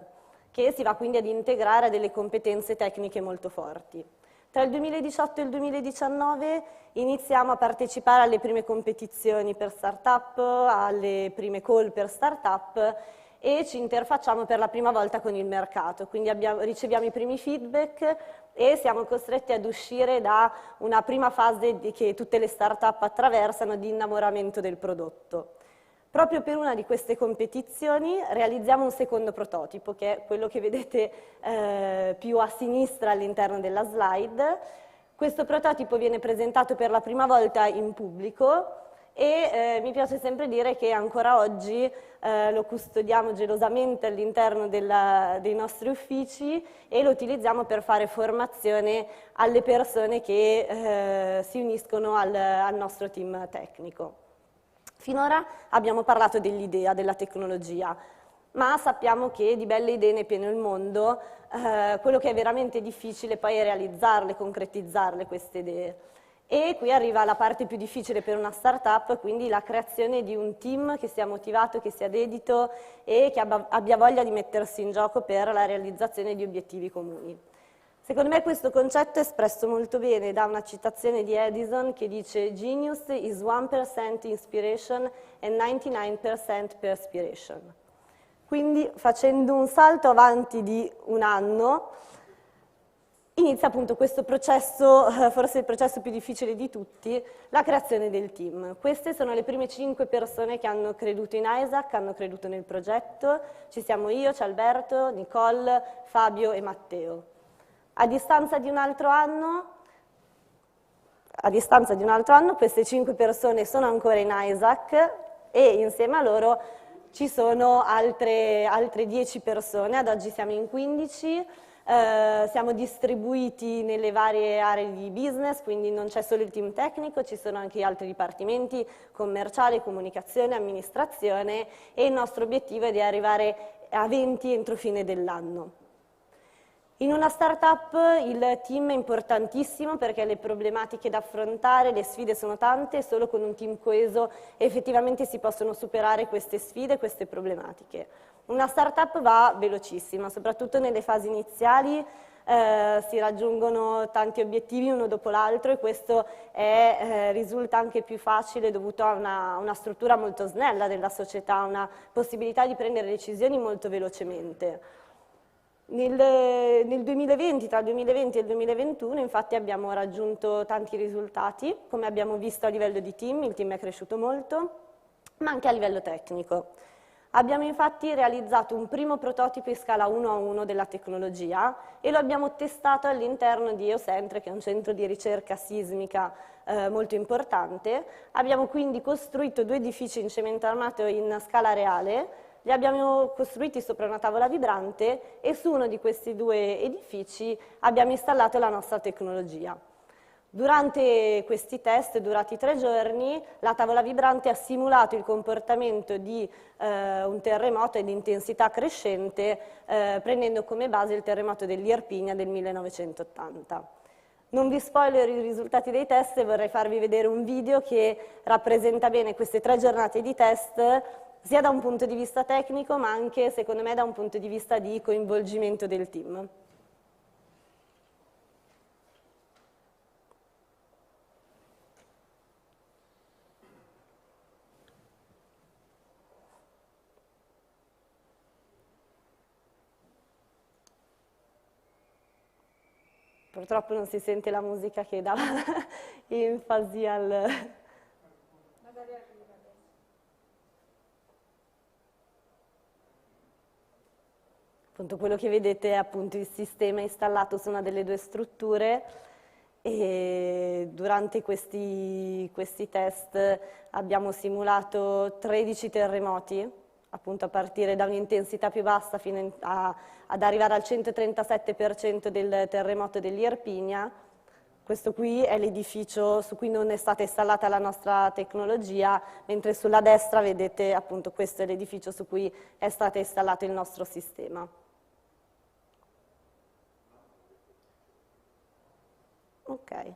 che si va quindi ad integrare a delle competenze tecniche molto forti. Tra il 2018 e il 2019 iniziamo a partecipare alle prime competizioni per start-up, alle prime call per start-up e ci interfacciamo per la prima volta con il mercato, quindi riceviamo i primi feedback e siamo costretti ad uscire da una prima fase che tutte le start-up attraversano di innamoramento del prodotto. Proprio per una di queste competizioni realizziamo un secondo prototipo, che è quello che vedete più a sinistra all'interno della slide. Questo prototipo viene presentato per la prima volta in pubblico e mi piace sempre dire che ancora oggi lo custodiamo gelosamente all'interno dei nostri uffici e lo utilizziamo per fare formazione alle persone che si uniscono al nostro team tecnico. Finora abbiamo parlato dell'idea, della tecnologia, ma sappiamo che di belle idee ne è pieno il mondo, quello che è veramente difficile poi è realizzarle, concretizzarle queste idee. E qui arriva la parte più difficile per una startup, quindi la creazione di un team che sia motivato, che sia dedito e che abbia voglia di mettersi in gioco per la realizzazione di obiettivi comuni. Secondo me questo concetto è espresso molto bene da una citazione di Edison che dice "Genius is 1% inspiration and 99% perspiration". Quindi facendo un salto avanti di un anno inizia appunto questo processo, forse il processo più difficile di tutti, la creazione del team. Queste sono le prime 5 persone che hanno creduto in Isaac, hanno creduto nel progetto. Ci siamo io, c'è Alberto, Nicole, Fabio e Matteo. A distanza di un altro anno queste 5 persone sono ancora in Isaac e insieme a loro ci sono altre 10 persone, ad oggi siamo in 15, siamo distribuiti nelle varie aree di business, quindi non c'è solo il team tecnico, ci sono anche altri dipartimenti, commerciale, comunicazione, amministrazione e il nostro obiettivo è di arrivare a 20 entro fine dell'anno. In una startup il team è importantissimo perché le problematiche da affrontare, le sfide sono tante e solo con un team coeso effettivamente si possono superare queste sfide, queste problematiche. Una startup va velocissima, soprattutto nelle fasi iniziali si raggiungono tanti obiettivi uno dopo l'altro e questo risulta anche più facile dovuto a una struttura molto snella della società, una possibilità di prendere decisioni molto velocemente. Nel 2020, tra il 2020 e il 2021, infatti abbiamo raggiunto tanti risultati, come abbiamo visto a livello di team, il team è cresciuto molto, ma anche a livello tecnico. Abbiamo infatti realizzato un primo prototipo in scala 1:1 della tecnologia e lo abbiamo testato all'interno di EOCentre, che è un centro di ricerca sismica molto importante. Abbiamo quindi costruito 2 edifici in cemento armato in scala reale, li abbiamo costruiti sopra una tavola vibrante e su uno di questi 2 edifici abbiamo installato la nostra tecnologia. Durante questi test, durati 3 giorni, la tavola vibrante ha simulato il comportamento di un terremoto di intensità crescente, prendendo come base il terremoto dell'Irpinia del 1980. Non vi spoiler i risultati dei test, vorrei farvi vedere un video che rappresenta bene queste 3 giornate di test, sia da un punto di vista tecnico, ma anche, secondo me, da un punto di vista di coinvolgimento del team. Purtroppo non si sente la musica che dà enfasi al... Magari arriva adesso. Appunto quello che vedete è appunto il sistema installato su una delle 2 strutture e durante questi test abbiamo simulato 13 terremoti, appunto a partire da un'intensità più bassa fino ad arrivare al 137% del terremoto dell'Irpinia. Questo qui è l'edificio su cui non è stata installata la nostra tecnologia, mentre sulla destra vedete appunto questo è l'edificio su cui è stato installato il nostro sistema. Ok.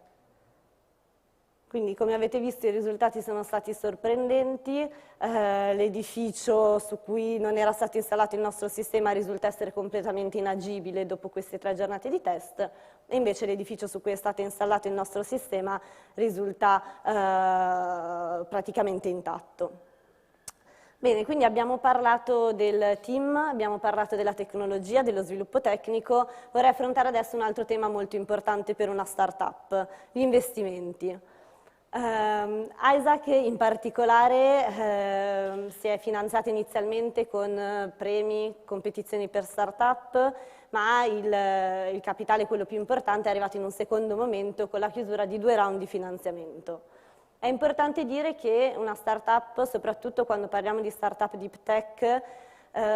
Quindi come avete visto i risultati sono stati sorprendenti, l'edificio su cui non era stato installato il nostro sistema risulta essere completamente inagibile dopo queste 3 giornate di test e invece l'edificio su cui è stato installato il nostro sistema risulta praticamente intatto. Bene, quindi abbiamo parlato del team, abbiamo parlato della tecnologia, dello sviluppo tecnico. Vorrei affrontare adesso un altro tema molto importante per una startup, gli investimenti. Isaac in particolare si è finanziato inizialmente con premi, competizioni per startup, ma il capitale, quello più importante, è arrivato in un secondo momento con la chiusura di 2 round di finanziamento. È importante dire che una startup, soprattutto quando parliamo di startup deep tech,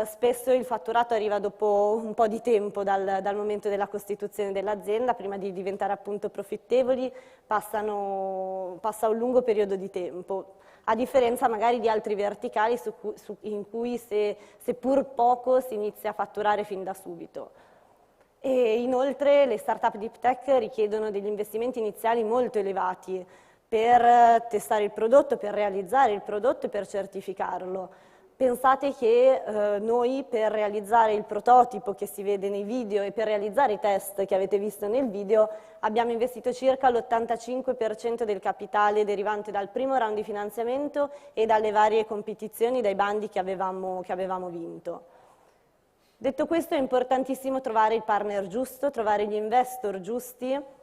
spesso il fatturato arriva dopo un po' di tempo dal momento della costituzione dell'azienda. Prima di diventare appunto profittevoli passa un lungo periodo di tempo, a differenza magari di altri verticali in cui seppur poco si inizia a fatturare fin da subito. E inoltre le startup deep tech richiedono degli investimenti iniziali molto elevati per testare il prodotto, per realizzare il prodotto e per certificarlo. Pensate che noi per realizzare il prototipo che si vede nei video e per realizzare i test che avete visto nel video abbiamo investito circa l'85% del capitale derivante dal primo round di finanziamento e dalle varie competizioni, dai bandi che avevamo vinto. Detto questo, è importantissimo trovare il partner giusto, trovare gli investor giusti,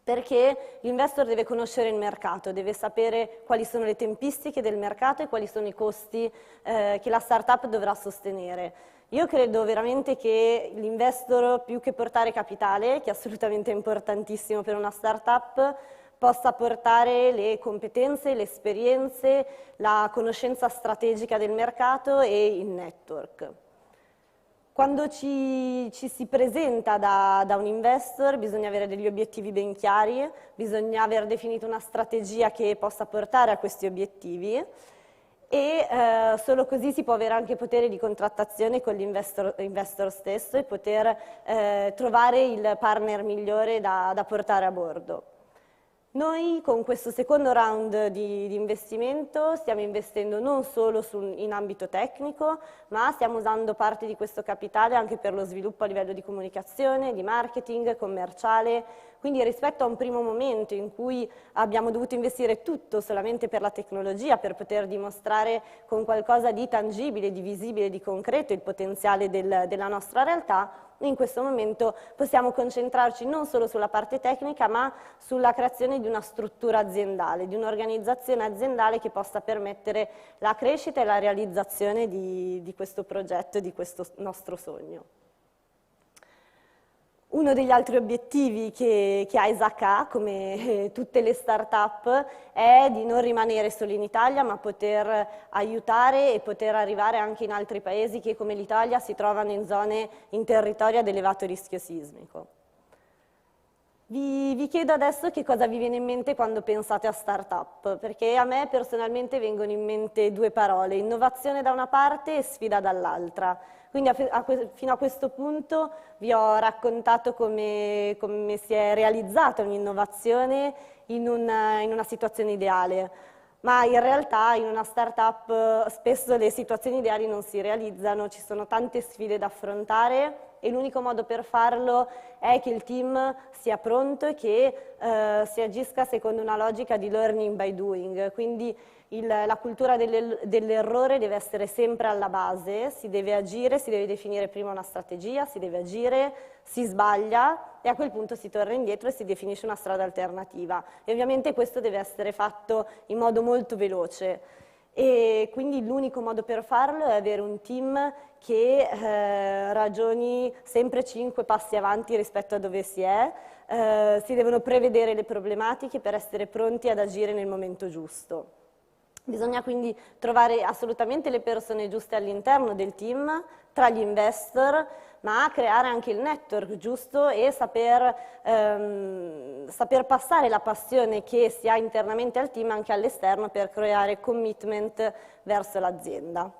perché l'investor deve conoscere il mercato, deve sapere quali sono le tempistiche del mercato e quali sono i costi che la startup dovrà sostenere. Io credo veramente che l'investor, più che portare capitale, che è assolutamente importantissimo per una startup, possa portare le competenze, le esperienze, la conoscenza strategica del mercato e il network. Quando ci si presenta da un investor bisogna avere degli obiettivi ben chiari, bisogna aver definito una strategia che possa portare a questi obiettivi e solo così si può avere anche potere di contrattazione con l'investor stesso e poter trovare il partner migliore da portare a bordo. Noi con questo secondo round di investimento stiamo investendo non solo in ambito tecnico, ma stiamo usando parte di questo capitale anche per lo sviluppo a livello di comunicazione, di marketing, commerciale. Quindi rispetto a un primo momento in cui abbiamo dovuto investire tutto solamente per la tecnologia, per poter dimostrare con qualcosa di tangibile, di visibile, di concreto il potenziale della nostra realtà, in questo momento possiamo concentrarci non solo sulla parte tecnica, ma sulla creazione di una struttura aziendale, di un'organizzazione aziendale che possa permettere la crescita e la realizzazione di questo progetto, di questo nostro sogno. Uno degli altri obiettivi che Isaac ha, come tutte le start-up, è di non rimanere solo in Italia, ma poter aiutare e poter arrivare anche in altri paesi che, come l'Italia, si trovano in territori ad elevato rischio sismico. Vi chiedo adesso che cosa vi viene in mente quando pensate a start-up, perché a me personalmente vengono in mente 2 parole, innovazione da una parte e sfida dall'altra. Quindi fino a questo punto vi ho raccontato come si è realizzata un'innovazione in una situazione ideale, ma in realtà in una startup spesso le situazioni ideali non si realizzano, ci sono tante sfide da affrontare e l'unico modo per farlo è che il team sia pronto e che si agisca secondo una logica di learning by doing, quindi la cultura dell'errore deve essere sempre alla base, si deve agire, si deve definire prima una strategia, si deve agire, si sbaglia e a quel punto si torna indietro e si definisce una strada alternativa. E ovviamente questo deve essere fatto in modo molto veloce e quindi l'unico modo per farlo è avere un team che ragioni sempre 5 passi avanti rispetto a dove si è, si devono prevedere le problematiche per essere pronti ad agire nel momento giusto. Bisogna quindi trovare assolutamente le persone giuste all'interno del team, tra gli investor, ma creare anche il network giusto e saper passare la passione che si ha internamente al team anche all'esterno per creare commitment verso l'azienda.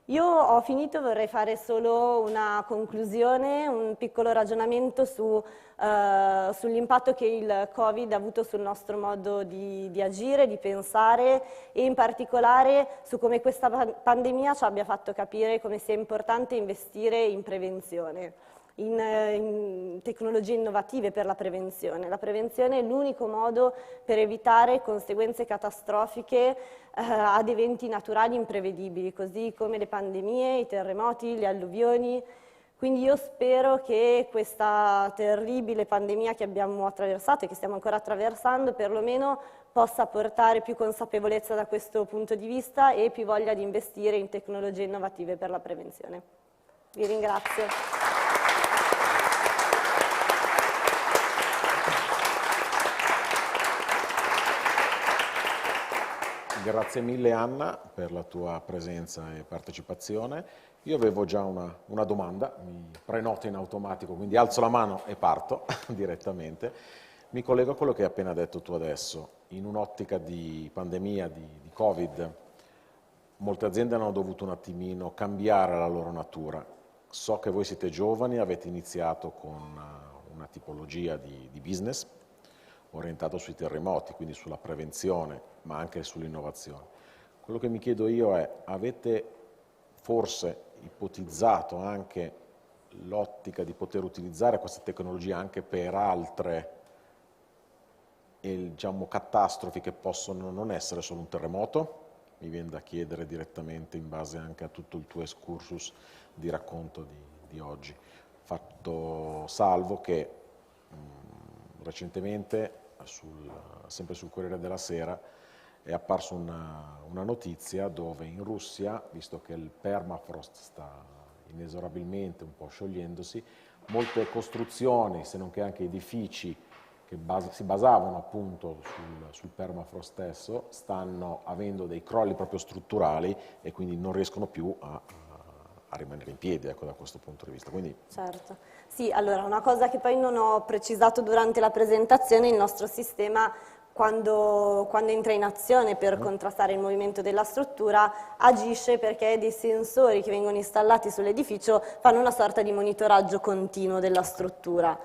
Io ho finito, vorrei fare solo una conclusione, un piccolo ragionamento sull'impatto che il Covid ha avuto sul nostro modo di agire, di pensare e in particolare su come questa pandemia ci abbia fatto capire come sia importante investire in prevenzione. in tecnologie innovative per la prevenzione. La prevenzione è l'unico modo per evitare conseguenze catastrofiche ad eventi naturali imprevedibili, così come le pandemie, i terremoti, le alluvioni. Quindi io spero che questa terribile pandemia che abbiamo attraversato e che stiamo ancora attraversando perlomeno possa portare più consapevolezza da questo punto di vista e più voglia di investire in tecnologie innovative per la prevenzione. Vi ringrazio. Grazie mille Anna per la tua presenza e partecipazione. Io avevo già una domanda, mi prenoto in automatico, quindi alzo la mano e parto direttamente. Mi collego a quello che hai appena detto tu adesso. In un'ottica di pandemia, di Covid, molte aziende hanno dovuto un attimino cambiare la loro natura. So che voi siete giovani, avete iniziato con una tipologia di business orientato sui terremoti, quindi sulla prevenzione, ma anche sull'innovazione. Quello che mi chiedo io è, avete forse ipotizzato anche l'ottica di poter utilizzare questa tecnologia anche per altre diciamo, catastrofi che possono non essere solo un terremoto? Mi viene da chiedere direttamente in base anche a tutto il tuo excursus di racconto di oggi. Fatto salvo che recentemente, sempre sul Corriere della Sera, è apparsa una notizia dove in Russia, visto che il permafrost sta inesorabilmente un po' sciogliendosi, molte costruzioni, se non che anche edifici che si basavano appunto sul permafrost stesso, stanno avendo dei crolli proprio strutturali e quindi non riescono più a rimanere in piedi, ecco, da questo punto di vista. Quindi... Certo. Sì, allora una cosa che poi non ho precisato durante la presentazione, il nostro sistema quando entra in azione per contrastare il movimento della struttura agisce perché dei sensori che vengono installati sull'edificio fanno una sorta di monitoraggio continuo della struttura.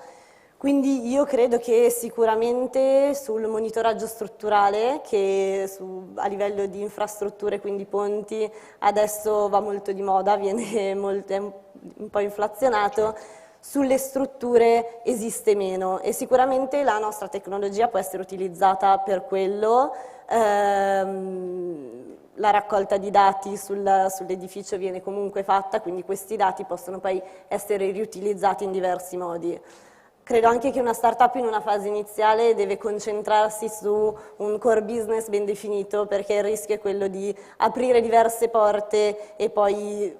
Quindi io credo che sicuramente sul monitoraggio strutturale, che a livello di infrastrutture, quindi ponti, adesso va molto di moda, è un po' inflazionato, sulle strutture esiste meno e sicuramente la nostra tecnologia può essere utilizzata per quello. La raccolta di dati sull'edificio viene comunque fatta, quindi questi dati possono poi essere riutilizzati in diversi modi. Credo anche che una startup in una fase iniziale deve concentrarsi su un core business ben definito, perché il rischio è quello di aprire diverse porte e poi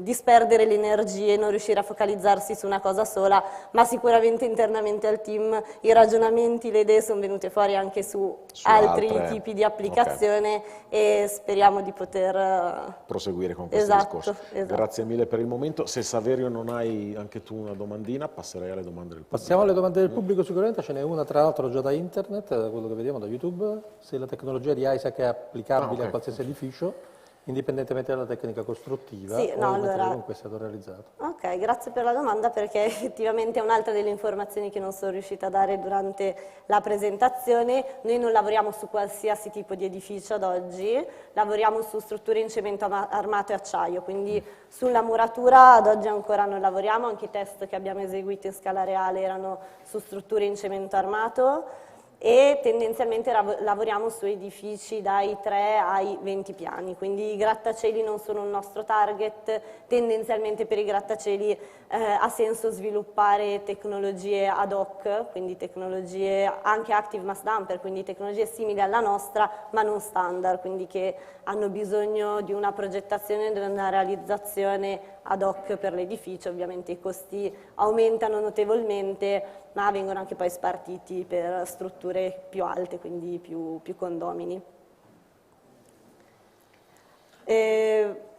disperdere le energie, non riuscire a focalizzarsi su una cosa sola, ma sicuramente internamente al team i ragionamenti, le idee sono venute fuori anche su altri tipi di applicazione e speriamo di poter proseguire con questo discorso. Esatto. Grazie mille per il momento. Se Saverio non hai anche tu una domandina, passerei alle domande del pubblico. Passiamo alle domande del pubblico, sicuramente ce n'è una tra l'altro già da internet, da quello che vediamo da YouTube, se la tecnologia di ISAC è applicabile a qualsiasi edificio, indipendentemente dalla tecnica costruttiva o il materiale con cui è stato realizzato. Ok, grazie per la domanda perché effettivamente è un'altra delle informazioni che non sono riuscita a dare durante la presentazione. Noi non lavoriamo su qualsiasi tipo di edificio ad oggi, lavoriamo su strutture in cemento armato e acciaio, quindi sulla muratura ad oggi ancora non lavoriamo, anche i test che abbiamo eseguito in scala reale erano su strutture in cemento armato e tendenzialmente lavoriamo su edifici dai 3 ai 20 piani, quindi i grattacieli non sono un nostro target, tendenzialmente per i grattacieli ha senso sviluppare tecnologie ad hoc, quindi tecnologie anche active mass dumper, quindi tecnologie simili alla nostra ma non standard, quindi che hanno bisogno di una progettazione e di una realizzazione ad hoc per l'edificio. Ovviamente i costi aumentano notevolmente, ma vengono anche poi spartiti per strutture più alte, quindi più condomini.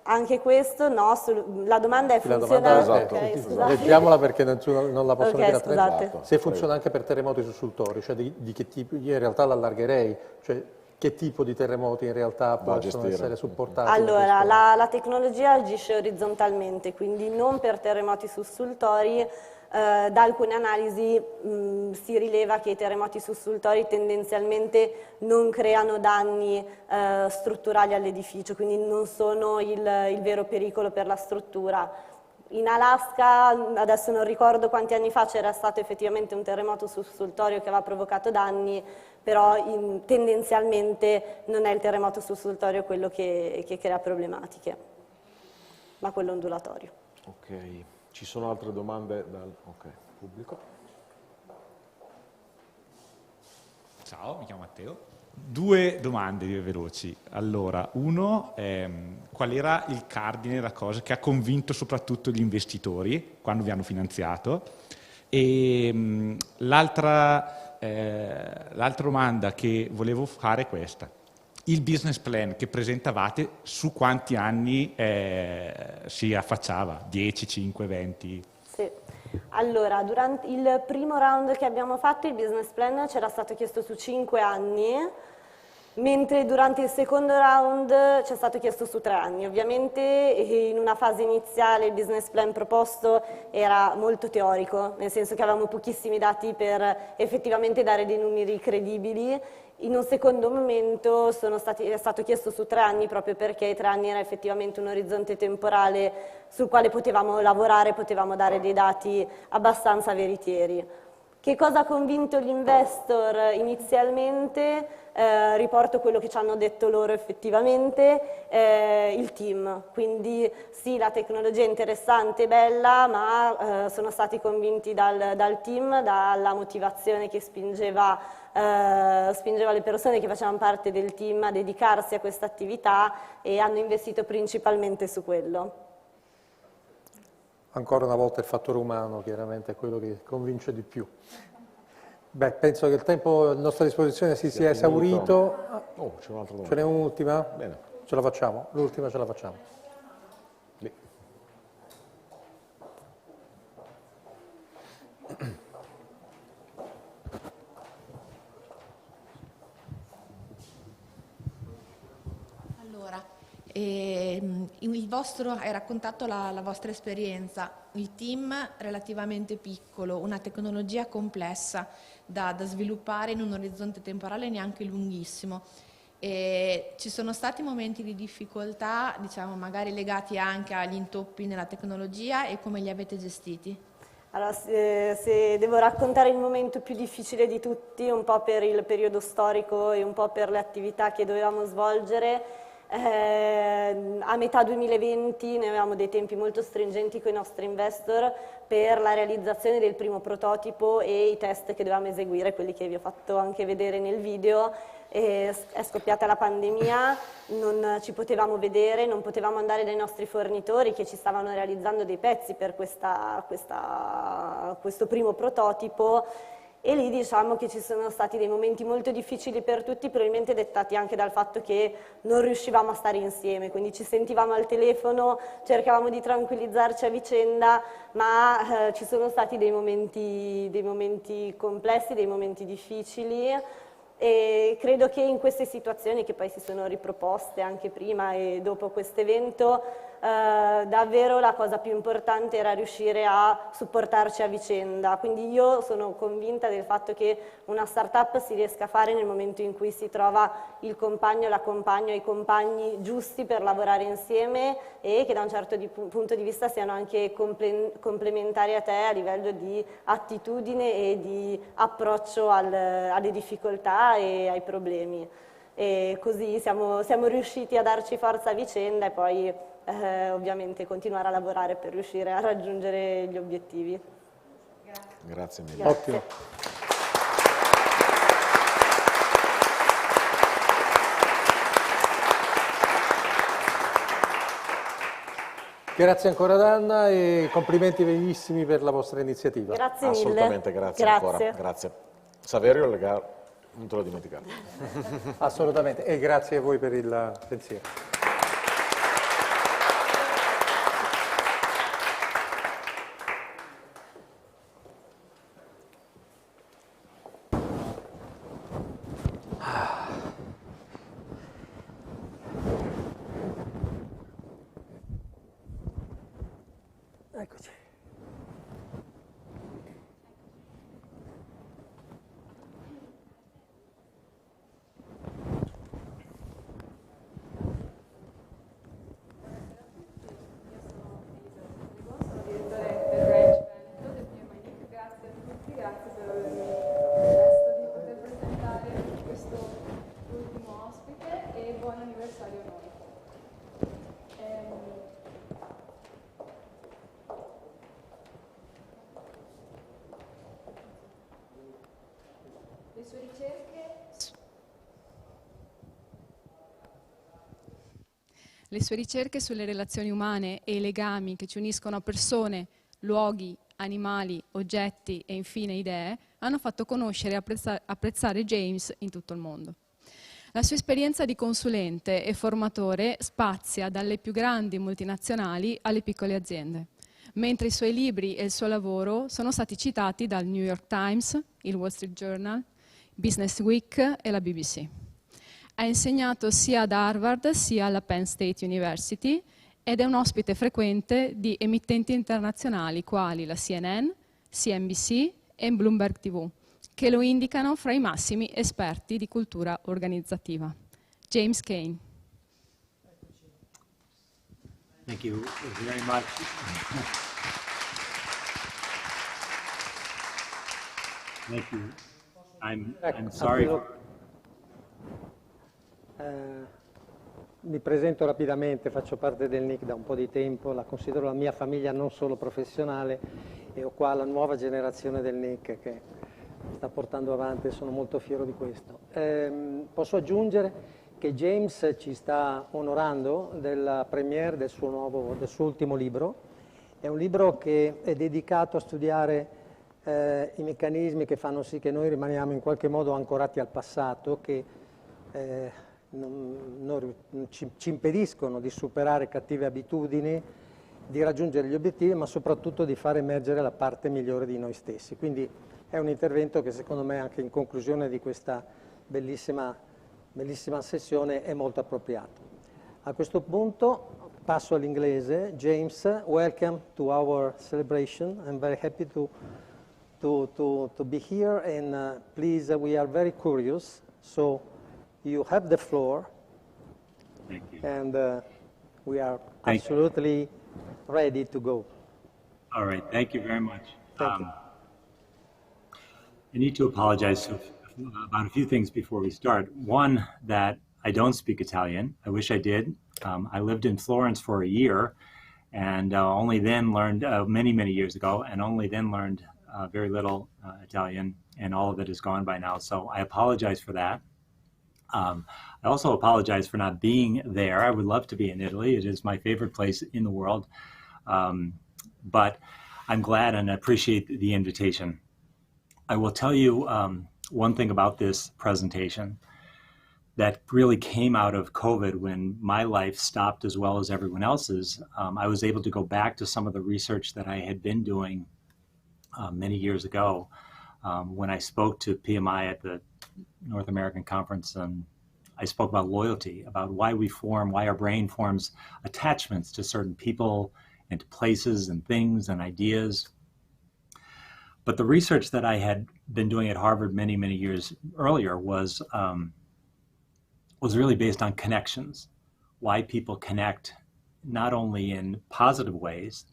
Anche questo, no, la domanda è funzionale. Esatto. Leggiamola perché non la posso vedere a tre. Se funziona anche per terremoti sussultori, cioè di che tipo, io in realtà l'allargherei, cioè che tipo di terremoti in realtà possono essere supportati? Allora, la tecnologia agisce orizzontalmente, quindi non per terremoti sussultori. Da alcune analisi si rileva che i terremoti sussultori tendenzialmente non creano danni strutturali all'edificio, quindi non sono il vero pericolo per la struttura. In Alaska, adesso non ricordo quanti anni fa, c'era stato effettivamente un terremoto sussultorio che aveva provocato danni, però tendenzialmente non è il terremoto sussultorio quello che crea problematiche, ma quello ondulatorio. Ok, ci sono altre domande dal pubblico? Ciao, mi chiamo Matteo. 2 domande veloci. Allora, uno, qual era il cardine, la cosa che ha convinto soprattutto gli investitori quando vi hanno finanziato? E l'altra domanda che volevo fare è questa. Il business plan che presentavate su quanti anni si affacciava? 10, 5, 20? Sì. Allora, durante il primo round che abbiamo fatto, il business plan c'era stato chiesto su 5 anni, mentre durante il secondo round ci è stato chiesto su 3 anni. Ovviamente in una fase iniziale il business plan proposto era molto teorico, nel senso che avevamo pochissimi dati per effettivamente dare dei numeri credibili. In un secondo momento è stato chiesto su 3 anni proprio perché i 3 anni era effettivamente un orizzonte temporale sul quale potevamo lavorare, potevamo dare dei dati abbastanza veritieri. Che cosa ha convinto gli investor inizialmente? Riporto quello che ci hanno detto loro effettivamente, il team. Quindi sì, la tecnologia è interessante, bella, ma sono stati convinti dal team, dalla motivazione che spingeva le persone che facevano parte del team a dedicarsi a questa attività e hanno investito principalmente su quello. Ancora una volta il fattore umano chiaramente è quello che convince di più. Beh, penso che il tempo a nostra disposizione si sia esaurito. Oh, c'è un'altra domanda. Ce n'è un'ultima? Bene. Ce la facciamo? L'ultima ce la facciamo. Lì. Allora, hai raccontato la vostra esperienza, il team relativamente piccolo, una tecnologia complessa da sviluppare in un orizzonte temporale neanche lunghissimo. Ci sono stati momenti di difficoltà, diciamo magari legati anche agli intoppi nella tecnologia e come li avete gestiti? Allora, se devo raccontare il momento più difficile di tutti, un po' per il periodo storico e un po' per le attività che dovevamo svolgere, a metà 2020 noi avevamo dei tempi molto stringenti con i nostri investor per la realizzazione del primo prototipo e i test che dovevamo eseguire, quelli che vi ho fatto anche vedere nel video. È scoppiata la pandemia, non ci potevamo vedere, non potevamo andare dai nostri fornitori che ci stavano realizzando dei pezzi per questo primo prototipo. E lì diciamo che ci sono stati dei momenti molto difficili per tutti, probabilmente dettati anche dal fatto che non riuscivamo a stare insieme, quindi ci sentivamo al telefono, cercavamo di tranquillizzarci a vicenda, ma ci sono stati dei momenti complessi, dei momenti difficili. E credo che in queste situazioni, che poi si sono riproposte anche prima e dopo questo evento, davvero la cosa più importante era riuscire a supportarci a vicenda. Quindi io sono convinta del fatto che una startup si riesca a fare nel momento in cui si trova il compagno, la compagna, i compagni giusti per lavorare insieme e che da un certo punto di vista siano anche complementari a te a livello di attitudine e di approccio alle difficoltà e ai problemi. E così siamo riusciti a darci forza a vicenda e poi ovviamente continuare a lavorare per riuscire a raggiungere gli obiettivi. Grazie mille. Grazie. Ottimo. Grazie ancora Danna e complimenti bellissimi per la vostra iniziativa. Grazie mille. Assolutamente, grazie ancora. Grazie. Saverio, non te lo dimenticare. Assolutamente, e grazie a voi per il pensiero. Eccoci. Le sue ricerche sulle relazioni umane e i legami che ci uniscono a persone, luoghi, animali, oggetti e infine idee hanno fatto conoscere e apprezzare James in tutto il mondo. La sua esperienza di consulente e formatore spazia dalle più grandi multinazionali alle piccole aziende, mentre i suoi libri e il suo lavoro sono stati citati dal New York Times, il Wall Street Journal, Business Week e la BBC. Ha insegnato sia ad Harvard sia alla Penn State University ed è un ospite frequente di emittenti internazionali quali la CNN, CNBC e Bloomberg TV, che lo indicano fra i massimi esperti di cultura organizzativa. James Kane. Thank you very much. Thank you. I'm sorry. Mi presento rapidamente, faccio parte del NIC da un po' di tempo, la considero la mia famiglia non solo professionale e ho qua la nuova generazione del NIC che sta portando avanti e sono molto fiero di questo. Posso aggiungere che James ci sta onorando della premiere del suo ultimo libro. È un libro che è dedicato a studiare i meccanismi che fanno sì che noi rimaniamo in qualche modo ancorati al passato, che ci impediscono di superare cattive abitudini, di raggiungere gli obiettivi, ma soprattutto di far emergere la parte migliore di noi stessi. Quindi è un intervento che secondo me anche in conclusione di questa bellissima sessione è molto appropriato. A questo punto passo all'inglese. James, welcome to our celebration. I'm very happy to be here, and please, we are very curious. So you have the floor. Thank you. And we are absolutely ready to go. All right, thank you very much. Thank you. I need to apologize about a few things before we start. One, that I don't speak Italian. I wish I did. I lived in Florence for a year and only then learned, many years ago, and only then learned very little Italian, and all of it is gone by now. So I apologize for that. I also apologize for not being there. I would love to be in Italy. It is my favorite place in the world. But I'm glad and appreciate the invitation. I will tell you one thing about this presentation that really came out of COVID when my life stopped as well as everyone else's. I was able to go back to some of the research that I had been doing many years ago when I spoke to PMI at the North American Conference, and I spoke about loyalty, about why our brain forms attachments to certain people and to places and things and ideas. But the research that I had been doing at Harvard many years earlier was really based on connections, why people connect not only in positive ways,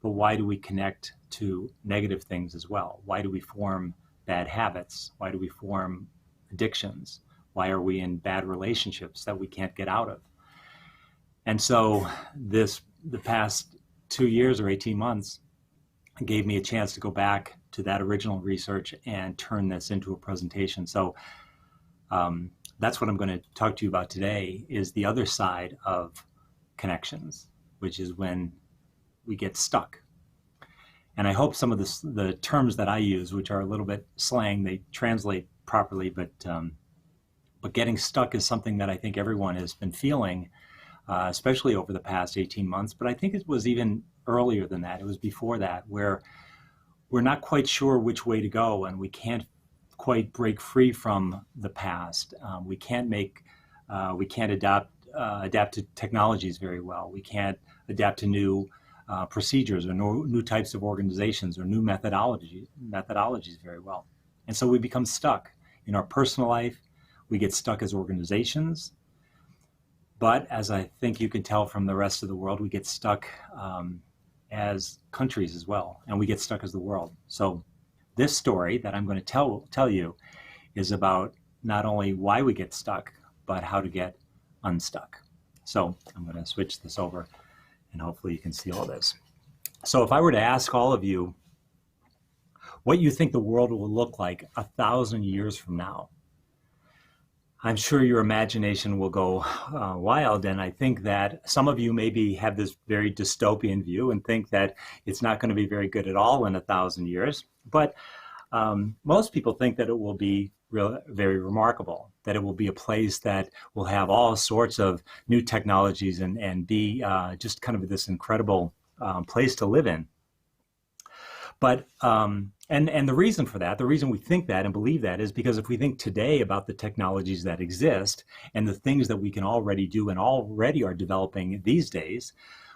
but why do we connect to negative things as well? Why do we form bad habits? Why do we form addictions? Why are we in bad relationships that we can't get out of? And so the past 2 years or 18 months gave me a chance to go back to that original research and turn this into a presentation. So that's what I'm going to talk to you about today, is the other side of connections, which is when we get stuck. And I hope some of the terms that I use, which are a little bit slang, they translate properly, but getting stuck is something that I think everyone has been feeling, especially over the past 18 months. But I think it was even earlier than that. It was before that, where we're not quite sure which way to go, and we can't quite break free from the past. We can't adapt to technologies very well. We can't adapt to new procedures or new types of organizations or new methodologies very well. And so we become stuck in our personal life. We get stuck as organizations. But as I think you can tell from the rest of the world, we get stuck as countries as well, and we get stuck as the world. So this story that I'm going to tell you is about not only why we get stuck, but how to get unstuck. So I'm going to switch this over, and hopefully you can see all this. So if I were to ask all of you what you think the world will look like 1,000 years from now, I'm sure your imagination will go wild, and I think that some of you maybe have this very dystopian view and think that it's not going to be very good at all in 1,000 years. But most people think that it will be very remarkable, that it will be a place that will have all sorts of new technologies and be just kind of this incredible place to live in. But and the reason for that, the reason we think that and believe that is because if we think today about the technologies that exist and the things that we can already do and already are developing these days,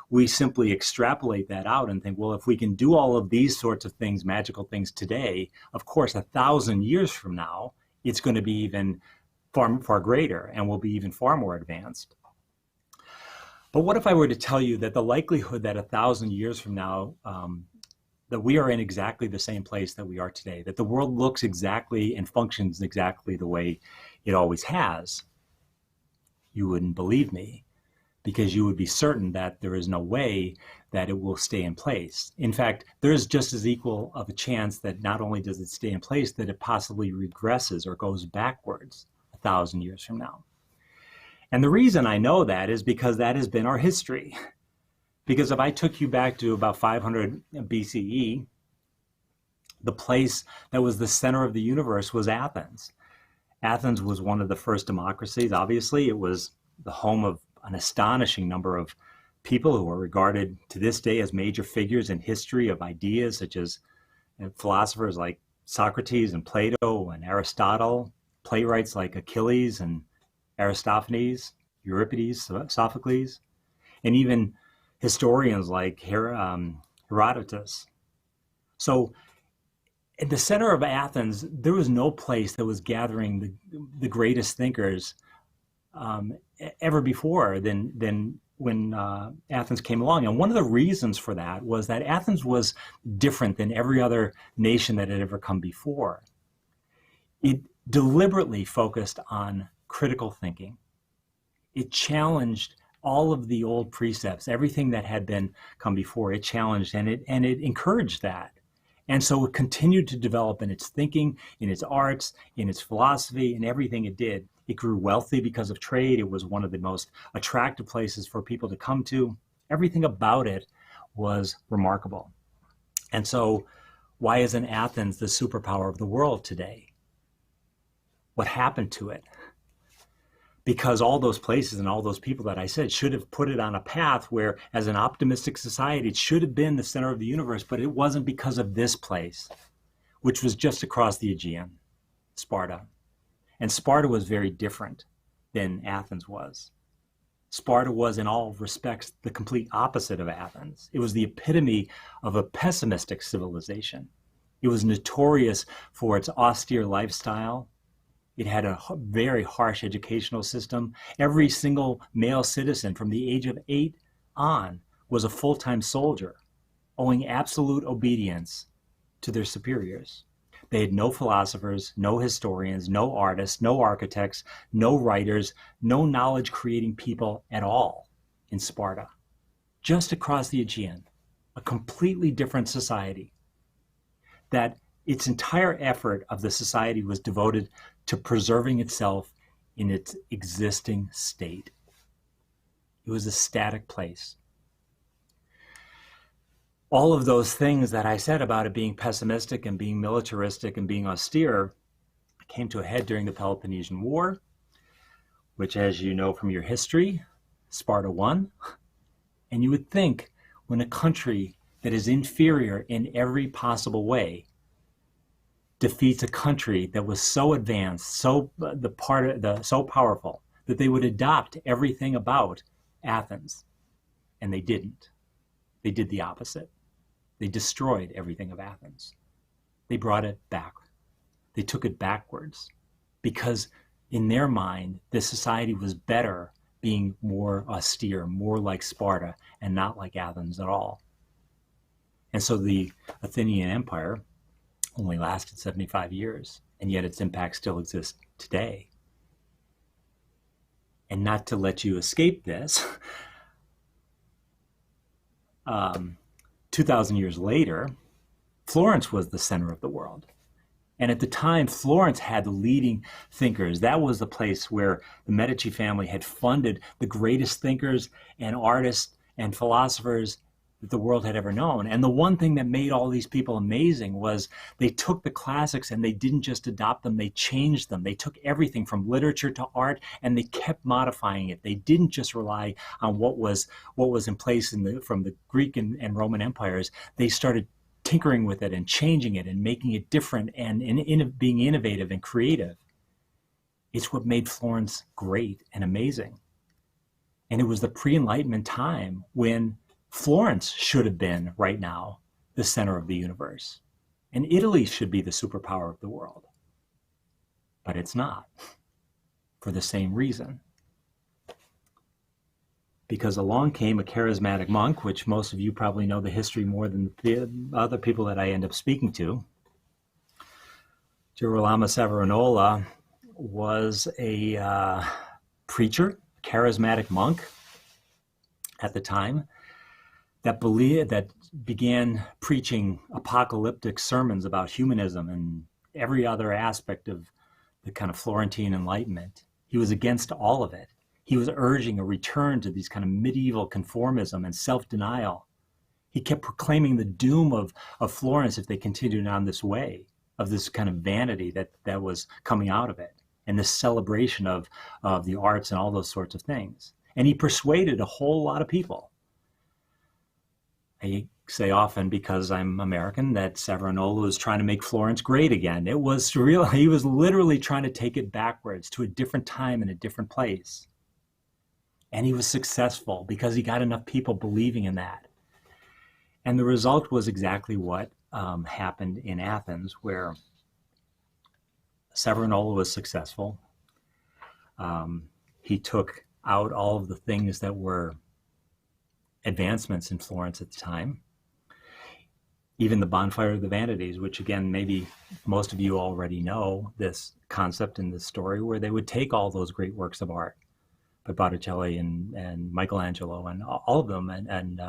we simply extrapolate that out and think, well, if we can do all of these sorts of things, magical things today, of course, 1,000 years from now, it's going to be even far greater and will be even far more advanced. But what if I were to tell you that the likelihood that 1,000 years from now, that we are in exactly the same place that we are today, that the world looks exactly and functions exactly the way it always has? You wouldn't believe me, because you would be certain that there is no way that it will stay in place. In fact, there is just as equal of a chance that not only does it stay in place, that it possibly regresses or goes backwards 1,000 years from now. And the reason I know that is because that has been our history. Because if I took you back to about 500 BCE, the place that was the center of the universe was Athens. Athens was one of the first democracies. Obviously, it was the home of an astonishing number of people who are regarded to this day as major figures in history of ideas, such as philosophers like Socrates and Plato and Aristotle, playwrights like Achilles and Aristophanes, Euripides, Sophocles, and even historians like Herodotus. So in the center of Athens, there was no place that was gathering the greatest thinkers ever before than when Athens came along. And one of the reasons for that was that Athens was different than every other nation that had ever come before. It deliberately focused on critical thinking. It challenged all of the old precepts, everything that had been come before. It challenged and it encouraged that. And so it continued to develop in its thinking, in its arts, in its philosophy, in everything it did. It grew wealthy because of trade. It was one of the most attractive places for people to come to. Everything about it was remarkable. And so why isn't Athens the superpower of the world today? What happened to it? Because all those places and all those people that I said should have put it on a path where, as an optimistic society, it should have been the center of the universe, but it wasn't because of this place, which was just across the Aegean, Sparta. And Sparta was very different than Athens was. Sparta was, in all respects, the complete opposite of Athens. It was the epitome of a pessimistic civilization. It was notorious for its austere lifestyle. It had a very harsh educational system. Every single male citizen from the age of 8 on was a full-time soldier, owing absolute obedience to their superiors. They had no philosophers, no historians, no artists, no architects, no writers, no knowledge-creating people at all in Sparta. Just across the Aegean, a completely different society that its entire effort of the society was devoted to preserving itself in its existing state. It was a static place. All of those things that I said about it being pessimistic and being militaristic and being austere came to a head during the Peloponnesian War, which, as you know from your history, Sparta won. And you would think when a country that is inferior in every possible way defeats a country that was so advanced, so powerful, that they would adopt everything about Athens. And they didn't. They did the opposite. They destroyed everything of Athens. They brought it back. They took it backwards because in their mind, the society was better being more austere, more like Sparta, and not like Athens at all. And so the Athenian Empire only lasted 75 years, and yet its impact still exists today. And not to let you escape this, 2,000 years later, Florence was the center of the world. And at the time, Florence had the leading thinkers. That was the place where the Medici family had funded the greatest thinkers and artists and philosophers that the world had ever known. And the one thing that made all these people amazing was they took the classics and they didn't just adopt them, they changed them. They took everything from literature to art and they kept modifying it. They didn't just rely on what was in place from the Greek and Roman empires. They started tinkering with it and changing it and making it different and being innovative and creative. It's what made Florence great and amazing. And it was the pre-Enlightenment time when Florence should have been right now the center of the universe. And Italy should be the superpower of the world. But it's not, for the same reason. Because along came a charismatic monk, which most of you probably know the history more than the other people that I end up speaking to. Girolamo Savonarola was a preacher, charismatic monk at the time that began preaching apocalyptic sermons about humanism and every other aspect of the kind of Florentine Enlightenment. He was against all of it. He was urging a return to these kind of medieval conformism and self-denial. He kept proclaiming the doom of Florence if they continued on this way, of this kind of vanity that was coming out of it, and this celebration of the arts and all those sorts of things. And he persuaded a whole lot of people. I say often, because I'm American, that Savonarola was trying to make Florence great again. He was literally trying to take it backwards to a different time and a different place. And he was successful because he got enough people believing in that. And the result was exactly what happened in Athens, where Savonarola was successful. He took out all of the things that were advancements in Florence at the time. Even the Bonfire of the Vanities, which again, maybe most of you already know this concept in this story, where they would take all those great works of art by Botticelli and Michelangelo and all of them, and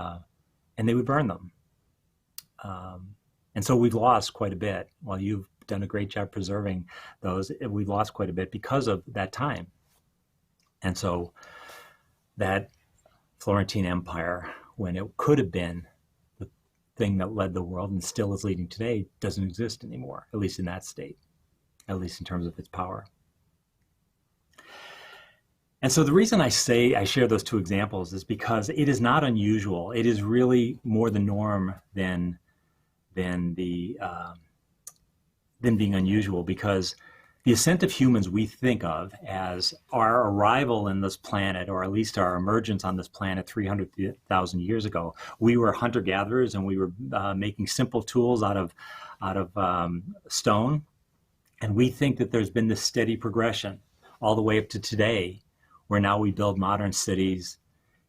they would burn them. And so we've lost quite a bit. While you've done a great job preserving those, we've lost quite a bit because of that time. And so that Florentine Empire, when it could have been the thing that led the world and still is leading today, doesn't exist anymore, at least in that state, at least in terms of its power. And so the reason I share those two examples is because it is not unusual. It is really more the norm than being unusual, because the ascent of humans we think of as our arrival in this planet, or at least our emergence on this planet 300,000 years ago. We were hunter-gatherers, and we were making simple tools out of stone. And we think that there's been this steady progression all the way up to today, where now we build modern cities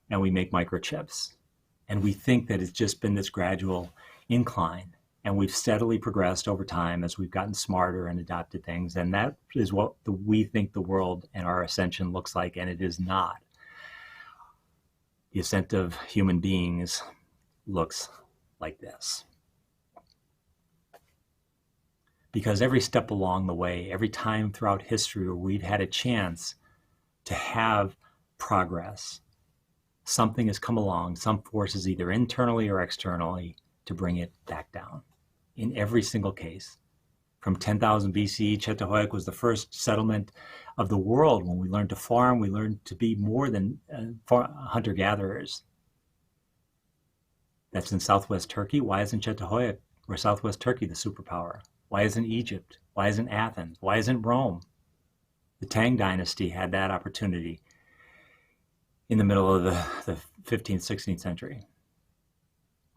and we make microchips. And we think that it's just been this gradual incline. And we've steadily progressed over time as we've gotten smarter and adopted things. And that is what we think the world and our ascension looks like, and it is not. The ascent of human beings looks like this. Because every step along the way, every time throughout history where we've had a chance to have progress, something has come along, some forces either internally or externally, to bring it back down. In every single case. From 10,000 BCE, Çatalhöyük was the first settlement of the world. When we learned to farm, we learned to be more than hunter-gatherers. That's in southwest Turkey. Why isn't Çatalhöyük or southwest Turkey the superpower? Why isn't Egypt? Why isn't Athens? Why isn't Rome? The Tang dynasty had that opportunity in the middle of the 15th, 16th century,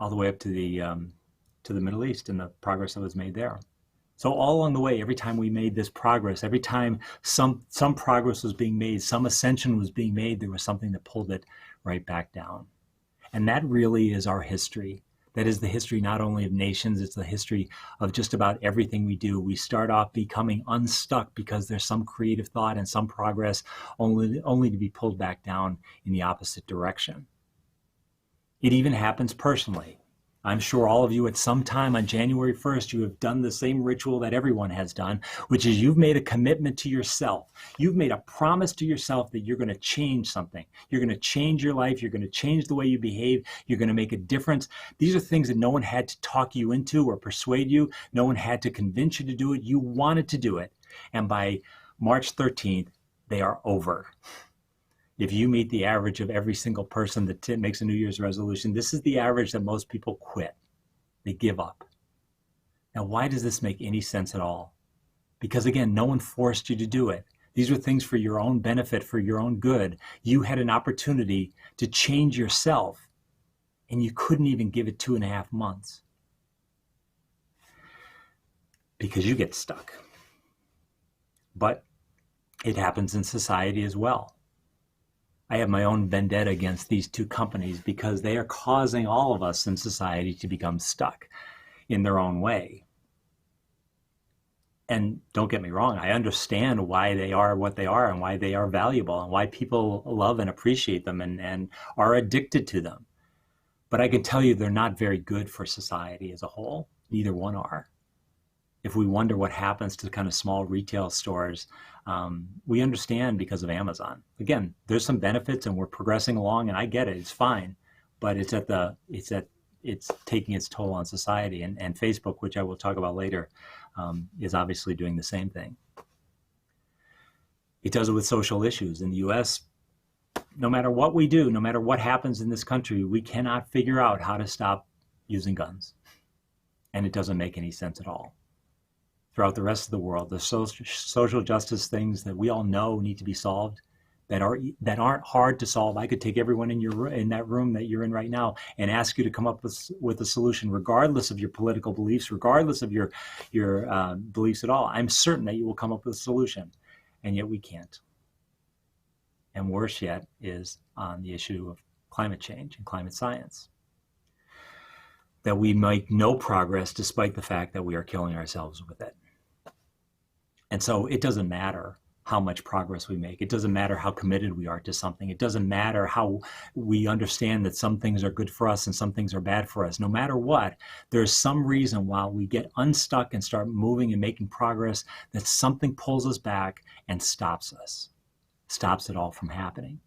all the way up to the Middle East and the progress that was made there. So all along the way, every time we made this progress, every time some progress was being made, some ascension was being made, there was something that pulled it right back down. And that really is our history. That is the history not only of nations, it's the history of just about everything we do. We start off becoming unstuck because there's some creative thought and some progress only to be pulled back down in the opposite direction. It even happens personally. I'm sure all of you at some time on January 1st, you have done the same ritual that everyone has done, which is you've made a commitment to yourself. You've made a promise to yourself that you're going to change something. You're going to change your life. You're going to change the way you behave. You're going to make a difference. These are things that no one had to talk you into or persuade you. No one had to convince you to do it. You wanted to do it. And by March 13th, they are over. If you meet the average of every single person that makes a New Year's resolution, this is the average that most people quit. They give up. Now, why does this make any sense at all? Because again, no one forced you to do it. These were things for your own benefit, for your own good. You had an opportunity to change yourself, and you couldn't even give it 2.5 months. Because you get stuck. But it happens in society as well. I have my own vendetta against these two companies because they are causing all of us in society to become stuck in their own way. And don't get me wrong, I understand why they are what they are and why they are valuable and why people love and appreciate them and are addicted to them. But I can tell you they're not very good for society as a whole. Neither one are. If we wonder what happens to kind of small retail stores, we understand because of Amazon. Again, there's some benefits and we're progressing along and I get it, it's fine, but it's taking its toll on society. And Facebook, which I will talk about later, is obviously doing the same thing. It does it with social issues. In the US, no matter what we do, no matter what happens in this country, we cannot figure out how to stop using guns. And it doesn't make any sense at all. Throughout the rest of the world, the social justice things that we all know need to be solved that aren't hard to solve. I could take everyone in that room that you're in right now and ask you to come up with a solution, regardless of your political beliefs, regardless of your beliefs at all. I'm certain that you will come up with a solution, and yet we can't. And worse yet is on the issue of climate change and climate science, that we make no progress despite the fact that we are killing ourselves with it. And so it doesn't matter how much progress we make. It doesn't matter how committed we are to something. It doesn't matter how we understand that some things are good for us and some things are bad for us. No matter what, there's some reason why we get unstuck and start moving and making progress that something pulls us back and stops us, stops it all from happening.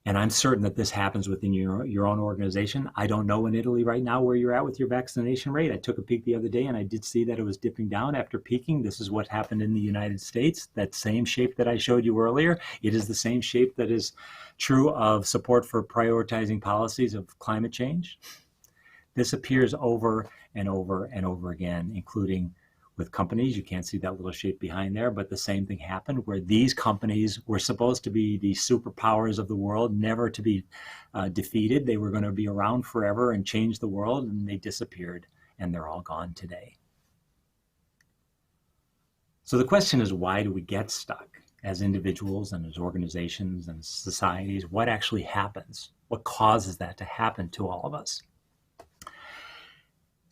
And I'm certain that this happens within your own organization. I don't know in Italy right now where you're at with your vaccination rate. I took a peek the other day and I did see that it was dipping down after peaking. This is what happened in the United States. That same shape that I showed you earlier, it is the same shape that is true of support for prioritizing policies of climate change. This appears over and over and over again, including with companies. You can't see that little shape behind there, but the same thing happened where these companies were supposed to be the superpowers of the world, never to be defeated. They were going to be around forever and change the world, and they disappeared, and they're all gone today. So the question is, why do we get stuck as individuals and as organizations and societies? What actually happens? What causes that to happen to all of us?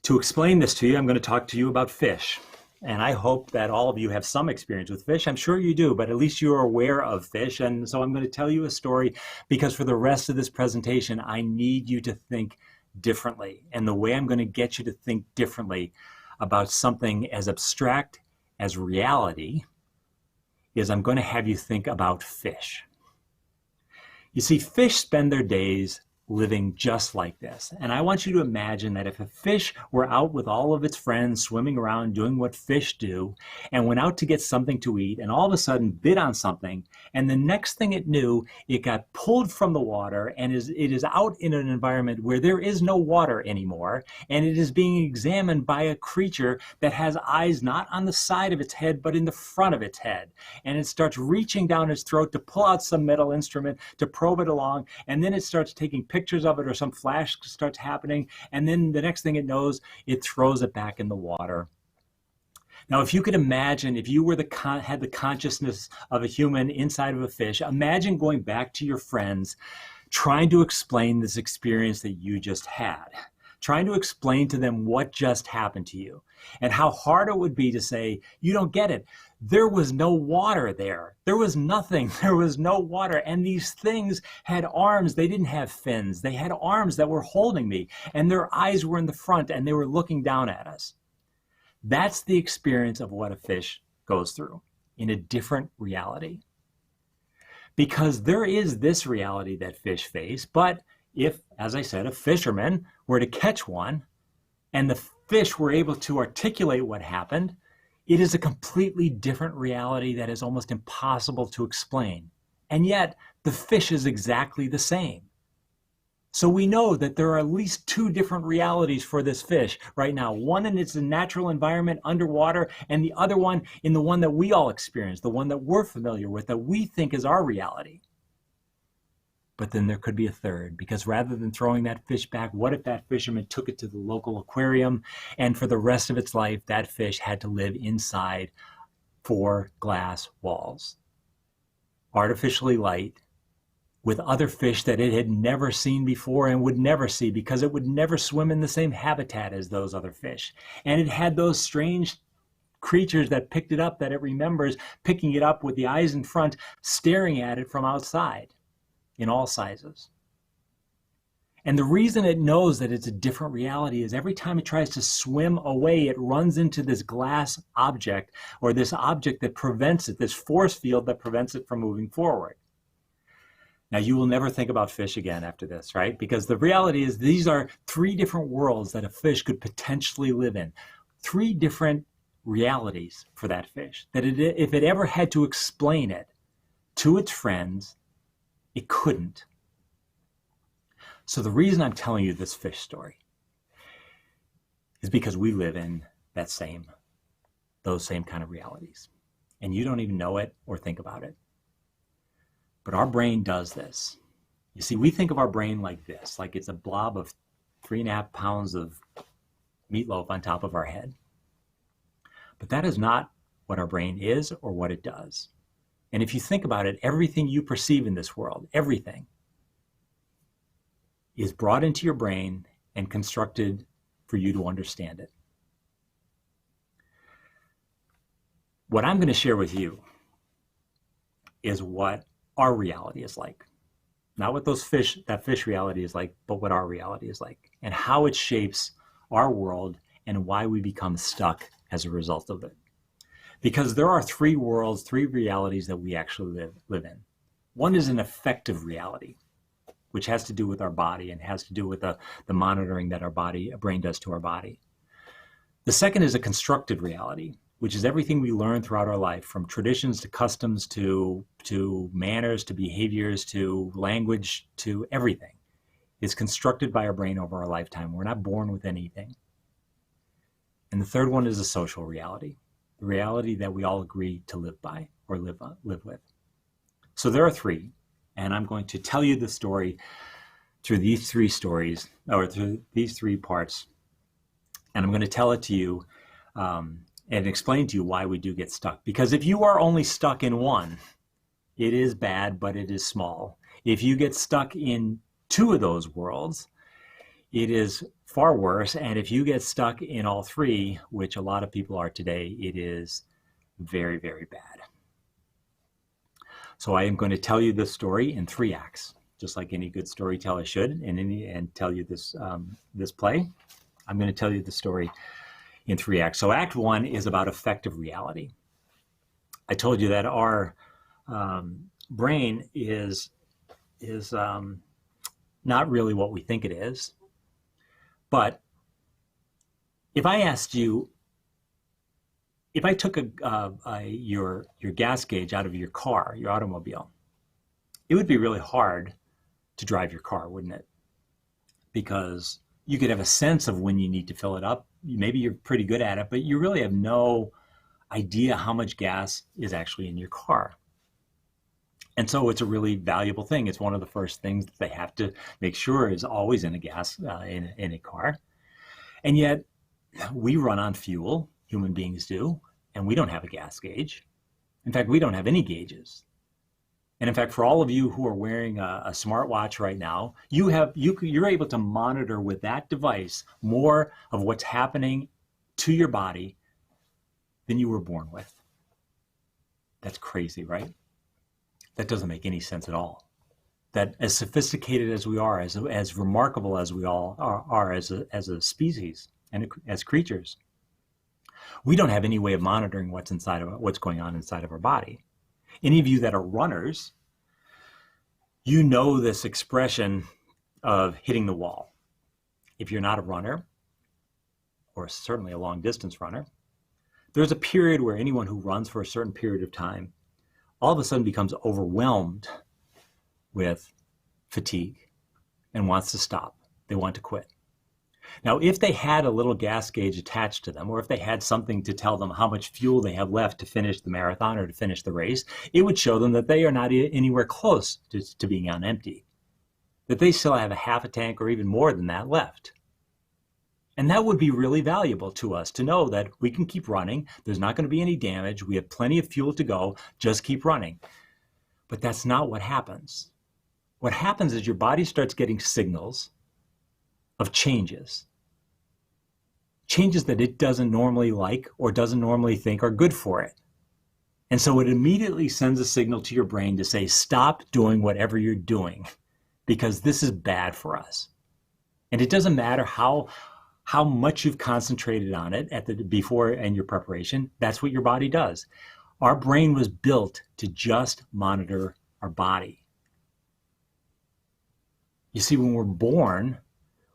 To explain this to you, I'm going to talk to you about fish. And I hope that all of you have some experience with fish. I'm sure you do, but at least you're aware of fish. And so I'm going to tell you a story because for the rest of this presentation, I need you to think differently. And the way I'm going to get you to think differently about something as abstract as reality is I'm going to have you think about fish. You see, fish spend their days living just like this. And I want you to imagine that if a fish were out with all of its friends swimming around doing what fish do and went out to get something to eat and all of a sudden bit on something, and the next thing it knew, it got pulled from the water and it is out in an environment where there is no water anymore, and it is being examined by a creature that has eyes not on the side of its head but in the front of its head. And it starts reaching down its throat to pull out some metal instrument to probe it along, and then it starts taking pictures of it, or some flash starts happening, and then the next thing it knows, it throws it back in the water. Now, if you could imagine, if you were had the consciousness of a human inside of a fish, imagine going back to your friends, trying to explain this experience that you just had, trying to explain to them what just happened to you and how hard it would be to say, you don't get it. There was no water there. There was nothing. There was no water. And these things had arms. They didn't have fins. They had arms that were holding me, and their eyes were in the front, and they were looking down at us. That's the experience of what a fish goes through in a different reality. Because there is this reality that fish face, but if, as I said, a fisherman were to catch one and the fish were able to articulate what happened, it is a completely different reality that is almost impossible to explain. And yet, the fish is exactly the same. So we know that there are at least two different realities for this fish right now. One in its natural environment underwater, and the other one in the one that we all experience, the one that we're familiar with, that we think is our reality. But then there could be a third, because rather than throwing that fish back, what if that fisherman took it to the local aquarium, and for the rest of its life, that fish had to live inside 4 glass walls, artificially light, with other fish that it had never seen before and would never see, because it would never swim in the same habitat as those other fish. And it had those strange creatures that picked it up, that it remembers picking it up with the eyes in front, staring at it from outside in all sizes. And the reason it knows that it's a different reality is every time it tries to swim away, it runs into this glass object, or this object that prevents it, this force field that prevents it from moving forward. Now, you will never think about fish again after this, right? Because the reality is these are 3 different worlds that a fish could potentially live in. 3 different realities for that fish, that if it ever had to explain it to its friends, it couldn't. So the reason I'm telling you this fish story is because we live in those same kind of realities. And you don't even know it or think about it. But our brain does this. You see, we think of our brain like this, like it's a blob of 3.5 pounds of meatloaf on top of our head. But that is not what our brain is or what it does. And if you think about it, everything you perceive in this world, everything, is brought into your brain and constructed for you to understand it. What I'm going to share with you is what our reality is like. Not what that fish reality is like, but what our reality is like, and how it shapes our world and why we become stuck as a result of it. Because there are 3 worlds, 3 realities that we actually live in. One is an affective reality, which has to do with our body and has to do with the monitoring that our brain does to our body. The second is a constructed reality, which is everything we learn throughout our life, from traditions to customs to manners to behaviors to language to everything. It's constructed by our brain over our lifetime. We're not born with anything. And the third one is a social reality, the reality that we all agree to live by or live with. So there are 3, and I'm going to tell you the story through these 3 stories, or through these 3 parts, and I'm going to tell it to you and explain to you why we do get stuck. Because if you are only stuck in one, it is bad, but it is small. If you get stuck in 2 of those worlds, it is far worse. And if you get stuck in all 3, which a lot of people are today, it is very, very bad. So I am going to tell you this story in 3 acts, just like any good storyteller should, and tell you this play. I'm going to tell you the story in 3 acts. So Act 1 is about affective reality. I told you that our brain is not really what we think it is. But if I asked you, if I took your gas gauge out of your car, your automobile, it would be really hard to drive your car, wouldn't it? Because you could have a sense of when you need to fill it up. Maybe you're pretty good at it, but you really have no idea how much gas is actually in your car. And so it's a really valuable thing. It's one of the first things that they have to make sure is always in a car. And yet we run on fuel, human beings do, and we don't have a gas gauge. In fact, we don't have any gauges. And in fact, for all of you who are wearing a smartwatch right now, you're able to monitor with that device more of what's happening to your body than you were born with. That's crazy, right? That doesn't make any sense at all. That as sophisticated as we are, as remarkable as we all are as a species and as creatures, we don't have any way of monitoring what's going on inside of our body. Any of you that are runners, you know this expression of hitting the wall. If you're not a runner, or certainly a long distance runner, there's a period where anyone who runs for a certain period of time all of a sudden becomes overwhelmed with fatigue and wants to stop. They want to quit. Now, if they had a little gas gauge attached to them, or if they had something to tell them how much fuel they have left to finish the marathon or to finish the race, it would show them that they are not anywhere close to being on empty, that they still have a half a tank or even more than that left. And that would be really valuable to us to know that we can keep running. There's not going to be any damage. We have plenty of fuel to go. Just keep running. But that's not what happens. What happens is your body starts getting signals of changes that it doesn't normally like or doesn't normally think are good for it. And so it immediately sends a signal to your brain to say, stop doing whatever you're doing because this is bad for us. And it doesn't matter how much you've concentrated on it before in your preparation, that's what your body does. Our brain was built to just monitor our body. You see, when we're born,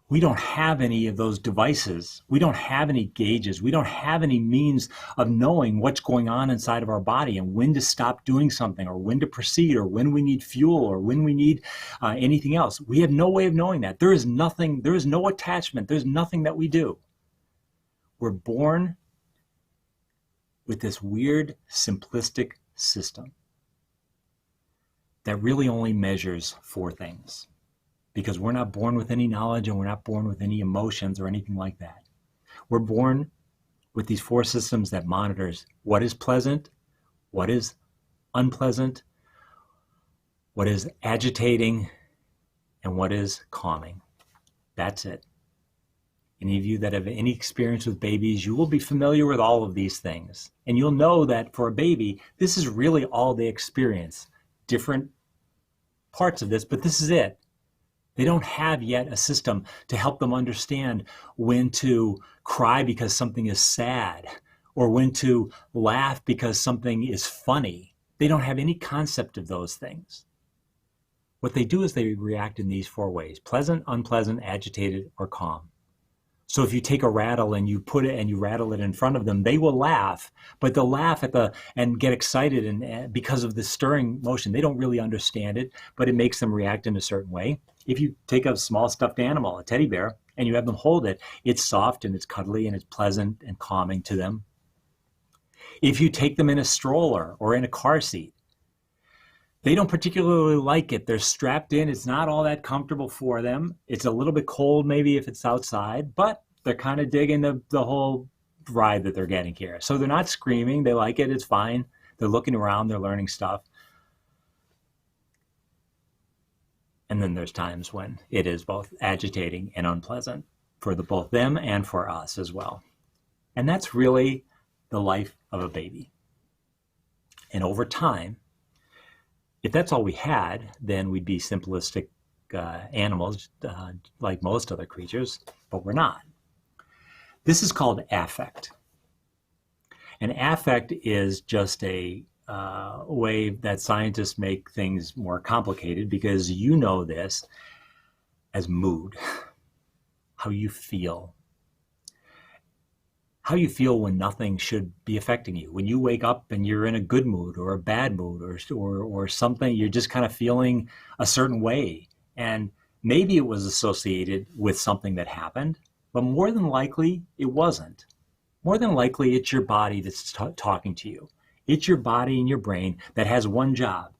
we don't have any of those devices. We don't have any gauges. We don't have any means of knowing what's going on inside of our body and when to stop doing something or when to proceed or when we need fuel or when we need anything else. We have no way of knowing that. There is nothing, there is no attachment. There's nothing that we do. We're born with this weird, simplistic system that really only measures 4 things. Because we're not born with any knowledge and we're not born with any emotions or anything like that. We're born with these 4 systems that monitors what is pleasant, what is unpleasant, what is agitating, and what is calming. That's it. Any of you that have any experience with babies, you will be familiar with all of these things. And you'll know that for a baby, this is really all they experience. Different parts of this, but this is it. They don't have yet a system to help them understand when to cry because something is sad or when to laugh because something is funny. They don't have any concept of those things. What they do is they react in these 4 ways: pleasant, unpleasant, agitated, or calm. So if you take a rattle and you put it and you rattle it in front of them, they will laugh, but they'll laugh and get excited and because of the stirring motion. They don't really understand it, but it makes them react in a certain way. If you take a small stuffed animal, a teddy bear, and you have them hold it, it's soft and it's cuddly and it's pleasant and calming to them. If you take them in a stroller or in a car seat, they don't particularly like it. They're strapped in. It's not all that comfortable for them. It's a little bit cold maybe if it's outside, but they're kind of digging the whole ride that they're getting here. So they're not screaming. They like it. It's fine. They're looking around. They're learning stuff. And then there's times when it is both agitating and unpleasant for both them and for us as well. And that's really the life of a baby. And over time, if that's all we had, then we'd be simplistic animals like most other creatures, but we're not. This is called affect. And affect is just a way that scientists make things more complicated because you know this as mood, how you feel. How you feel when nothing should be affecting you. When you wake up and you're in a good mood or a bad mood or something, you're just kind of feeling a certain way. And maybe it was associated with something that happened, but more than likely it wasn't. More than likely it's your body that's talking to you. It's your body and your brain that has one job.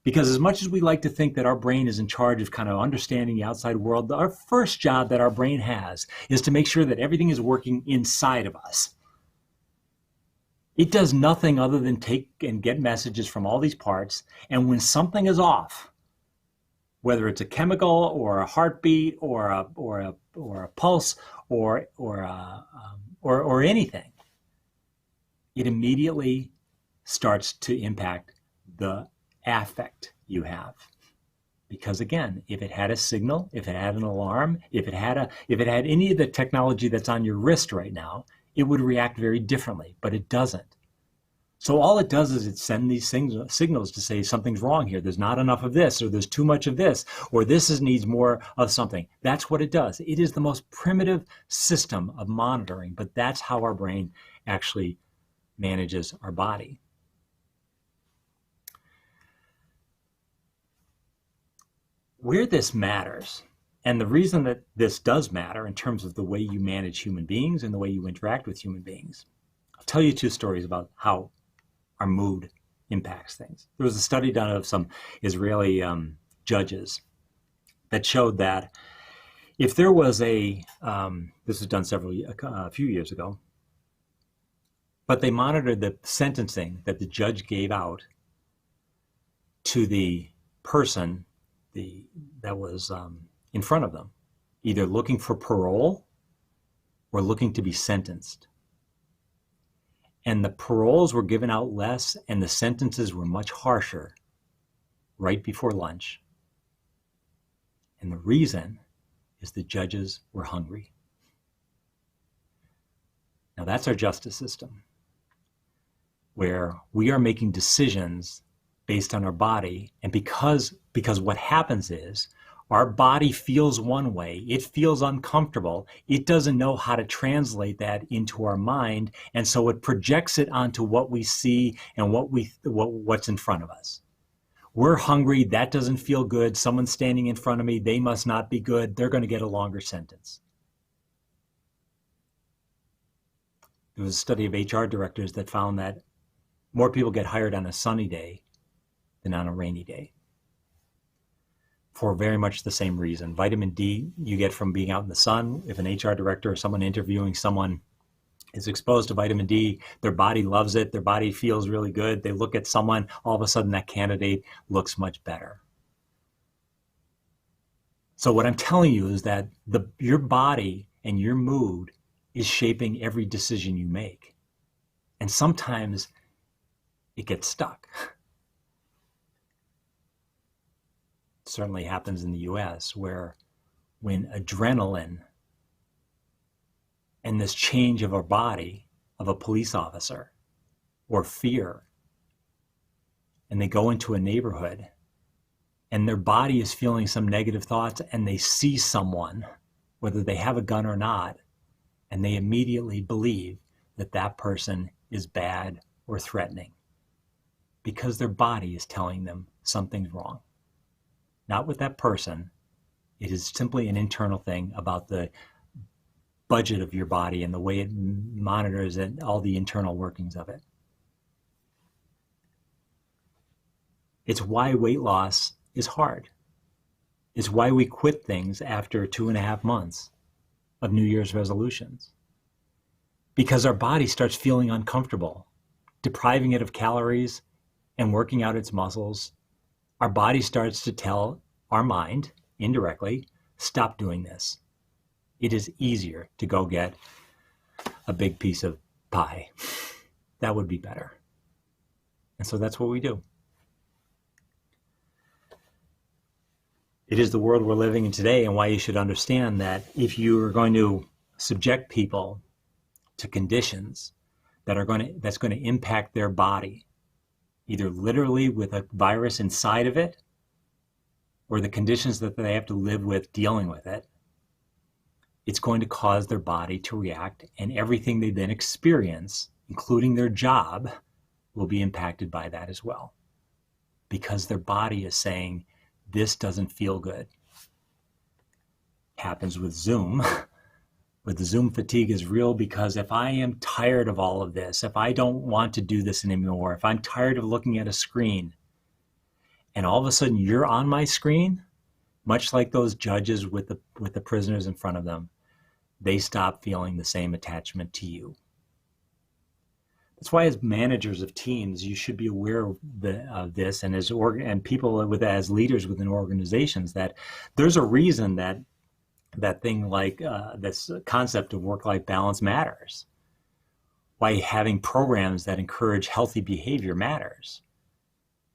Because as much as we like to think that our brain is in charge of kind of understanding the outside world, our first job that our brain has is to make sure that everything is working inside of us. It does nothing other than take and get messages from all these parts. And when something is off, whether it's a chemical or a heartbeat or a pulse or anything, it immediately starts to impact the affect you have. Because again, if it had a signal, if it had an alarm, if it had any of the technology that's on your wrist right now, it would react very differently, but it doesn't. So all it does is it sends these signals to say something's wrong here. There's not enough of this, or there's too much of this, or needs more of something. That's what it does. It is the most primitive system of monitoring, but that's how our brain actually manages our body. Where this matters, and the reason that this does matter in terms of the way you manage human beings and the way you interact with human beings, I'll tell you two stories about how our mood impacts things. There was a study done of some Israeli judges that showed that if there was this was done a few years ago, but they monitored the sentencing that the judge gave out to the person that was in front of them, either looking for parole or looking to be sentenced. And the paroles were given out less and the sentences were much harsher right before lunch. And the reason is the judges were hungry. Now that's our justice system, where we are making decisions based on our body, and because what happens is our body feels one way, it feels uncomfortable, it doesn't know how to translate that into our mind, and so it projects it onto what we see and what's in front of us. We're hungry, that doesn't feel good, someone's standing in front of me, they must not be good, they're going to get a longer sentence. There was a study of HR directors that found that more people get hired on a sunny day than on a rainy day, for very much the same reason. Vitamin D you get from being out in the sun. If an HR director or someone interviewing someone is exposed to vitamin D, their body loves it, their body feels really good, they look at someone, all of a sudden that candidate looks much better. So what I'm telling you is that your body and your mood is shaping every decision you make. And sometimes it gets stuck. Certainly happens in the US, where when adrenaline and this change of our body of a police officer or fear, and they go into a neighborhood and their body is feeling some negative thoughts and they see someone, whether they have a gun or not, and they immediately believe that that person is bad or threatening because their body is telling them something's wrong. Not with that person. It is simply an internal thing about the budget of your body and the way it monitors and all the internal workings of it. It's why weight loss is hard. It's why we quit things after 2.5 months of New Year's resolutions. Because our body starts feeling uncomfortable, depriving it of calories and working out its muscles. Our body starts to tell our mind, indirectly, stop doing this. It is easier to go get a big piece of pie. That would be better. And so that's what we do. It is the world we're living in today, and why you should understand that if you are going to subject people to conditions that's going to impact their body, either literally with a virus inside of it, or the conditions that they have to live with dealing with it, it's going to cause their body to react, and everything they then experience, including their job, will be impacted by that as well. Because their body is saying, this doesn't feel good. Happens with Zoom. But the Zoom fatigue is real, because if I am tired of all of this, if I don't want to do this anymore, if I'm tired of looking at a screen, and all of a sudden you're on my screen, much like those judges with the prisoners in front of them, they stop feeling the same attachment to you. That's why as managers of teams, you should be aware of this, and and people as leaders within organizations, that there's a reason that thing like this concept of work-life balance matters. Why having programs that encourage healthy behavior matters.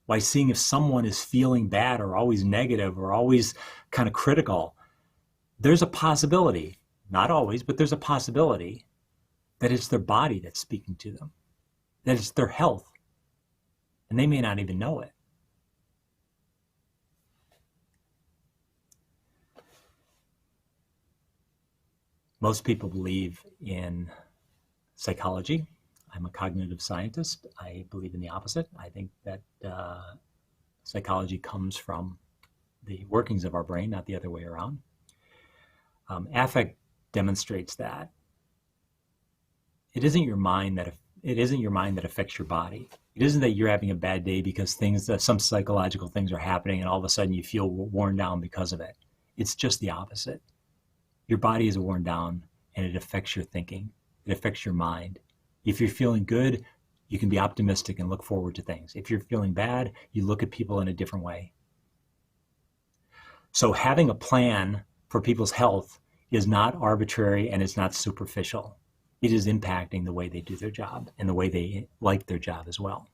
Why seeing if someone is feeling bad or always negative or always kind of critical, there's a possibility, not always, but there's a possibility that it's their body that's speaking to them, that it's their health, and they may not even know it. Most people believe in psychology. I'm a cognitive scientist. I believe in the opposite. I think that psychology comes from the workings of our brain, not the other way around. Affect demonstrates that it isn't your mind that affects your body. It isn't that you're having a bad day because some psychological things are happening and all of a sudden you feel worn down because of it. It's just the opposite. Your body is worn down and it affects your thinking. It affects your mind. If you're feeling good, you can be optimistic and look forward to things. If you're feeling bad, you look at people in a different way. So having a plan for people's health is not arbitrary and it's not superficial. It is impacting the way they do their job and the way they like their job as well.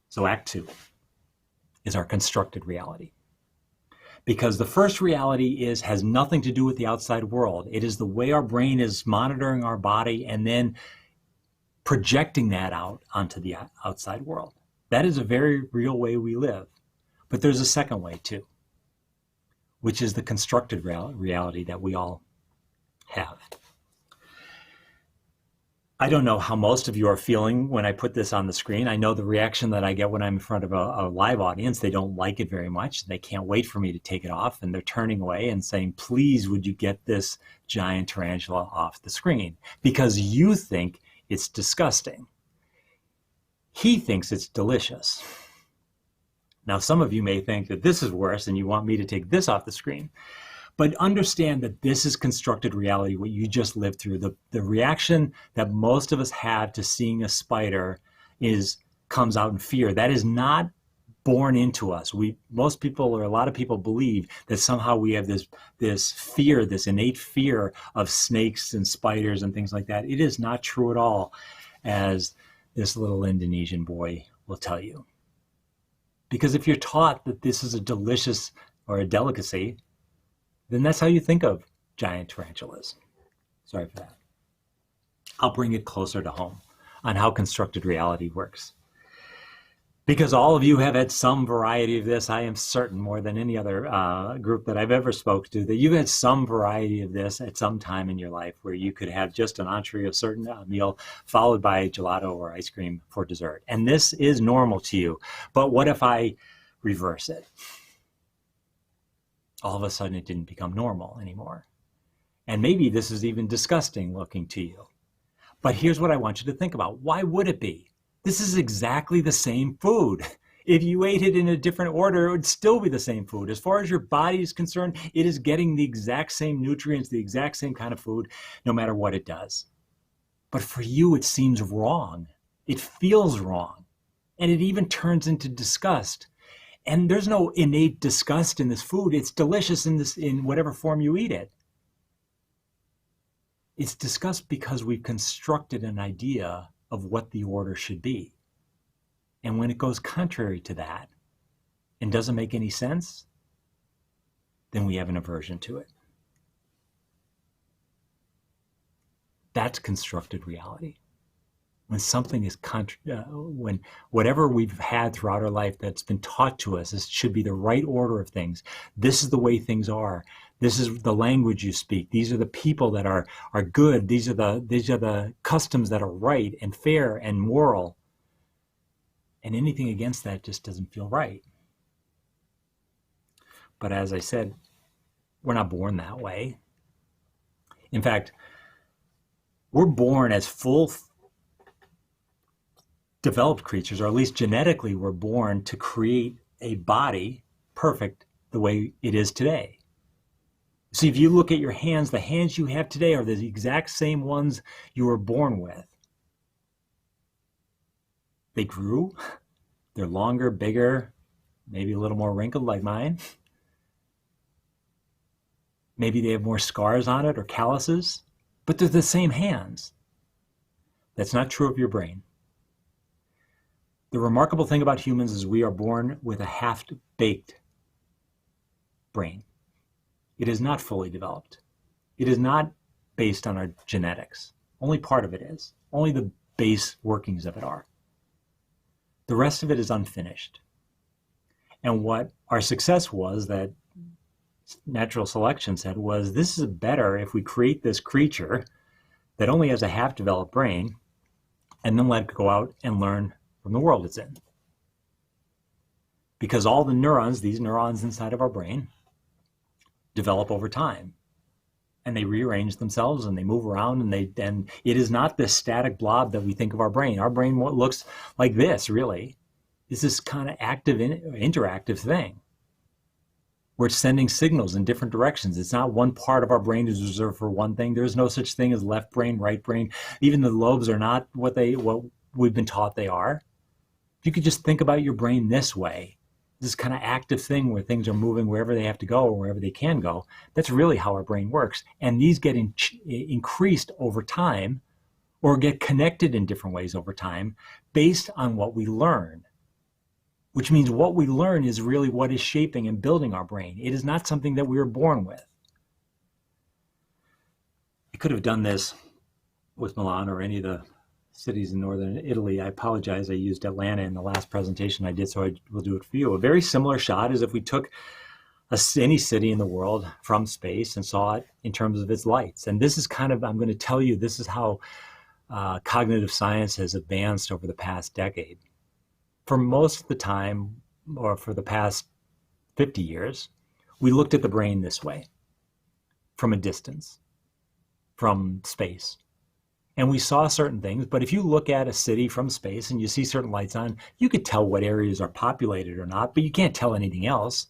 So Act 2 is our constructed reality. Because the first reality has nothing to do with the outside world. It is the way our brain is monitoring our body and then projecting that out onto the outside world. That is a very real way we live. But there's a second way too, which is the constructed reality that we all have. I don't know how most of you are feeling when I put this on the screen. I know the reaction that I get when I'm in front of a live audience. They don't like it very much. They can't wait for me to take it off, and they're turning away and saying, please, would you get this giant tarantula off the screen? Because you think it's disgusting. He thinks it's delicious. Now, some of you may think that this is worse and you want me to take this off the screen. But understand that this is constructed reality, what you just lived through. The reaction that most of us have to seeing a spider comes out in fear. That is not born into us. Most people, or a lot of people, believe that somehow we have this fear, this innate fear of snakes and spiders and things like that. It is not true at all, as this little Indonesian boy will tell you. Because if you're taught that this is a delicious or a delicacy, then that's how you think of giant tarantulas. Sorry for that. I'll bring it closer to home on how constructed reality works. Because all of you have had some variety of this, I am certain more than any other group that I've ever spoke to, that you've had some variety of this at some time in your life where you could have just an entree of a certain meal followed by gelato or ice cream for dessert. And this is normal to you. But what if I reverse it? All of a sudden it didn't become normal anymore. And maybe this is even disgusting looking to you. But here's what I want you to think about. Why would it be? This is exactly the same food. If you ate it in a different order, it would still be the same food. As far as your body is concerned, it is getting the exact same nutrients, the exact same kind of food, no matter what it does. But for you, it seems wrong. It feels wrong. And it even turns into disgust. And there's no innate disgust in this food. It's delicious in whatever form you eat it. It's disgust because we've constructed an idea of what the order should be. And when it goes contrary to that and doesn't make any sense, then we have an aversion to it. That's constructed reality. When something is when whatever we've had throughout our life that's been taught to us, this should be the right order of things. This is the way things are. This is the language you speak. These are the people that are good. These are the customs that are right and fair and moral. And anything against that just doesn't feel right. But as I said, we're not born that way. In fact, we're born as full developed creatures, or at least genetically we're born to create a body perfect the way it is today. See, if you look at your hands, the hands you have today are the exact same ones you were born with. They grew, they're longer, bigger, maybe a little more wrinkled like mine. Maybe they have more scars on it or calluses, but they're the same hands. That's not true of your brain. The remarkable thing about humans is we are born with a half-baked brain. It is not fully developed. It is not based on our genetics. Only part of it is. Only the base workings of it are. The rest of it is unfinished. And what our success was, that natural selection said, was this is better if we create this creature that only has a half-developed brain and then let it go out and learn from the world it's in. Because all the neurons, these neurons inside of our brain, develop over time. And they rearrange themselves and they move around, and it is not this static blob that we think of our brain. Our brain looks like this, really. It's this kind of active, interactive thing. We're sending signals in different directions. It's not one part of our brain is reserved for one thing. There's no such thing as left brain, right brain. Even the lobes are not what we've been taught they are. If you could just think about your brain this way, this kind of active thing where things are moving wherever they have to go or wherever they can go, that's really how our brain works. And these get increased over time or get connected in different ways over time based on what we learn. Which means what we learn is really what is shaping and building our brain. It is not something that we were born with. I could have done this with Milan or any of the cities in northern Italy. I apologize, I used Atlanta in the last presentation I did, so I will do it for you. A very similar shot is if we took any city in the world from space and saw it in terms of its lights. And this is kind of, I'm going to tell you, this is how cognitive science has advanced over the past decade. For most of the time, or for the past 50 years, we looked at the brain this way, from a distance, from space. And we saw certain things, but if you look at a city from space and you see certain lights on, you could tell what areas are populated or not, but you can't tell anything else.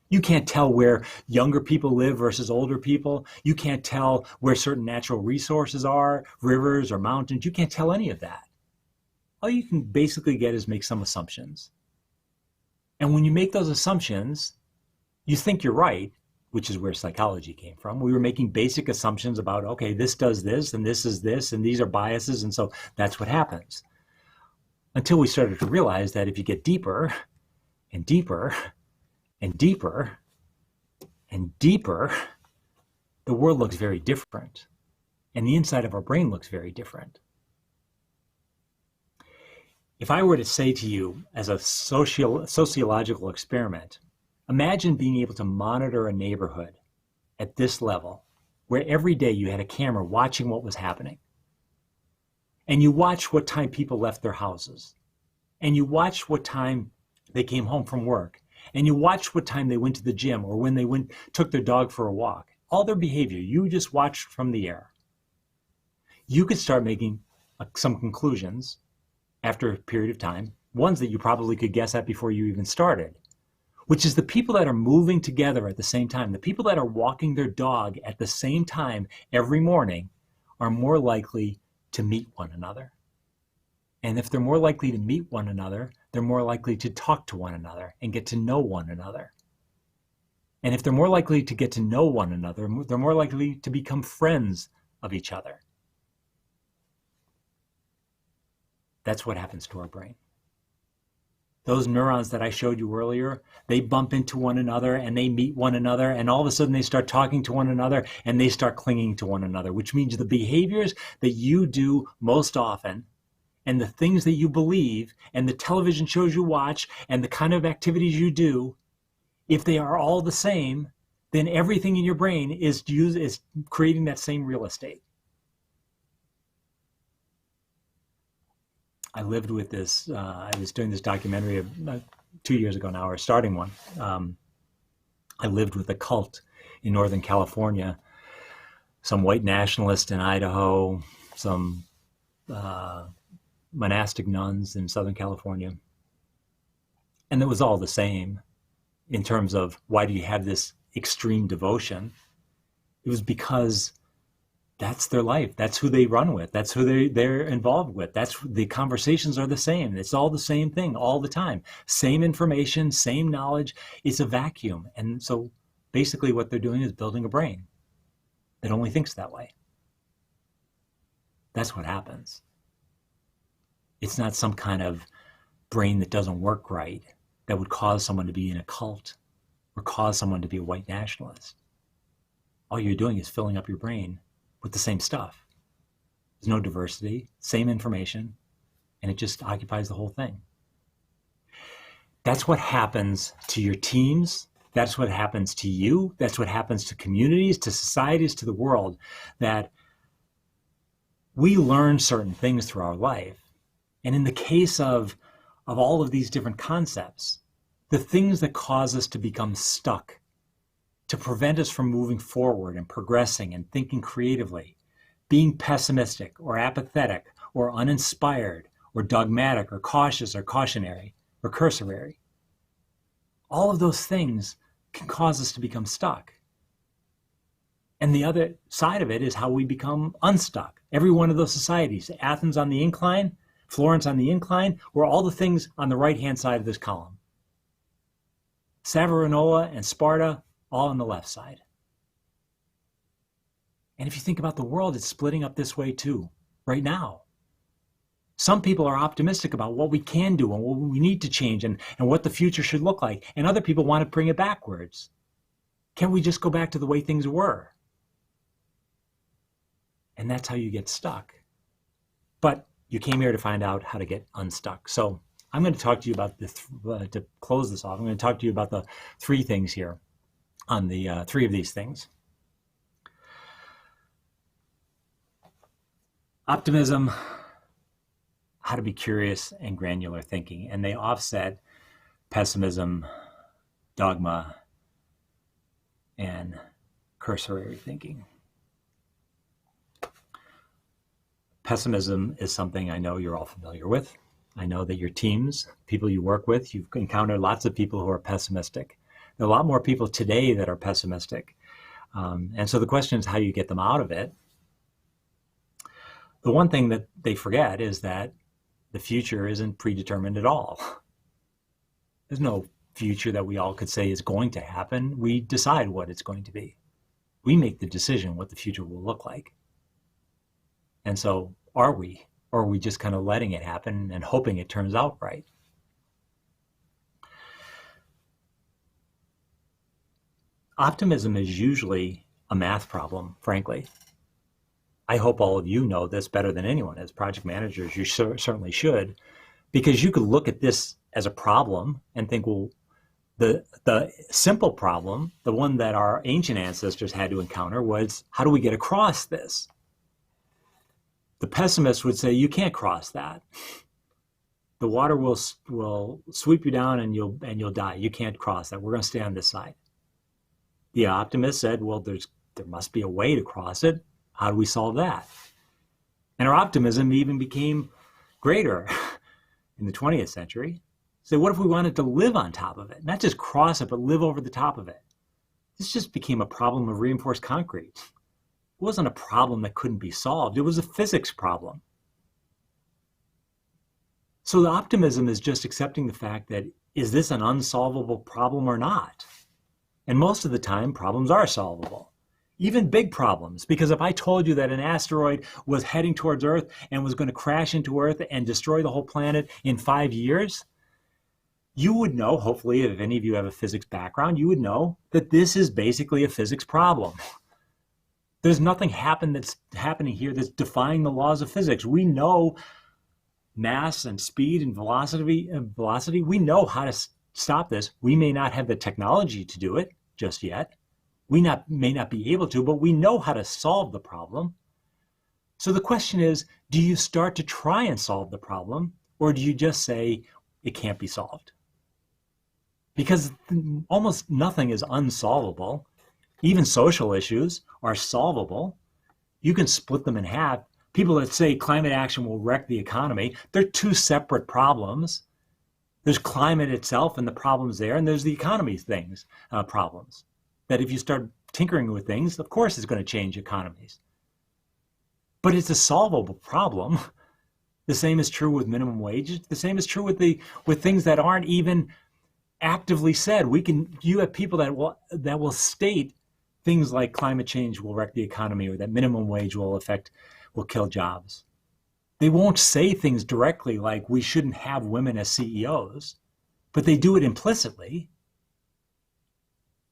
You can't tell where younger people live versus older people. You can't tell where certain natural resources are, rivers or mountains. You can't tell any of that. All you can basically get is make some assumptions. And when you make those assumptions, you think you're right, which is where psychology came from. We were making basic assumptions about, okay, this does this, and this is this, and these are biases, and so that's what happens. Until we started to realize that if you get deeper and deeper and deeper and deeper, the world looks very different. And the inside of our brain looks very different. If I were to say to you as a sociological experiment, imagine being able to monitor a neighborhood at this level, where every day you had a camera watching what was happening. And you watched what time people left their houses. And you watched what time they came home from work. And you watched what time they went to the gym or when they took their dog for a walk. All their behavior, you just watched from the air. You could start making some conclusions after a period of time, ones that you probably could guess at before you even started, which is the people that are moving together at the same time, the people that are walking their dog at the same time every morning are more likely to meet one another. And if they're more likely to meet one another, they're more likely to talk to one another and get to know one another. And if they're more likely to get to know one another, they're more likely to become friends of each other. That's what happens to our brain. Those neurons that I showed you earlier, they bump into one another and they meet one another, and all of a sudden they start talking to one another and they start clinging to one another, which means the behaviors that you do most often and the things that you believe and the television shows you watch and the kind of activities you do, if they are all the same, then everything in your brain is creating that same real estate. I lived with this, I was doing this documentary 2 years ago now, or starting one. I lived with a cult in Northern California, some white nationalists in Idaho, some monastic nuns in Southern California. And it was all the same in terms of why do you have this extreme devotion? It was because that's their life. That's who they run with. That's who they're involved with. The conversations are the same. It's all the same thing all the time. Same information, same knowledge. It's a vacuum. And so basically what they're doing is building a brain that only thinks that way. That's what happens. It's not some kind of brain that doesn't work right that would cause someone to be in a cult or cause someone to be a white nationalist. All you're doing is filling up your brain with the same stuff. There's no diversity, same information, and it just occupies the whole thing. That's what happens to your teams. That's what happens to you. That's what happens to communities, to societies, to the world, that we learn certain things through our life. And in the case of all of these different concepts, the things that cause us to become stuck, to prevent us from moving forward and progressing and thinking creatively, being pessimistic or apathetic or uninspired or dogmatic or cautious or cautionary or cursory. All of those things can cause us to become stuck. And the other side of it is how we become unstuck. Every one of those societies, Athens on the incline, Florence on the incline, were all the things on the right-hand side of this column. Savonarola and Sparta, all on the left side. And if you think about the world, it's splitting up this way too, right now. Some people are optimistic about what we can do and what we need to change and what the future should look like. And other people want to bring it backwards. Can't we just go back to the way things were? And that's how you get stuck. But you came here to find out how to get unstuck. So I'm going to talk to you about to close this off, I'm going to talk to you about the three things here on the three of these things. Optimism, how to be curious, and granular thinking. And they offset pessimism, dogma, and cursory thinking. Pessimism is something I know you're all familiar with. I know that your teams, people you work with, you've encountered lots of people who are pessimistic. There are a lot more people today that are pessimistic. And so the question is how you get them out of it. The one thing that they forget is that the future isn't predetermined at all. There's no future that we all could say is going to happen. We decide what it's going to be. We make the decision what the future will look like. And so are we? Or are we just kind of letting it happen and hoping it turns out right? Optimism is usually a math problem, frankly. I hope all of you know this better than anyone. As project managers, you certainly should, because you could look at this as a problem and think, well, the simple problem, the one that our ancient ancestors had to encounter, was how do we get across this? The pessimist would say, you can't cross that. The water will sweep you down and you'll die. You can't cross that. We're going to stay on this side. The optimist said, well, there must be a way to cross it. How do we solve that? And our optimism even became greater in the 20th century. So what if we wanted to live on top of it? Not just cross it, but live over the top of it. This just became a problem of reinforced concrete. It wasn't a problem that couldn't be solved. It was a physics problem. So the optimism is just accepting the fact that, is this an unsolvable problem or not? And most of the time, problems are solvable. Even big problems, because if I told you that an asteroid was heading towards Earth and was going to crash into Earth and destroy the whole planet in 5 years, you would know, hopefully, if any of you have a physics background, you would know that this is basically a physics problem. There's nothing happening here that's defying the laws of physics. We know mass and speed and velocity. We know how to stop this. We may not have the technology to do it just yet. We may not be able to, but we know how to solve the problem. So the question is, do you start to try and solve the problem, or do you just say it can't be solved? Because almost nothing is unsolvable. Even social issues are solvable. You can split them in half. People that say climate action will wreck the economy, they're two separate problems. There's climate itself and the problems there, and there's the economy problems. That if you start tinkering with things, of course it's going to change economies. But it's a solvable problem. The same is true with minimum wage. The same is true with things that aren't even actively said. You have people that will state things like climate change will wreck the economy, or that minimum wage will kill jobs. They won't say things directly like we shouldn't have women as CEOs, but they do it implicitly.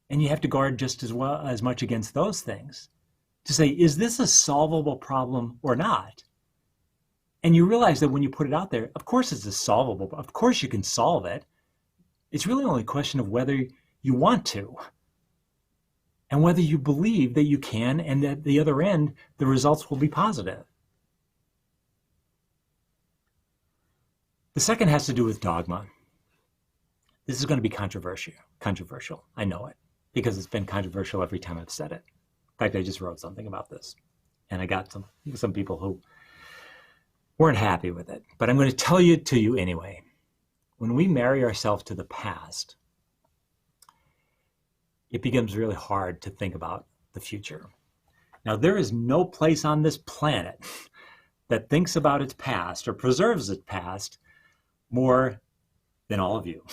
And you have to guard just as much against those things to say, is this a solvable problem or not? And you realize that when you put it out there, of course it's a solvable, of course you can solve it. It's really only a question of whether you want to and whether you believe that you can, and that at the other end, the results will be positive. The second has to do with dogma. This is going to be controversial. I know it, because it's been controversial every time I've said it. In fact, I just wrote something about this, and I got some people who weren't happy with it. But I'm going to tell it to you anyway. When we marry ourselves to the past, it becomes really hard to think about the future. Now, there is no place on this planet that thinks about its past or preserves its past more than all of you.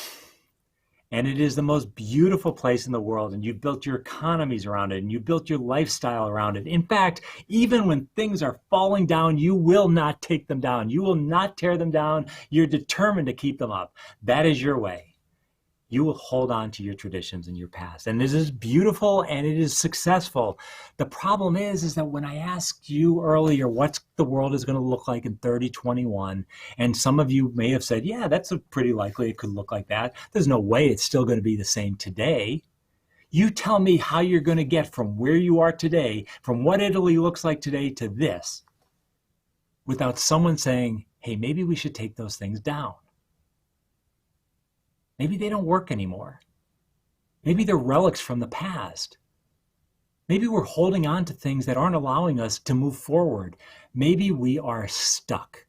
And it is the most beautiful place in the world, and you built your economies around it, and you built your lifestyle around it. In fact, even when things are falling down, you will not take them down. You will not tear them down. You're determined to keep them up. That is your way. You will hold on to your traditions and your past. And this is beautiful, and it is successful. The problem is that when I asked you earlier what the world is going to look like in 3021, and some of you may have said, yeah, that's pretty likely it could look like that. There's no way it's still going to be the same today. You tell me how you're going to get from where you are today, from what Italy looks like today to this, without someone saying, hey, maybe we should take those things down. Maybe they don't work anymore. Maybe they're relics from the past. Maybe we're holding on to things that aren't allowing us to move forward. Maybe we are stuck.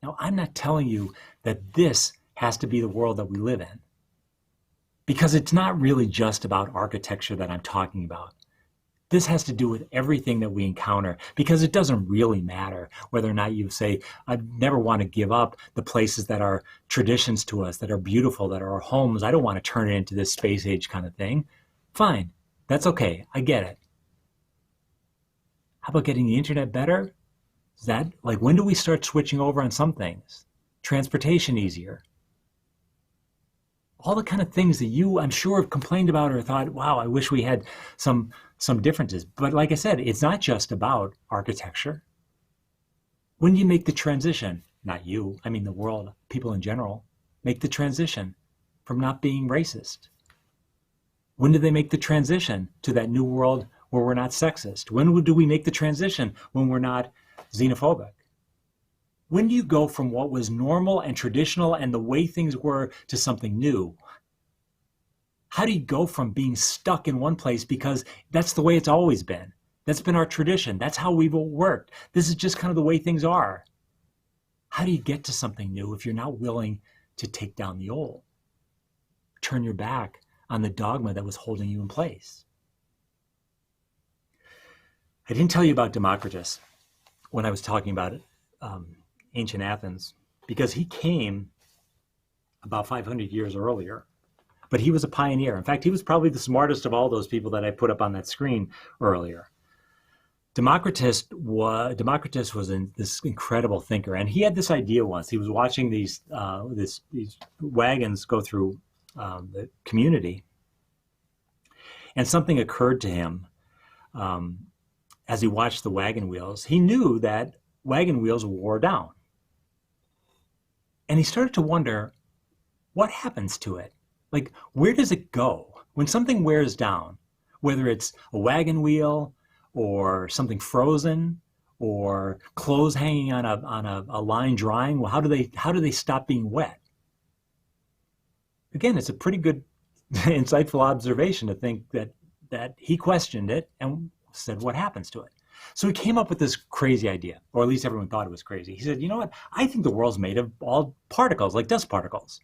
Now, I'm not telling you that this has to be the world that we live in, because it's not really just about architecture that I'm talking about. This has to do with everything that we encounter, because it doesn't really matter whether or not you say, I never want to give up the places that are traditions to us, that are beautiful, that are our homes. I don't want to turn it into this space age kind of thing. Fine, that's okay, I get it. How about getting the internet better? Is that, like, when do we start switching over on some things? Transportation easier. All the kind of things that you, I'm sure, have complained about or thought, wow, I wish we had some differences. But like I said, it's not just about architecture. When do you make the transition? Not you, I mean the world, people in general, make the transition from not being racist? When do they make the transition to that new world where we're not sexist? When do we make the transition when we're not xenophobic? When do you go from what was normal and traditional and the way things were to something new? How do you go from being stuck in one place because that's the way it's always been? That's been our tradition. That's how we've worked. This is just kind of the way things are. How do you get to something new if you're not willing to take down the old? Turn your back on the dogma that was holding you in place. I didn't tell you about Democritus when I was talking about ancient Athens, because he came about 500 years earlier. But he was a pioneer. In fact, he was probably the smartest of all those people that I put up on that screen earlier. Democritus was this incredible thinker, and he had this idea once. He was watching these wagons go through the community, and something occurred to him as he watched the wagon wheels. He knew that wagon wheels wore down, and he started to wonder, what happens to it? Like, where does it go? When something wears down, whether it's a wagon wheel or something frozen or clothes hanging on a line drying, well, how do they stop being wet? Again, it's a pretty good, insightful observation to think that he questioned it and said, what happens to it? So he came up with this crazy idea, or at least everyone thought it was crazy. He said, you know what? I think the world's made of all particles, like dust particles.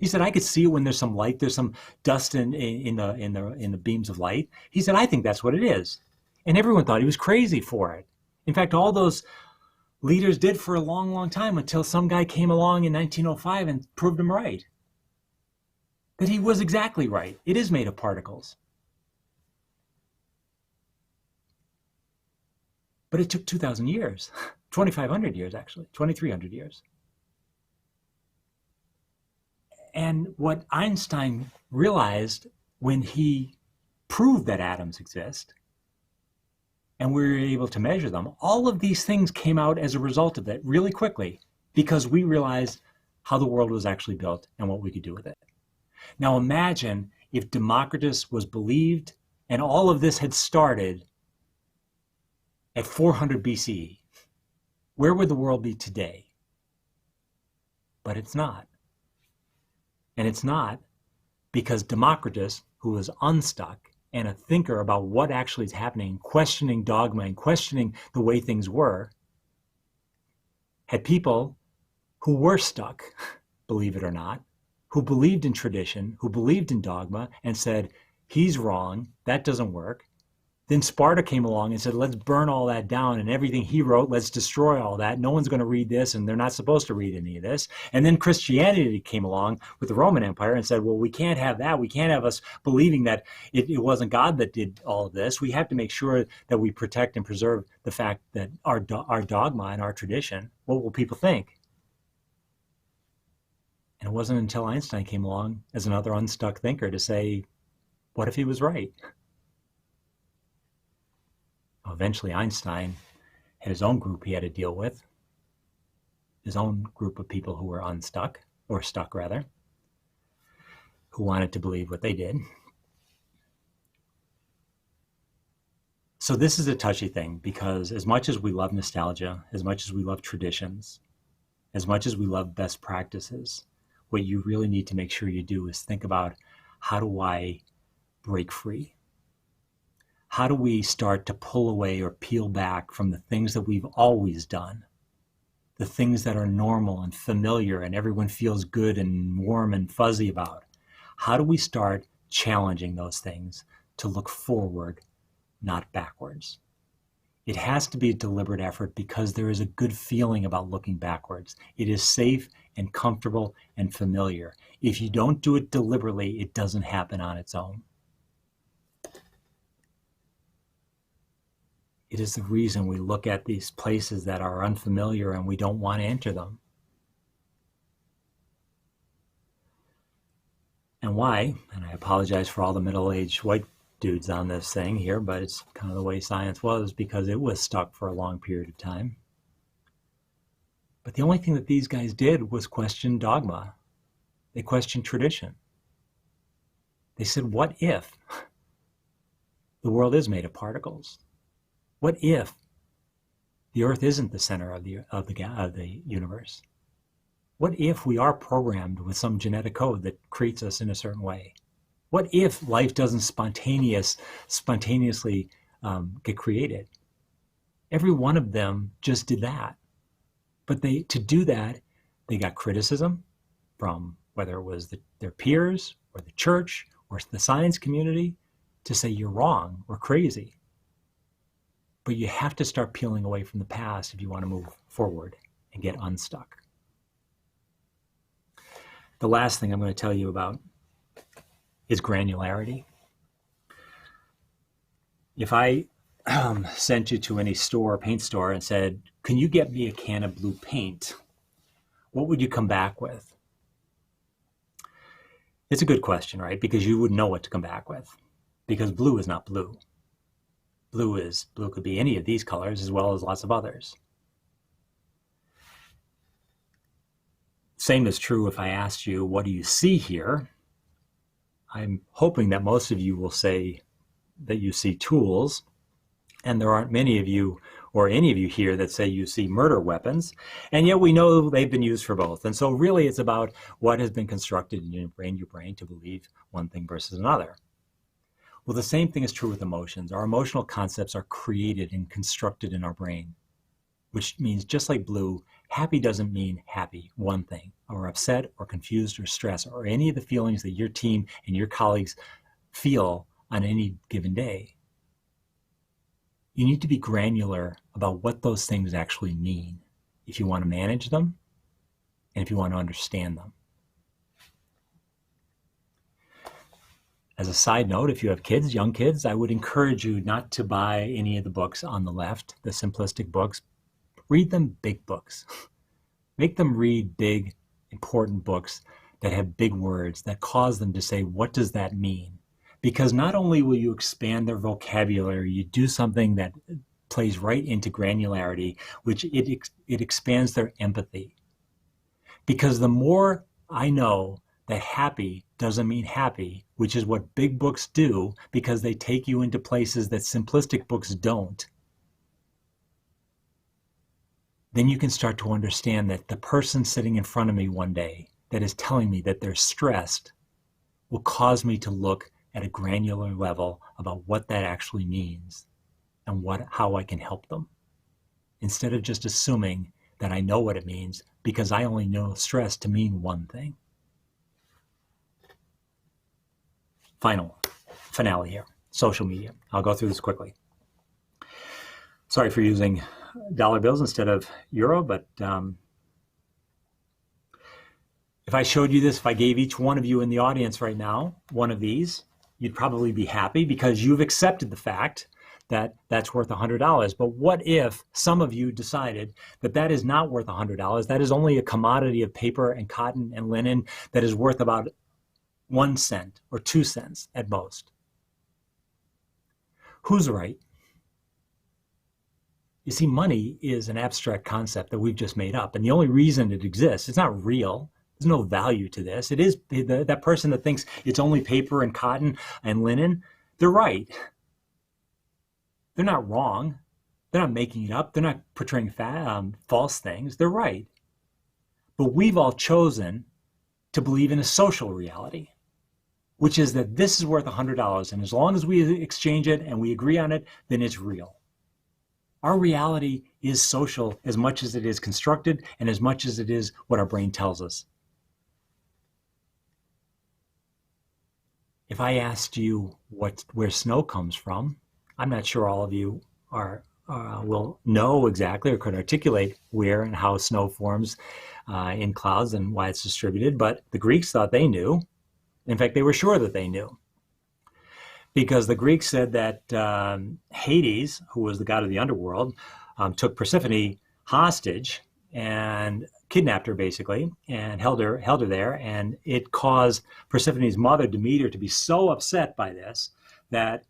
He said, I could see it when there's some light, there's some dust in the beams of light. He said, I think that's what it is. And everyone thought he was crazy for it. In fact, all those leaders did for a long, long time until some guy came along in 1905 and proved him right. That he was exactly right. It is made of particles. But it took 2,000 years, 2,500 years actually, 2,300 years. And what Einstein realized when he proved that atoms exist, and we were able to measure them, all of these things came out as a result of that really quickly, because we realized how the world was actually built and what we could do with it. Now imagine if Democritus was believed and all of this had started at 400 BCE. Where would the world be today? But it's not. And it's not because Democritus, who was unstuck and a thinker about what actually is happening, questioning dogma and questioning the way things were, had people who were stuck, believe it or not, who believed in tradition, who believed in dogma and said, he's wrong, that doesn't work. Then Sparta came along and said, let's burn all that down and everything he wrote, let's destroy all that. No one's going to read this and they're not supposed to read any of this. And then Christianity came along with the Roman Empire and said, well, we can't have that. We can't have us believing that it wasn't God that did all of this. We have to make sure that we protect and preserve the fact that our dogma and our tradition, what will people think? And it wasn't until Einstein came along as another unstuck thinker to say, what if he was right? Eventually, Einstein had his own group he had to deal with, his own group of people who were unstuck, or stuck rather, who wanted to believe what they did. So this is a touchy thing, because as much as we love nostalgia, as much as we love traditions, as much as we love best practices, what you really need to make sure you do is think about, how do I break free? How do we start to pull away or peel back from the things that we've always done? The things that are normal and familiar and everyone feels good and warm and fuzzy about. How do we start challenging those things to look forward, not backwards? It has to be a deliberate effort because there is a good feeling about looking backwards. It is safe and comfortable and familiar. If you don't do it deliberately, it doesn't happen on its own. It is the reason we look at these places that are unfamiliar and we don't want to enter them. And why? And I apologize for all the middle-aged white dudes on this thing here, but it's kind of the way science was, because it was stuck for a long period of time. But the only thing that these guys did was question dogma. They questioned tradition. They said, what if the world is made of particles? What if the Earth isn't the center of the universe? What if we are programmed with some genetic code that creates us in a certain way? What if life doesn't spontaneously get created? Every one of them just did that. But to do that, they got criticism from whether it was their peers or the church or the science community to say you're wrong or crazy. But you have to start peeling away from the past if you want to move forward and get unstuck. The last thing I'm going to tell you about is granularity. If I sent you to any store, paint store, and said, can you get me a can of blue paint? What would you come back with? It's a good question, right? Because you wouldn't know what to come back with. Because blue is not blue. Blue could be any of these colors as well as lots of others. Same is true if I asked you, what do you see here? I'm hoping that most of you will say that you see tools, and there aren't many of you or any of you here that say you see murder weapons, and yet we know they've been used for both. And so really it's about what has been constructed in your brain to believe one thing versus another. Well, the same thing is true with emotions. Our emotional concepts are created and constructed in our brain, which means just like blue Happy doesn't mean happy, one thing, or upset or confused or stressed or any of the feelings that your team and your colleagues feel on any given day. You need to be granular about what those things actually mean if you want to manage them and if you want to understand them. As a side note, if you have kids, young kids, I would encourage you not to buy any of the books on the left, the simplistic books. Read them big books. Make them read big, important books that have big words that cause them to say, what does that mean? Because not only will you expand their vocabulary, you do something that plays right into granularity, which it expands their empathy. Because the more I know that happy doesn't mean happy, which is what big books do because they take you into places that simplistic books don't, then you can start to understand that the person sitting in front of me one day that is telling me that they're stressed will cause me to look at a granular level about what that actually means and how I can help them, instead of just assuming that I know what it means because I only know stress to mean one thing. Finale here, social media. I'll go through this quickly. Sorry for using dollar bills instead of euro, but if I showed you this, if I gave each one of you in the audience right now one of these, you'd probably be happy because you've accepted the fact that that's worth $100. But what if some of you decided that that is not worth $100? That is only a commodity of paper and cotton and linen that is worth about 1 cent or 2 cents at most. Who's right? You see, money is an abstract concept that we've just made up. And the only reason it exists, it's not real. There's no value to this. It is that person that thinks it's only paper and cotton and linen. They're right. They're not wrong. They're not making it up. They're not portraying false things. They're right. But we've all chosen to believe in a social reality, which is that this is worth $100. And as long as we exchange it and we agree on it, then it's real. Our reality is social as much as it is constructed and as much as it is what our brain tells us. If I asked you where snow comes from, I'm not sure all of you will know exactly or could articulate where and how snow forms in clouds and why it's distributed, but the Greeks thought they knew. In fact, they were sure that they knew. Because the Greeks said that Hades, who was the god of the underworld, took Persephone hostage and kidnapped her basically and held her there, and it caused Persephone's mother Demeter to be so upset by this that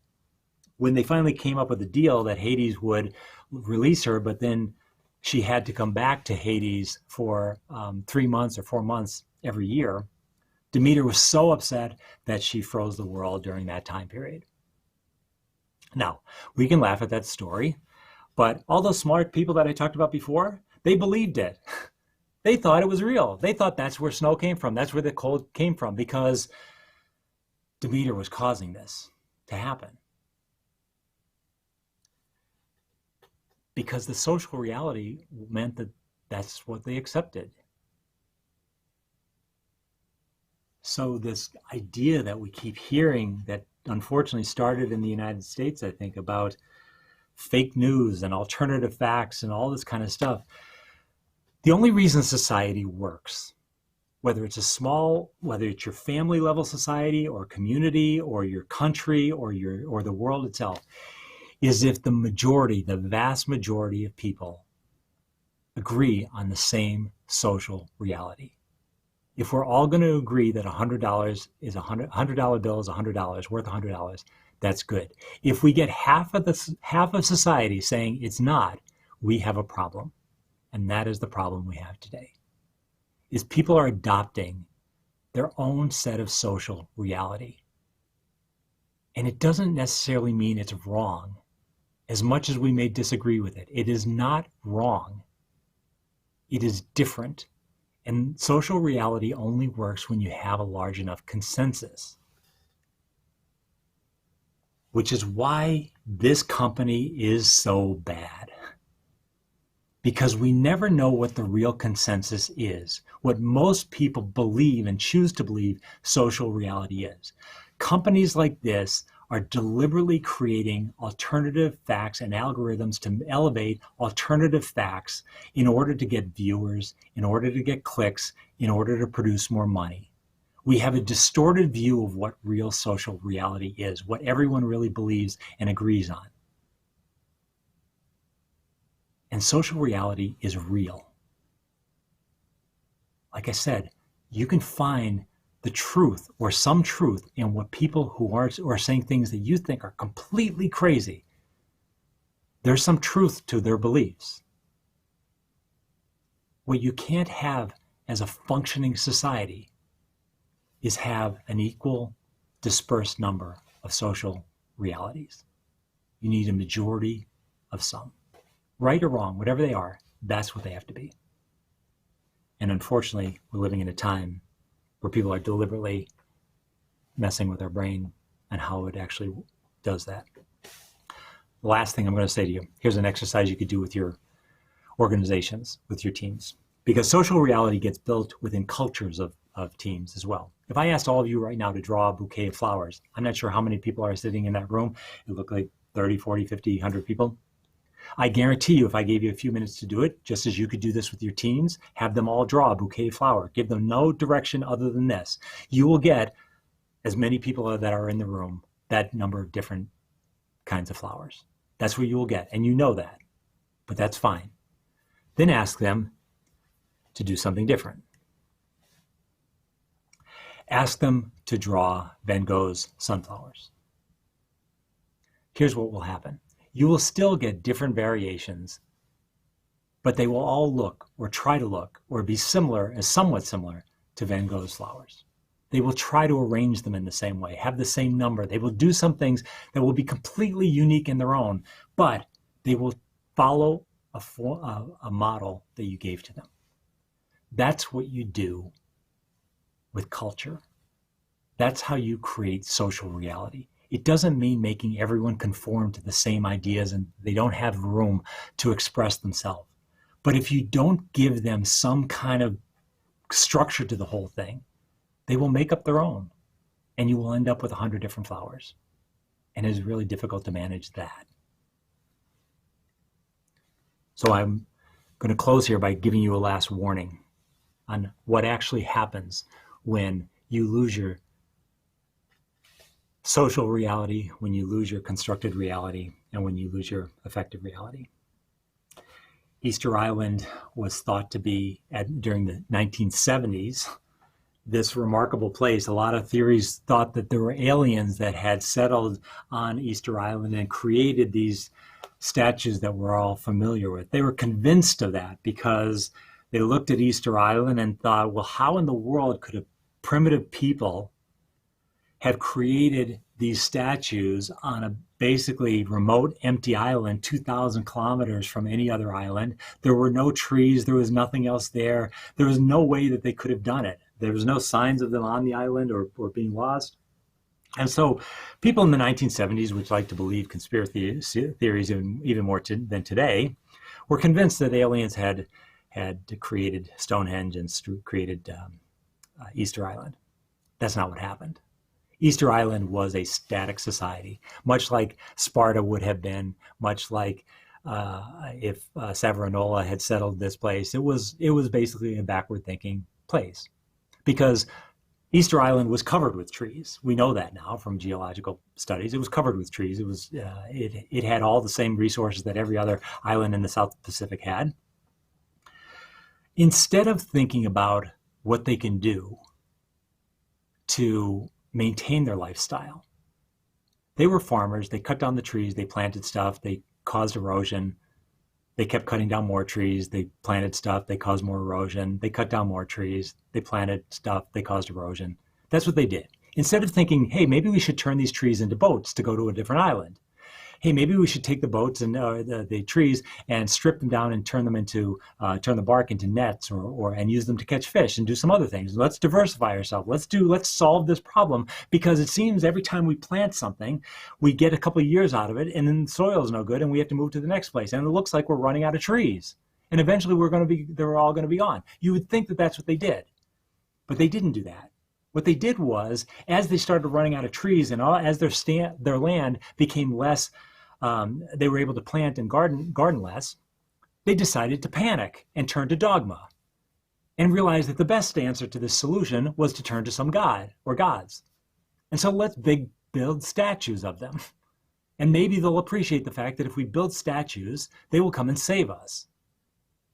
when they finally came up with a deal that Hades would release her, but then she had to come back to Hades for 3 months or 4 months every year, Demeter was so upset that she froze the world during that time period. Now, we can laugh at that story, but all those smart people that I talked about before, they believed it. They thought it was real. They thought that's where snow came from. That's where the cold came from, because Demeter was causing this to happen. Because the social reality meant that that's what they accepted. So this idea that we keep hearing that unfortunately started in the United States, I think, about fake news and alternative facts and all this kind of stuff. The only reason society works, whether it's whether it's your family level society or community or your country or the world itself, is if the vast majority of people agree on the same social reality. If we're all going to agree that $100 is $100 bill is $100, worth $100, that's good. If we get half of society saying it's not, we have a problem. And that is the problem we have today, is people are adopting their own set of social reality. And it doesn't necessarily mean it's wrong, as much as we may disagree with it. It is not wrong. It is different. And social reality only works when you have a large enough consensus, which is why this company is so bad. because we never know what the real consensus is, what most people believe and choose to believe social reality is. Companies like this are deliberately creating alternative facts and algorithms to elevate alternative facts in order to get viewers, in order to get clicks, in order to produce more money. We have a distorted view of what real social reality is, what everyone really believes and agrees on. And social reality is real. Like I said, you can find the truth or some truth in what people who are saying things that you think are completely crazy. There's some truth to their beliefs. What you can't have as a functioning society is have an equal dispersed number of social realities. You need a majority of some. Right or wrong, whatever they are, that's what they have to be. And unfortunately, we're living in a time where people are deliberately messing with our brain and how it actually does that. The last thing I'm going to say to you, here's an exercise you could do with your organizations, with your teams. Because social reality gets built within cultures of teams as well. If I asked all of you right now to draw a bouquet of flowers, I'm not sure how many people are sitting in that room. It looked like 30, 40, 50, 100 people. I guarantee you, if I gave you a few minutes to do it, just as you could do this with your teams, have them all draw a bouquet of flower, give them no direction other than this, you will get, as many people that are in the room, that number of different kinds of flowers. That's what you will get, and you know that, but that's fine. Then ask them to do something different. Ask them to draw Van Gogh's sunflowers. Here's what will happen. You will still get different variations, but they will all look or try to look or be similar, as somewhat similar to Van Gogh's flowers. They will try to arrange them in the same way, have the same number. They will do some things that will be completely unique in their own, but they will follow a model that you gave to them. That's what you do with culture. That's how you create social reality. It doesn't mean making everyone conform to the same ideas and they don't have room to express themselves. But if you don't give them some kind of structure to the whole thing, they will make up their own and you will end up with 100 different flowers. And it's really difficult to manage that. So I'm going to close here by giving you a last warning on what actually happens when you lose your social reality, when you lose your constructed reality, and when you lose your affective reality. Easter Island was thought to be, during the 1970s, this remarkable place. A lot of theories thought that there were aliens that had settled on Easter Island and created these statues that we're all familiar with. They were convinced of that because they looked at Easter Island and thought, well, how in the world could a primitive people have created these statues on a basically remote, empty island, 2,000 kilometers from any other island? There were no trees. There was nothing else there. There was no way that they could have done it. There was no signs of them on the island or being lost. And so people in the 1970s, which like to believe conspiracy theories even more than today, were convinced that aliens had created Stonehenge and created Easter Island. That's not what happened. Easter Island was a static society, much like Sparta would have been, much like if Savonarola had settled this place. It was basically a backward-thinking place because Easter Island was covered with trees. We know that now from geological studies. It was covered with trees. It was it had all the same resources that every other island in the South Pacific had. Instead of thinking about what they can do to maintain their lifestyle, they were farmers. They cut down the trees. They planted stuff. They caused erosion. They kept cutting down more trees. They planted stuff. They caused more erosion. They cut down more trees. They planted stuff. They caused erosion. That's what they did. Instead of thinking, hey, maybe we should turn these trees into boats to go to a different island. Hey, maybe we should take the boats and the trees and strip them down and turn the bark into nets and use them to catch fish and do some other things. Let's diversify ourselves. Let's solve this problem, because it seems every time we plant something, we get a couple of years out of it and then the soil is no good and we have to move to the next place. And it looks like we're running out of trees. and eventually they were all going to be gone. You would think that that's what they did, but they didn't do that. What they did was, as they started running out of trees and as their land became less, they were able to plant and garden less, they decided to panic and turn to dogma and realized that the best answer to this solution was to turn to some god or gods. And so let's build statues of them. And maybe they'll appreciate the fact that if we build statues, they will come and save us.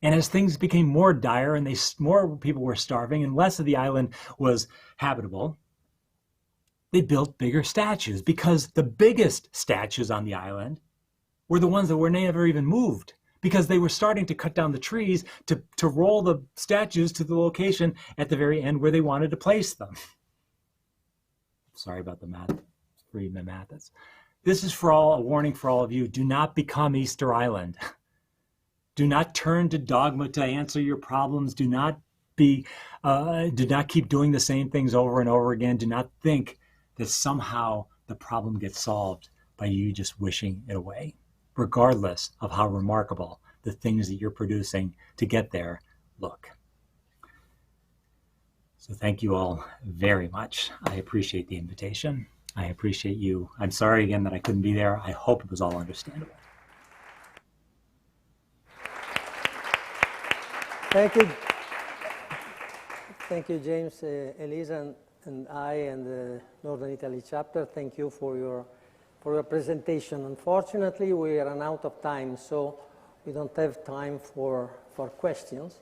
And as things became more dire and more people were starving and less of the island was habitable, they built bigger statues, because the biggest statues on the island were the ones that were never even moved, because they were starting to cut down the trees to roll the statues to the location at the very end where they wanted to place them. Sorry about the math. Read my math. This is a warning for all of you. Do not become Easter Island. Do not turn to dogma to answer your problems. Do not keep doing the same things over and over again. Do not think that somehow the problem gets solved by you just wishing it away, regardless of how remarkable the things that you're producing to get there look. So thank you all very much. I appreciate the invitation. I appreciate you. I'm sorry again that I couldn't be there. I hope it was all understandable. Thank you. Thank you, James, Elisa, and I, and the Northern Italy Chapter. Thank you for your presentation. Unfortunately, we ran out of time, so we don't have time for questions.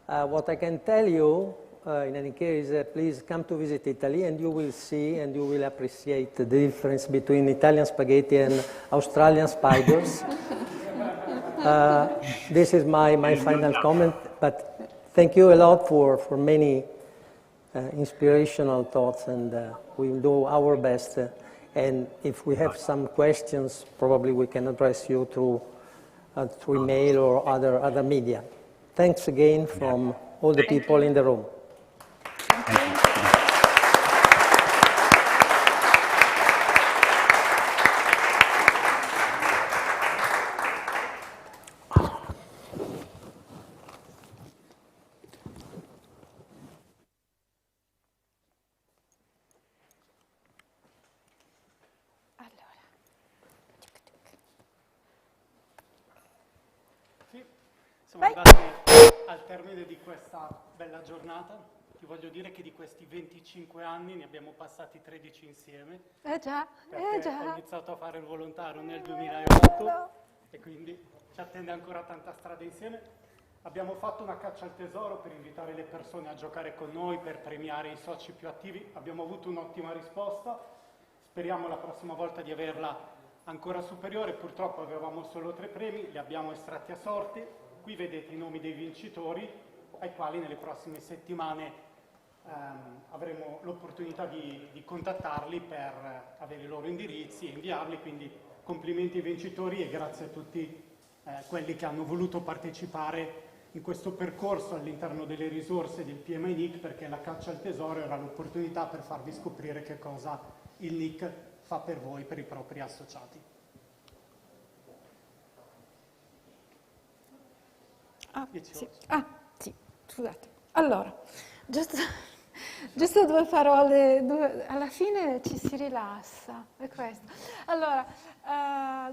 What I can tell you, in any case, please come to visit Italy, and you will see and you will appreciate the difference between Italian spaghetti and Australian spiders. This is my final comment, but thank you a lot for many inspirational thoughts, and we will do our best. And if we have some questions, probably we can address you through email or other media. Thanks again from all the people in the room. Siamo arrivati al termine di questa bella giornata. Ti voglio dire che di questi 25 anni ne abbiamo passati 13 insieme. Già, perché già. ho iniziato a fare il volontario nel 2008 e quindi ci attende ancora tanta strada insieme. Abbiamo fatto una caccia al tesoro per invitare le persone a giocare con noi, per premiare i soci più attivi. Abbiamo avuto un'ottima risposta. Speriamo la prossima volta di averla ancora superiore. Purtroppo avevamo solo 3 premi, li abbiamo estratti a sorte. Qui vedete i nomi dei vincitori, ai quali nelle prossime settimane avremo l'opportunità di contattarli per avere i loro indirizzi e inviarli. Quindi complimenti ai vincitori e grazie a tutti quelli che hanno voluto partecipare in questo percorso all'interno delle risorse del PMI-NIC, perché la caccia al tesoro era l'opportunità per farvi scoprire che cosa il NIC fa per voi, per i propri associati. Sì, scusate. Allora, giusto 2 parole, alla fine ci si rilassa, è questo. Allora,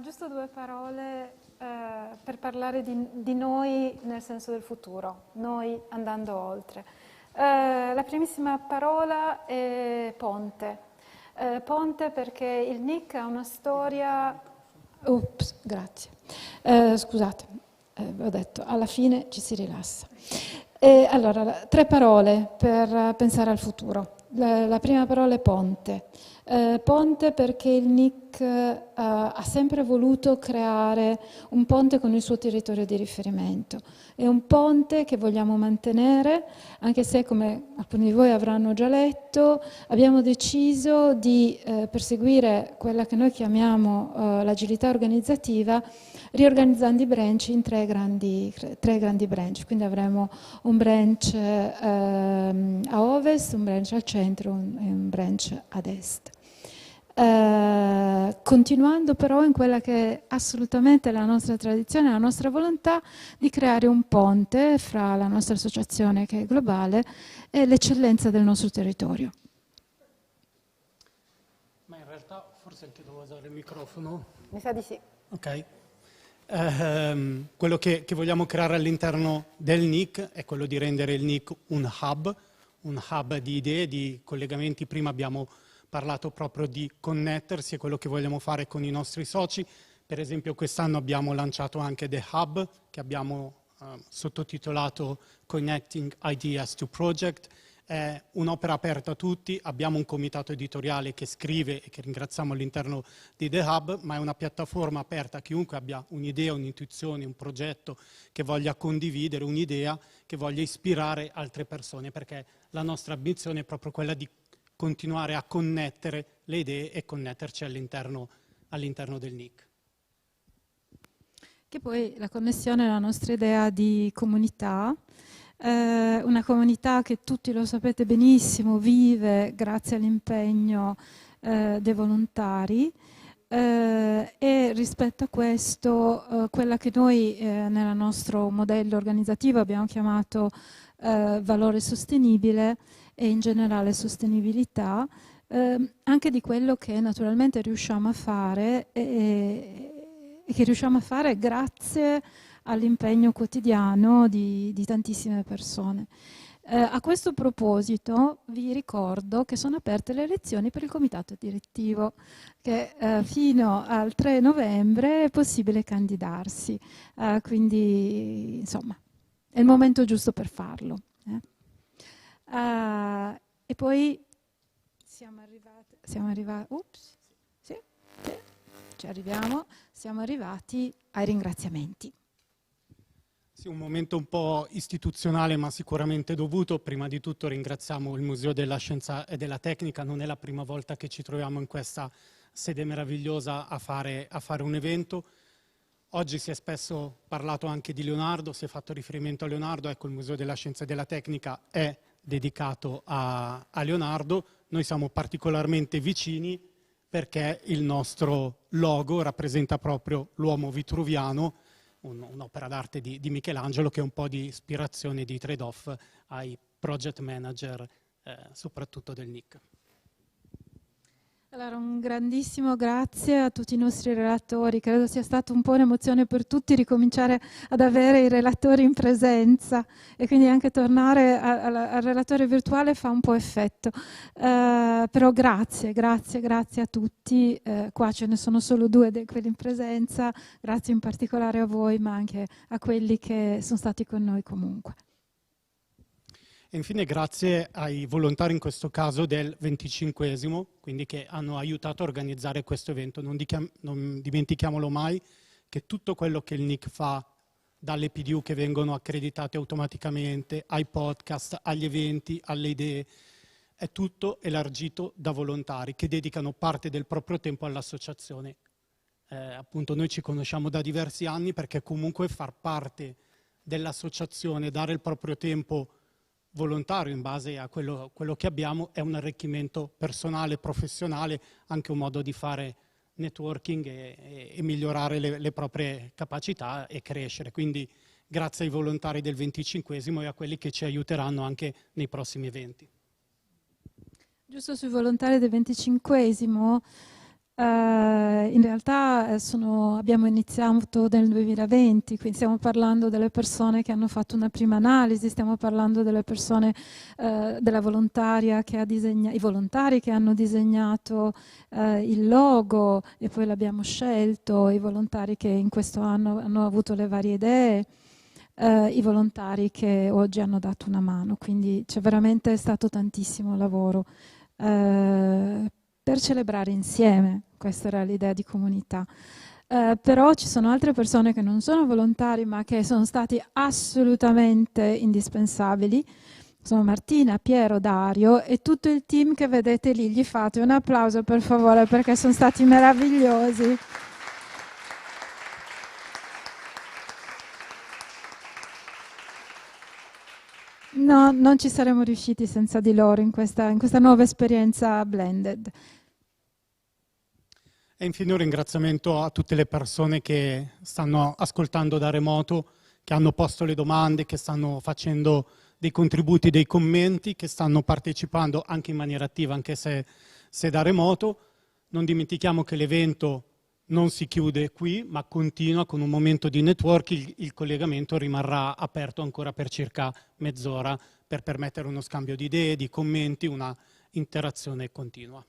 giusto 2 parole per parlare di noi nel senso del futuro, noi andando oltre. La primissima parola è ponte. Ponte perché il NIC ha una storia... Ups, grazie. Scusate. Ho detto, alla fine ci si rilassa. Allora, 3 parole per pensare al futuro. La prima parola è ponte. Ponte perché il NIC ha sempre voluto creare un ponte con il suo territorio di riferimento. È un ponte che vogliamo mantenere, anche se, come alcuni di voi avranno già letto, abbiamo deciso di perseguire quella che noi chiamiamo l'agilità organizzativa, riorganizzando i branch in 3 grandi branch. Quindi avremo un branch a ovest, un branch al centro e un branch ad est. continuando però in quella che è assolutamente la nostra tradizione, la nostra volontà di creare un ponte fra la nostra associazione, che è globale, e l'eccellenza del nostro territorio. Ma in realtà forse anche devo usare il microfono. Mi sa di sì. Ok. Quello che vogliamo creare all'interno del NIC è quello di rendere il NIC un hub di idee, di collegamenti. Prima abbiamo parlato proprio di connettersi, è quello che vogliamo fare con i nostri soci. Per esempio quest'anno abbiamo lanciato anche The Hub, che abbiamo sottotitolato Connecting Ideas to Project. È un'opera aperta a tutti, abbiamo un comitato editoriale che scrive e che ringraziamo all'interno di The Hub, ma è una piattaforma aperta a chiunque abbia un'idea, un'intuizione, un progetto che voglia condividere, un'idea che voglia ispirare altre persone, perché la nostra ambizione è proprio quella di continuare a connettere le idee e connetterci all'interno del NIC. Che poi la connessione è la nostra idea di comunità, una comunità che tutti lo sapete benissimo vive grazie all'impegno dei volontari, e rispetto a questo quella che noi nel nostro modello organizzativo abbiamo chiamato valore sostenibile e in generale sostenibilità, anche di quello che naturalmente riusciamo a fare e che riusciamo a fare grazie all'impegno quotidiano di tantissime persone. A questo proposito vi ricordo che sono aperte le elezioni per il comitato direttivo, che fino al 3 novembre è possibile candidarsi, quindi insomma è il momento giusto per farlo. E poi siamo arrivati ai ringraziamenti. Sì, un momento un po' istituzionale ma sicuramente dovuto. Prima di tutto ringraziamo il Museo della Scienza e della Tecnica, non è la prima volta che ci troviamo in questa sede meravigliosa a fare un evento. Oggi si è spesso parlato anche di Leonardo, si è fatto riferimento a Leonardo, ecco il Museo della Scienza e della Tecnica è dedicato a Leonardo. Noi siamo particolarmente vicini perché il nostro logo rappresenta proprio l'uomo vitruviano, un'opera d'arte di Michelangelo che è un po' di ispirazione, di trade-off ai project manager, soprattutto del NIC. Allora, un grandissimo grazie a tutti i nostri relatori, credo sia stata un po' un'emozione per tutti ricominciare ad avere i relatori in presenza e quindi anche tornare al relatore virtuale fa un po' effetto, però grazie a tutti, qua ce ne sono solo 2 di quelli in presenza, grazie in particolare a voi ma anche a quelli che sono stati con noi comunque. E infine grazie ai volontari, in questo caso del 25esimo, quindi che hanno aiutato a organizzare questo evento. Non dimentichiamolo mai che tutto quello che il NIC fa, dalle PDU che vengono accreditate automaticamente, ai podcast, agli eventi, alle idee, è tutto elargito da volontari che dedicano parte del proprio tempo all'associazione. Appunto noi ci conosciamo da diversi anni perché comunque far parte dell'associazione, dare il proprio tempo volontario in base a quello che abbiamo è un arricchimento personale, professionale, anche un modo di fare networking e migliorare le proprie capacità e crescere. Quindi grazie ai volontari del 25esimo e a quelli che ci aiuteranno anche nei prossimi eventi. Giusto sui volontari del 25esimo, in realtà abbiamo iniziato nel 2020, quindi stiamo parlando delle persone che hanno fatto una prima analisi, stiamo parlando delle persone, della volontaria che ha disegnato, i volontari che hanno disegnato il logo e poi l'abbiamo scelto, i volontari che in questo anno hanno avuto le varie idee, i volontari che oggi hanno dato una mano, quindi c'è veramente stato tantissimo lavoro per celebrare insieme, questa era l'idea di comunità. Però ci sono altre persone che non sono volontari ma che sono stati assolutamente indispensabili. Sono Martina, Piero, Dario e tutto il team che vedete lì. Gli fate un applauso per favore perché sono stati meravigliosi. No, non ci saremmo riusciti senza di loro in questa nuova esperienza blended. E infine un ringraziamento a tutte le persone che stanno ascoltando da remoto, che hanno posto le domande, che stanno facendo dei contributi, dei commenti, che stanno partecipando anche in maniera attiva, anche se da remoto. Non dimentichiamo che l'evento non si chiude qui, ma continua con un momento di network. Il collegamento rimarrà aperto ancora per circa mezz'ora per permettere uno scambio di idee, di commenti, una interazione continua.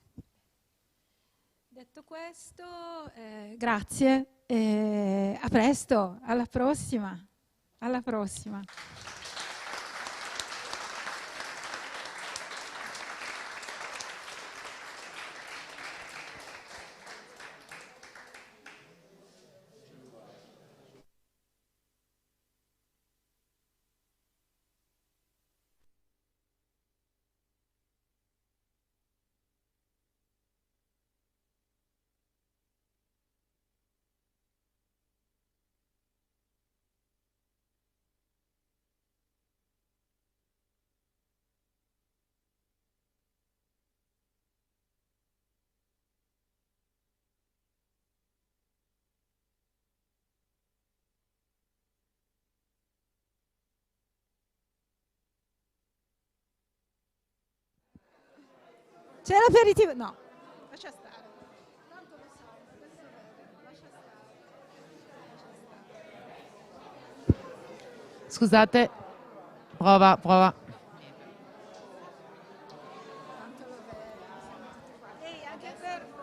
Detto questo, grazie e a presto, alla prossima. Alla prossima. C'è l'aperitivo? No, lascia stare. Tanto lo so, questo è vero, lascia stare. Scusate, prova. Ehi, anche per voi.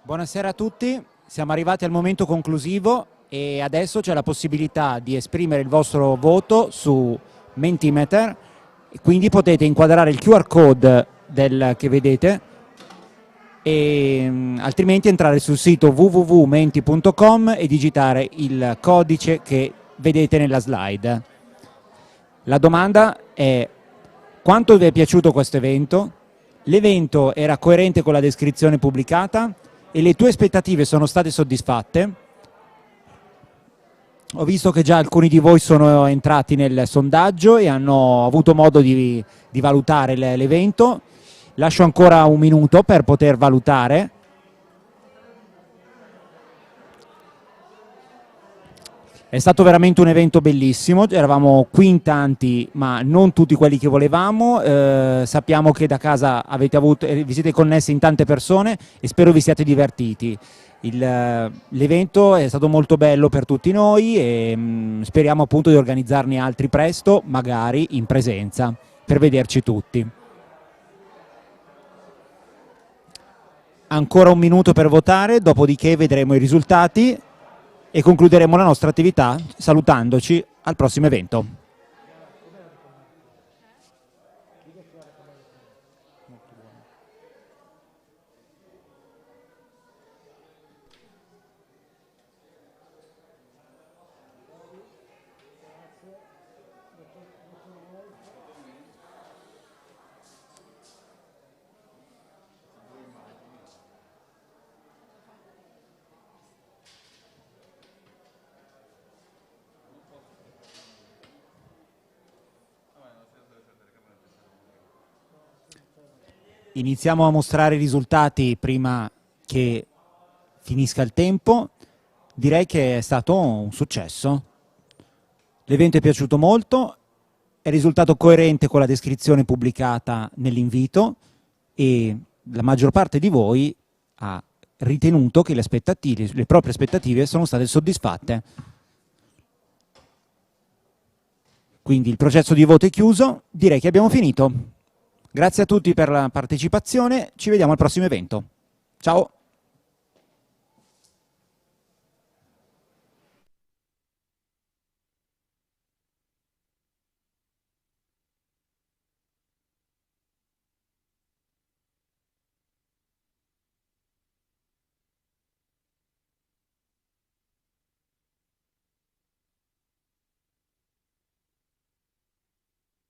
Buonasera a tutti, siamo arrivati al momento conclusivo e adesso c'è la possibilità di esprimere il vostro voto su Mentimeter, quindi potete inquadrare il QR code che vedete e altrimenti entrare sul sito www.menti.com e digitare il codice che vedete nella slide. La domanda è: quanto vi è piaciuto questo evento? L'evento era coerente con la descrizione pubblicata? E le tue aspettative sono state soddisfatte? Ho visto che già alcuni di voi sono entrati nel sondaggio e hanno avuto modo di valutare l'evento. Lascio ancora un minuto per poter valutare. È stato veramente un evento bellissimo, eravamo qui in tanti ma non tutti quelli che volevamo, sappiamo che da casa vi siete connessi in tante persone e spero vi siate divertiti. L'evento è stato molto bello per tutti noi e speriamo appunto di organizzarne altri presto, magari in presenza, per vederci tutti. Ancora un minuto per votare, dopodiché vedremo i risultati e concluderemo la nostra attività salutandoci al prossimo evento. Iniziamo a mostrare i risultati prima che finisca il tempo. Direi che è stato un successo. L'evento è piaciuto molto è risultato coerente con la descrizione pubblicata nell'invito e la maggior parte di voi ha ritenuto che le proprie aspettative sono state soddisfatte. Quindi il processo di voto è chiuso, direi che abbiamo finito. Grazie a tutti per la partecipazione, ci vediamo al prossimo evento. Ciao!